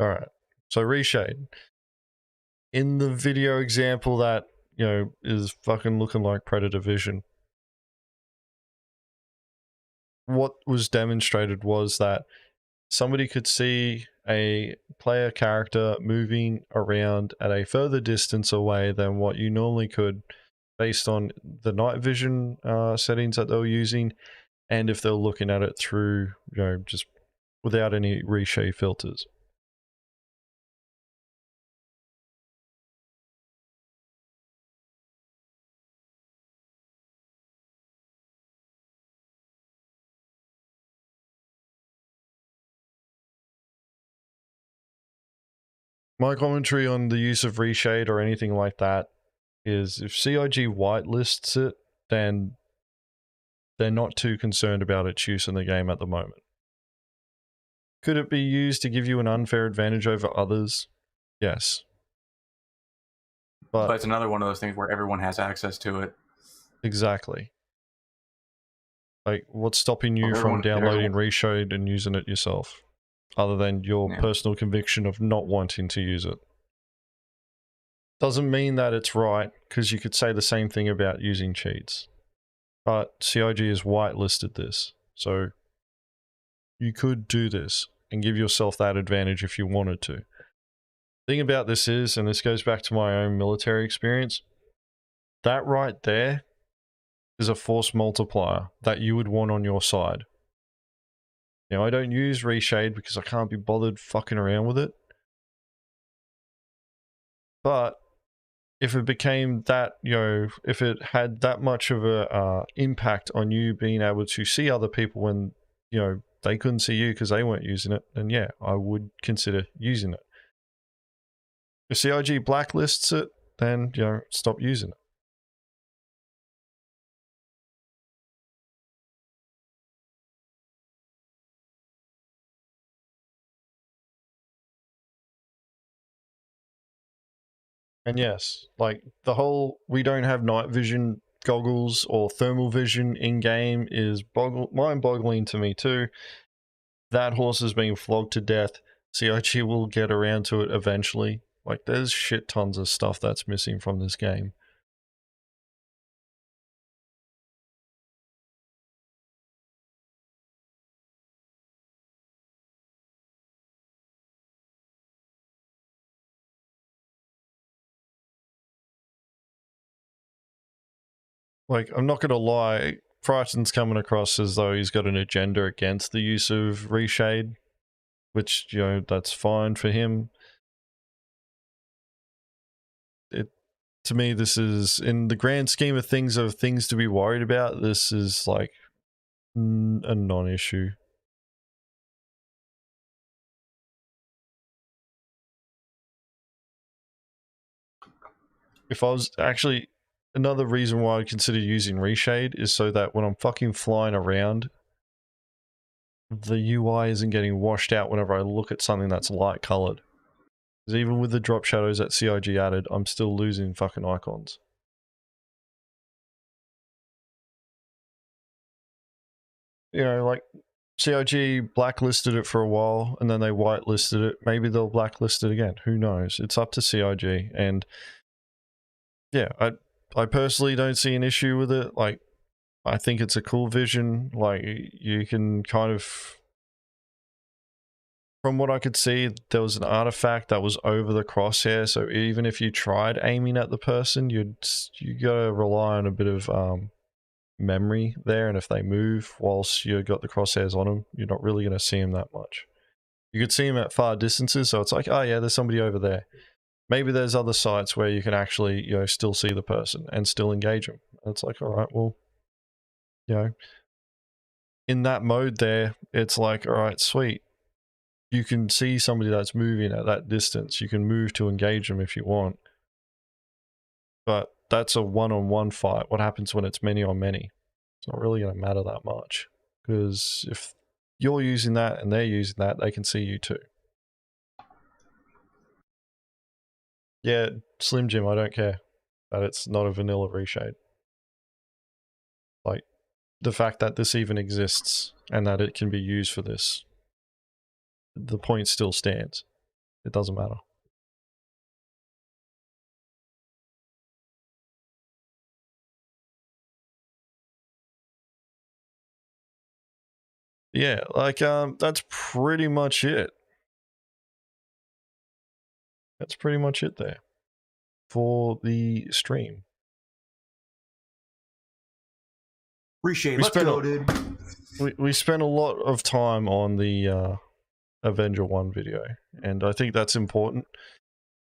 Alright, so Reshade. In the video example that, you know, is fucking looking like Predator Vision, what was demonstrated was that somebody could see a player character moving around at a further distance away than what you normally could based on the night vision settings that they were using, and if they're looking at it through, you know, just without any Reshade filters. My commentary on the use of Reshade or anything like that is if CIG whitelists it, then they're not too concerned about its use in the game at the moment. Could it be used to give you an unfair advantage over others? Yes. But it's another one of those things where everyone has access to it. Exactly. Like, what's stopping you from downloading Reshade and using it yourself? Other than your personal conviction of not wanting to use it. Doesn't mean that it's right, because you could say the same thing about using cheats. But CIG has whitelisted this, so you could do this and give yourself that advantage if you wanted to. The thing about this is, and this goes back to my own military experience, that right there is a force multiplier that you would want on your side. Now, I don't use Reshade because I can't be bothered fucking around with it. But if it became that, you know, if it had that much of a impact on you being able to see other people when, you know, they couldn't see you because they weren't using it, then yeah, I would consider using it. If CIG blacklists it, then, you know, stop using it. And yes, like the whole we don't have night vision goggles or thermal vision in game is mind-boggling to me too. That horse is being flogged to death. CIG will get around to it eventually. Like, there's shit tons of stuff that's missing from this game. Like, I'm not gonna lie, Frighten's coming across as though he's got an agenda against the use of Reshade, which, you know, that's fine for him. To me, this is, in the grand scheme of things to be worried about, this is like a non-issue. If I was actually, another reason why I consider using Reshade is so that when I'm fucking flying around, the UI isn't getting washed out whenever I look at something that's light colored. Because even with the drop shadows that CIG added, I'm still losing fucking icons. You know, like, CIG blacklisted it for a while, and then they whitelisted it. Maybe they'll blacklist it again. Who knows? It's up to CIG, and yeah, I personally don't see an issue with it. Like, I think it's a cool vision. Like, you can kind of, from what I could see, there was an artifact that was over the crosshair, so even if you tried aiming at the person, you gotta rely on a bit of memory there, and if they move whilst you got the crosshairs on them, you're not really going to see them that much. You could see them at far distances, so it's like, oh yeah, there's somebody over there. Maybe there's other sites where you can actually, you know, still see the person and still engage them. And it's like, all right, well, you know, in that mode there, it's like, all right, sweet. You can see somebody that's moving at that distance. You can move to engage them if you want. But that's a one-on-one fight. What happens when it's many on many? It's not really going to matter that much. Because if you're using that and they're using that, they can see you too. Yeah, Slim Jim, I don't care that it's not a vanilla Reshade. Like, the fact that this even exists and that it can be used for this, the point still stands. It doesn't matter. Yeah, like, that's pretty much it. That's pretty much it there for the stream. Reshade, let's go, dude. We spent a lot of time on the Avenger One video, and I think that's important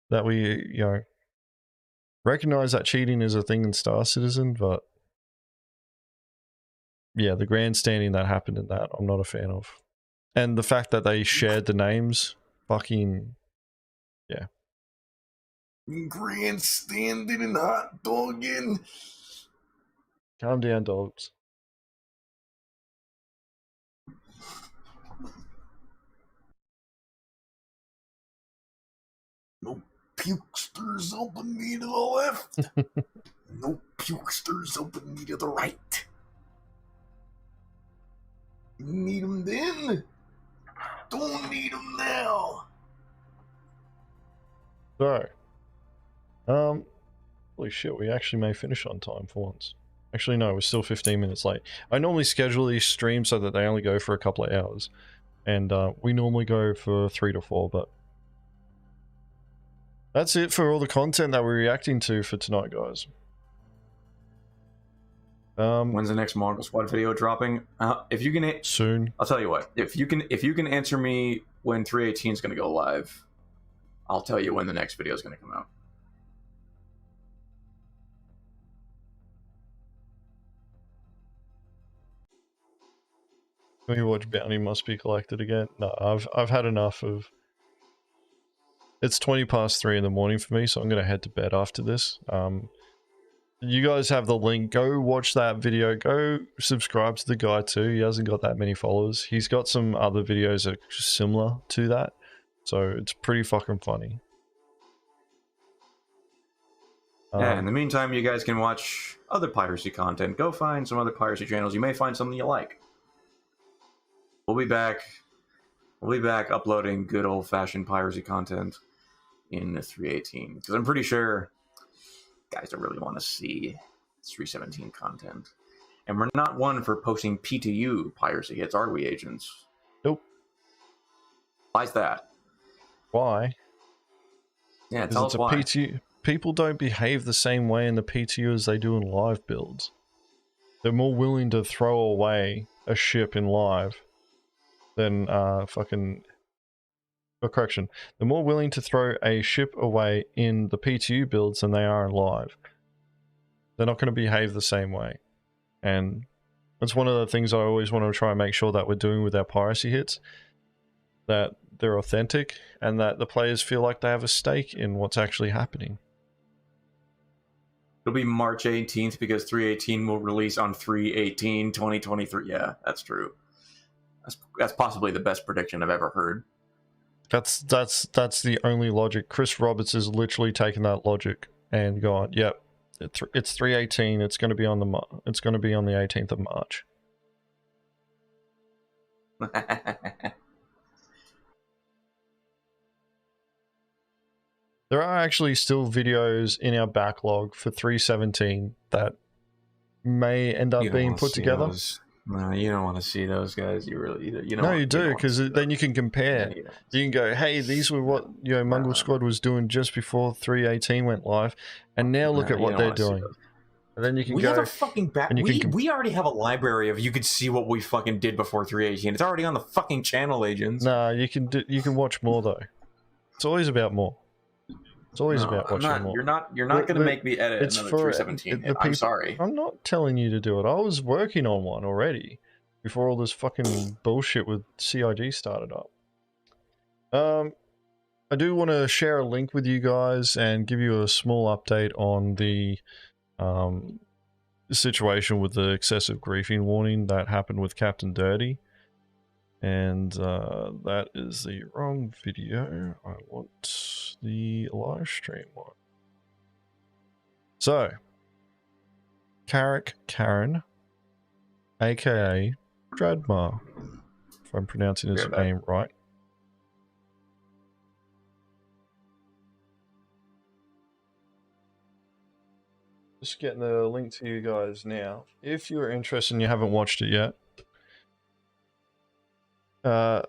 that we, you know, recognize that cheating is a thing in Star Citizen, but yeah, the grandstanding that happened in that, I'm not a fan of. And the fact that they shared the names, fucking, yeah. Grandstanding and hot dogging. Calm down, dogs. pukesters open me to the left. No pukesters open me to the right. Need them then. Don't need them now. So, holy shit, we actually may finish on time for once. Actually, no, we're still 15 minutes late. I normally schedule these streams so that they only go for a couple of hours. And we normally go for 3 to 4, but that's it for all the content that we're reacting to for tonight, guys. When's the next Mongrel Squad video dropping? If you can, soon. I'll tell you what. If you can answer me when 318 is going to go live, I'll tell you when the next video is going to come out. Can we watch Bounty Must Be Collected again? No, I've had enough of... It's 20 past 3 in the morning for me, so I'm going to head to bed after this. You guys have the link. Go watch that video. Go subscribe to the guy too. He hasn't got that many followers. He's got some other videos that are similar to that. So it's pretty fucking funny. Yeah, in the meantime, you guys can watch other piracy content. Go find some other piracy channels. You may find something you like. We'll be back. We'll be back uploading good old-fashioned piracy content in 318. Because I'm pretty sure guys don't really want to see 317 content. And we're not one for posting P2U piracy hits, are we, agents? Nope. Why's that? Why? Yeah, tell us why. PTU. People don't behave the same way in the PTU as they do in live builds. They're more willing to throw away a ship in live than fucking... Oh, correction. They're more willing to throw a ship away in the PTU builds than they are in live. They're not going to behave the same way. And that's one of the things I always want to try and make sure that we're doing with our piracy hits. That they're authentic and that the players feel like they have a stake in what's actually happening. It'll be March 18th because 318 will release on 3/18/2023. Yeah, that's true. That's possibly the best prediction I've ever heard. That's the only logic. Chris Roberts is literally taking that logic and going, "Yep, it's 3/18. It's going to be on the 18th of March." There are actually still videos in our backlog for 317 that may end up being put together. No, you don't want to see those guys. You really, you know. No, you do, because then you can compare. Yeah, you can go, hey, these were what Mongrel Squad was doing just before 318 went live, and now look at what they're doing. And then you can we go. have a fucking we already have a library of you could see what we fucking did before 318. It's already on the fucking channel, agents. Nah, you can watch more though. It's always about more. It's always about watching more. You're not going to make me edit another 317 hit. I'm sorry. I'm not telling you to do it. I was working on one already before all this fucking bullshit with CIG started up. I do want to share a link with you guys and give you a small update on the situation with the excessive griefing warning that happened with Captain Dirty. And that is the wrong video. I want the live stream one. So, Karen, aka Dradmar, if I'm pronouncing his name right. Just getting the link to you guys now. If you're interested and you haven't watched it yet.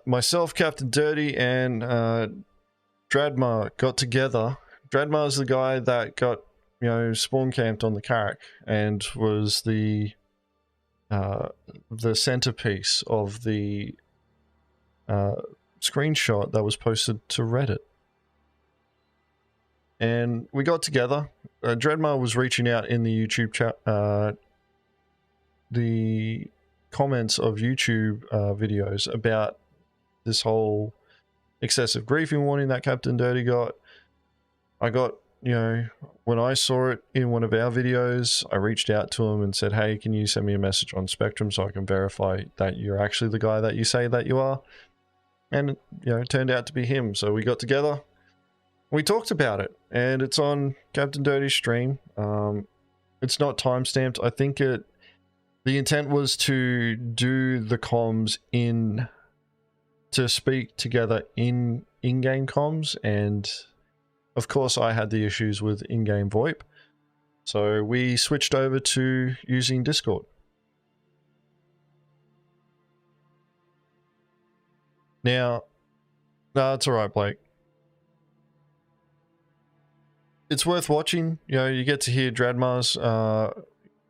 Myself, Captain Dirty, and Dradmar got together. Dradmar's the guy that got, spawn camped on the Carrack and was the centerpiece of the screenshot that was posted to Reddit. And we got together. Dradmar was reaching out in the YouTube chat, the comments of YouTube videos about this whole excessive griefing warning that Captain Dirty got. I got, when I saw it in one of our videos, I reached out to him and said, hey, can you send me a message on Spectrum so I can verify that you're actually the guy that you say that you are? And, it turned out to be him. So we got together, we talked about it, and it's on Captain Dirty's stream. It's not timestamped. I think the intent was to do the comms to speak together in-game comms, and of course I had the issues with in-game VoIP, so we switched over to using Discord. Now, no, it's alright, Blake. It's worth watching. You know, you get to hear Dradmar's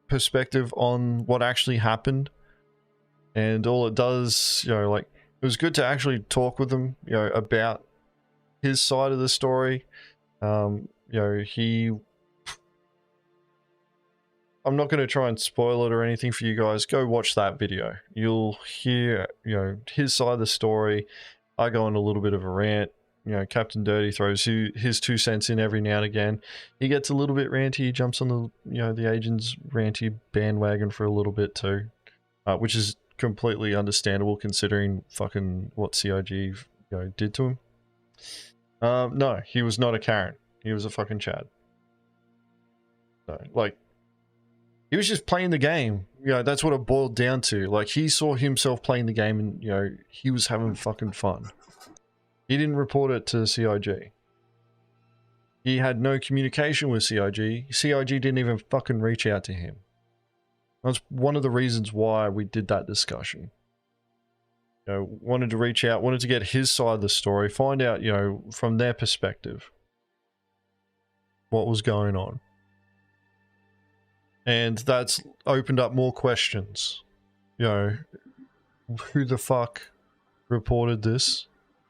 perspective on what actually happened, and all it does, you know, like, it was good to actually talk with him, you know, about his side of the story. You know, I'm not going to try and spoil it or anything for you guys. Go watch that video. You'll hear, you know, his side of the story. I go on a little bit of a rant. You know, Captain Dirty throws his 2 cents in every now and again. He gets a little bit ranty. He jumps on the, you know, the Agents ranty bandwagon for a little bit too, which is completely understandable considering fucking what CIG, you know, did to him. No, he was not a Karen. He was a fucking Chad. So, like, he was just playing the game. You know, that's what it boiled down to. Like, he saw himself playing the game and, you know, he was having fucking fun. He didn't report it to CIG. He had no communication with CIG. CIG didn't even fucking reach out to him. That's one of the reasons why we did that discussion. You know, wanted to reach out, wanted to get his side of the story, find out, you know, from their perspective, what was going on. And that's opened up more questions. You know, who the fuck reported this?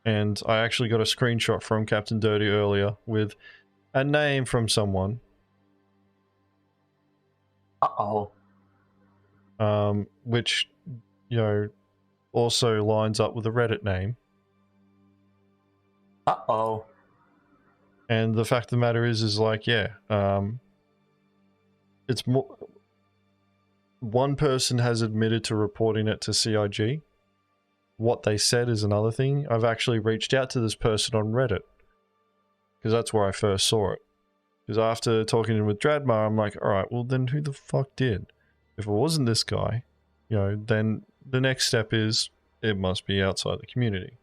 And I actually got a screenshot from Captain Dirty earlier with a name from someone. Uh-oh. Which, you know, also lines up with a Reddit name. Uh-oh. And the fact of the matter is like, yeah, it's more... One person has admitted to reporting it to CIG. What they said is another thing. I've actually reached out to this person on Reddit, because that's where I first saw it. Because after talking with Dradmar, I'm like, alright, well then who the fuck did? If it wasn't this guy, you know, then the next step is it must be outside the community.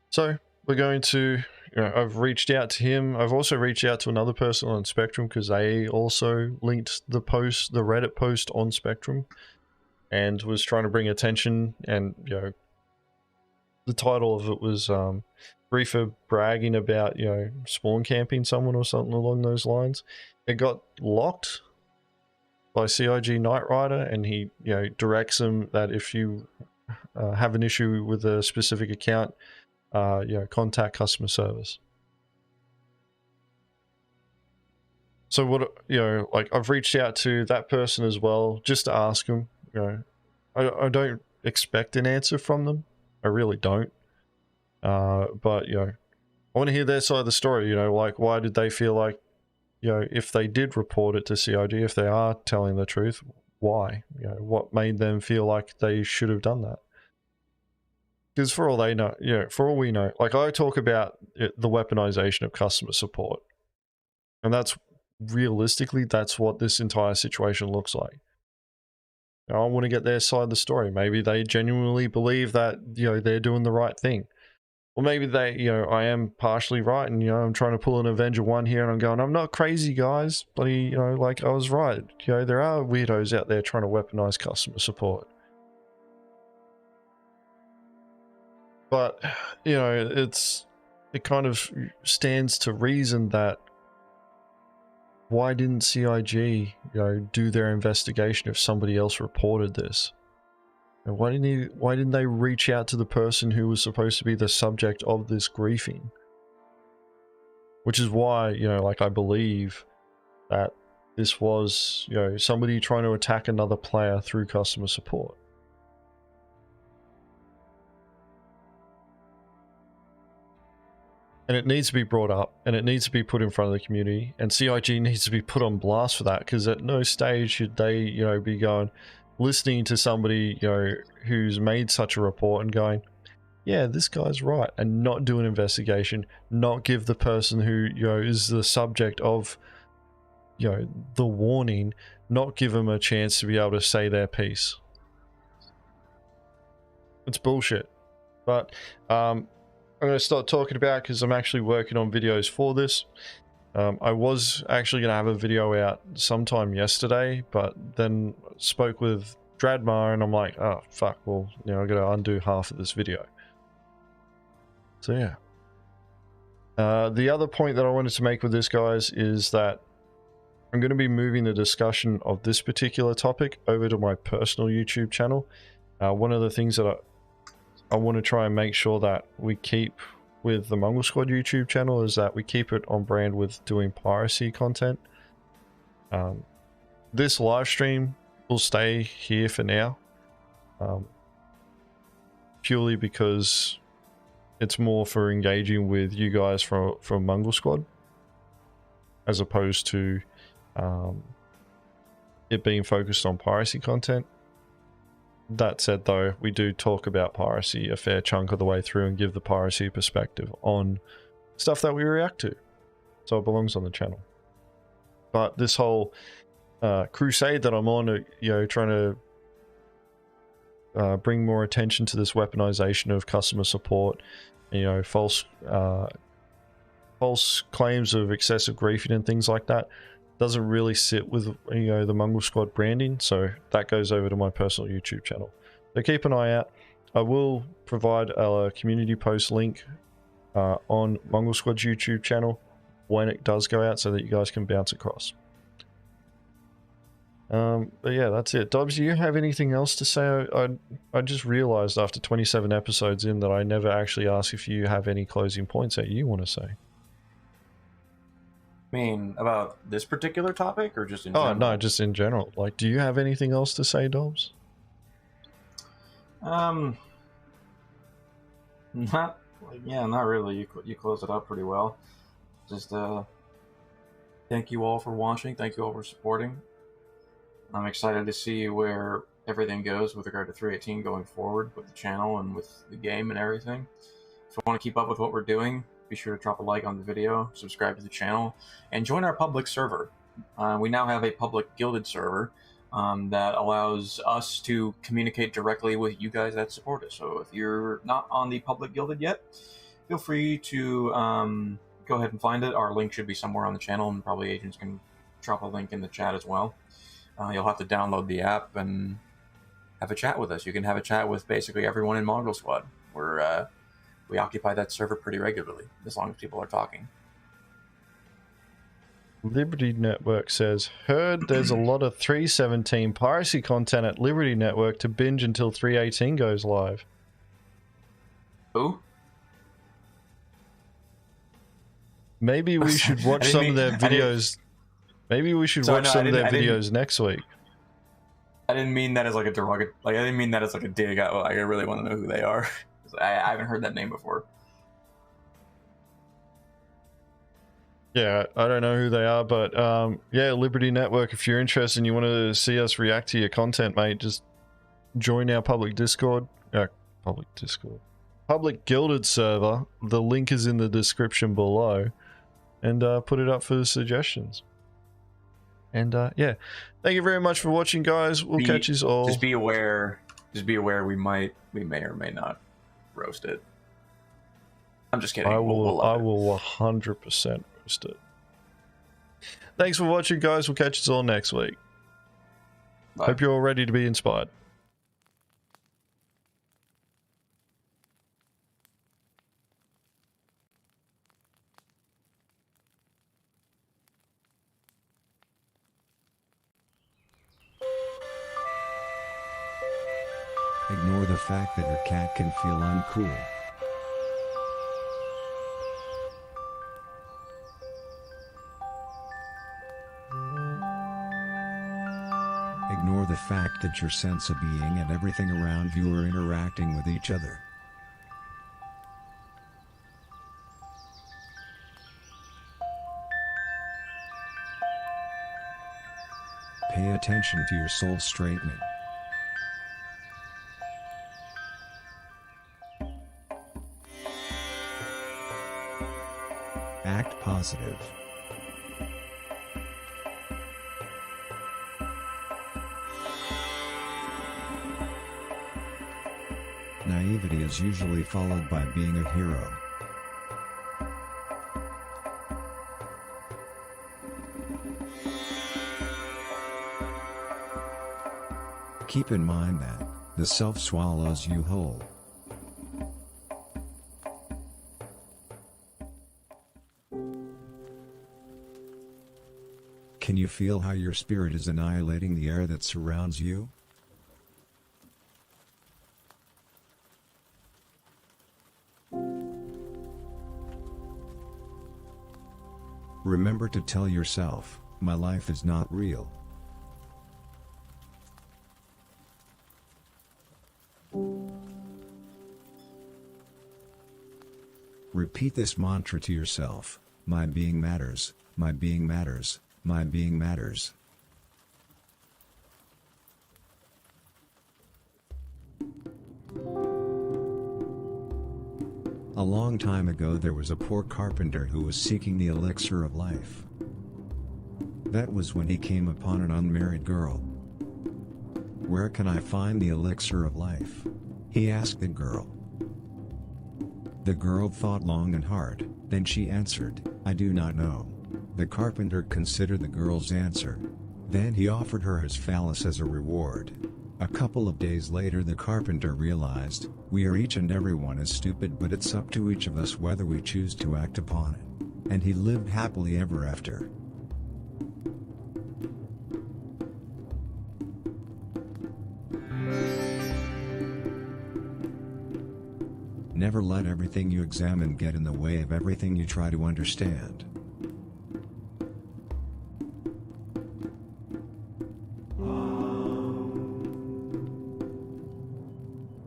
So we're going to, you know, I've reached out to him. I've also reached out to another person on Spectrum because they also linked the post, the Reddit post on Spectrum, and was trying to bring attention. And, you know, the title of it was Reefer bragging about, you know, spawn camping someone or something along those lines. It got locked by CIG Knight Rider, and he, you know, directs them that if you have an issue with a specific account, you know, contact customer service. So what, you know, like, I've reached out to that person as well, just to ask them, you know, I don't expect an answer from them. I really don't. But, you know, I want to hear their side of the story, you know, like, why did they feel like, you know, if they did report it to CIG, if they are telling the truth, why? You know, what made them feel like they should have done that? Because for all they know, you know, for all we know, like, I talk about the weaponization of customer support. And that's, realistically, that's what this entire situation looks like. You know, I want to get their side of the story. Maybe they genuinely believe that, you know, they're doing the right thing. Or maybe they, you know, I am partially right, and, you know, I'm trying to pull an Avenger One here, and I'm going, I'm not crazy, guys. Bloody, you know, like, I was right. You know, there are weirdos out there trying to weaponize customer support. But, you know, it kind of stands to reason that why didn't CIG, you know, do their investigation if somebody else reported this? And why didn't they reach out to the person who was supposed to be the subject of this griefing? Which is why, you know, like, I believe that this was, you know, somebody trying to attack another player through customer support. And it needs to be brought up, and it needs to be put in front of the community, and CIG needs to be put on blast for that, because at no stage should they, you know, be going, listening to somebody, you know, who's made such a report and going, yeah, this guy's right, and not do an investigation, not give the person who, you know, is the subject of, you know, the warning, not give them a chance to be able to say their piece. It's bullshit. But I'm going to start talking about it because I'm actually working on videos for this. I was actually going to have a video out sometime yesterday, but then spoke with Dradmar and I'm like, oh fuck, well, you know, I got to undo half of this video. So yeah. The other point that I wanted to make with this, guys, is that I'm going to be moving the discussion of this particular topic over to my personal YouTube channel. One of the things that I want to try and make sure that we keep with the Mongrel Squad YouTube channel is that we keep it on brand with doing piracy content. This live stream will stay here for now, purely because it's more for engaging with you guys from Mongrel Squad, as opposed to it being focused on piracy content. That said, though, we do talk about piracy a fair chunk of the way through and give the piracy perspective on stuff that we react to, so it belongs on the channel. But this whole crusade that I'm on, you know, trying to bring more attention to this weaponization of customer support, you know, false claims of excessive griefing and things like that, doesn't really sit with, you know, the Mongrel Squad branding, so that goes over to my personal YouTube channel. So keep an eye out. I will provide a community post link on Mongrel Squad's YouTube channel when it does go out, so that you guys can bounce across. But yeah, that's it. Dobbs, do you have anything else to say? I just realized after 27 episodes in that I never actually asked if you have any closing points that you want to say. Mean about this particular topic or just in general? Oh no, just in general. Like, do you have anything else to say, Dobbs? Not really. You closed it up pretty well. Just thank you all for watching. Thank you all for supporting. I'm excited to see where everything goes with regard to 318 going forward with the channel and with the game and everything. If you want to keep up with what we're doing, be sure to drop a like on the video, subscribe to the channel, and join our public server. We now have a public guilded server that allows us to communicate directly with you guys that support us. So if you're not on the public guilded yet, feel free to go ahead and find it. Our link should be somewhere on the channel, and probably agents can drop a link in the chat as well. You'll have to download the app and have a chat with us. You can have a chat with basically everyone in Mongrel Squad. We occupy that server pretty regularly, as long as people are talking. Liberty Network says, heard there's a lot of 317 piracy content at Liberty Network to binge until 318 goes live. Who? Maybe we should watch some of their videos. Maybe we should watch some of their videos next week. I didn't mean that as like a derogatory. Like, I didn't mean that as like a dig. I really want to know who they are. I haven't heard that name before. Yeah, I don't know who they are, but yeah, Liberty Network, if you're interested and you want to see us react to your content, mate, just join our public Discord. Public Guilded server. The link is in the description below. And put it up for suggestions. And yeah, thank you very much for watching, guys. We'll catch you all. Just be aware. We may or may not roast it. I'm just kidding. I will 100% roast it. Thanks for watching, guys. We'll catch you all next week. Bye. Hope you're all ready to be inspired. Ignore the fact that your cat can feel uncool. Ignore the fact that your sense of being and everything around you are interacting with each other. Pay attention to your soul straightening. Act positive. Naivety is usually followed by being a hero. Keep in mind that the self swallows you whole. Can you feel how your spirit is annihilating the air that surrounds you? Remember to tell yourself, my life is not real. Repeat this mantra to yourself, my being matters, my being matters, my being matters. A long time ago there was a poor carpenter who was seeking the elixir of life. That was when he came upon an unmarried girl. "Where can I find the elixir of life?" he asked the girl. The girl thought long and hard, then she answered, "I do not know." The carpenter considered the girl's answer. Then he offered her his phallus as a reward. A couple of days later the carpenter realized, we are each and every one as stupid, but it's up to each of us whether we choose to act upon it. And he lived happily ever after. Never let everything you examine get in the way of everything you try to understand.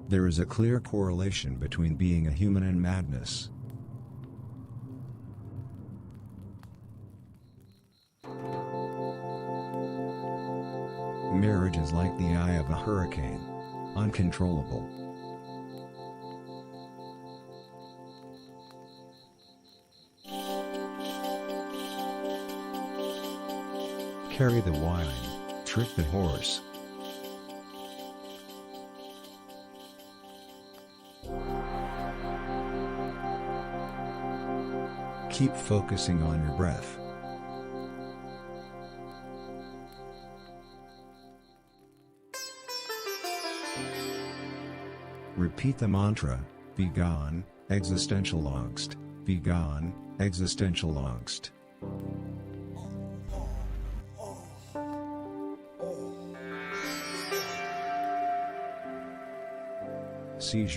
There is a clear correlation between being a human and madness. Marriage is like the eye of a hurricane. Uncontrollable. Carry the wine, trick the horse. Keep focusing on your breath. Repeat the mantra, be gone, existential angst, be gone, existential angst. Seizure.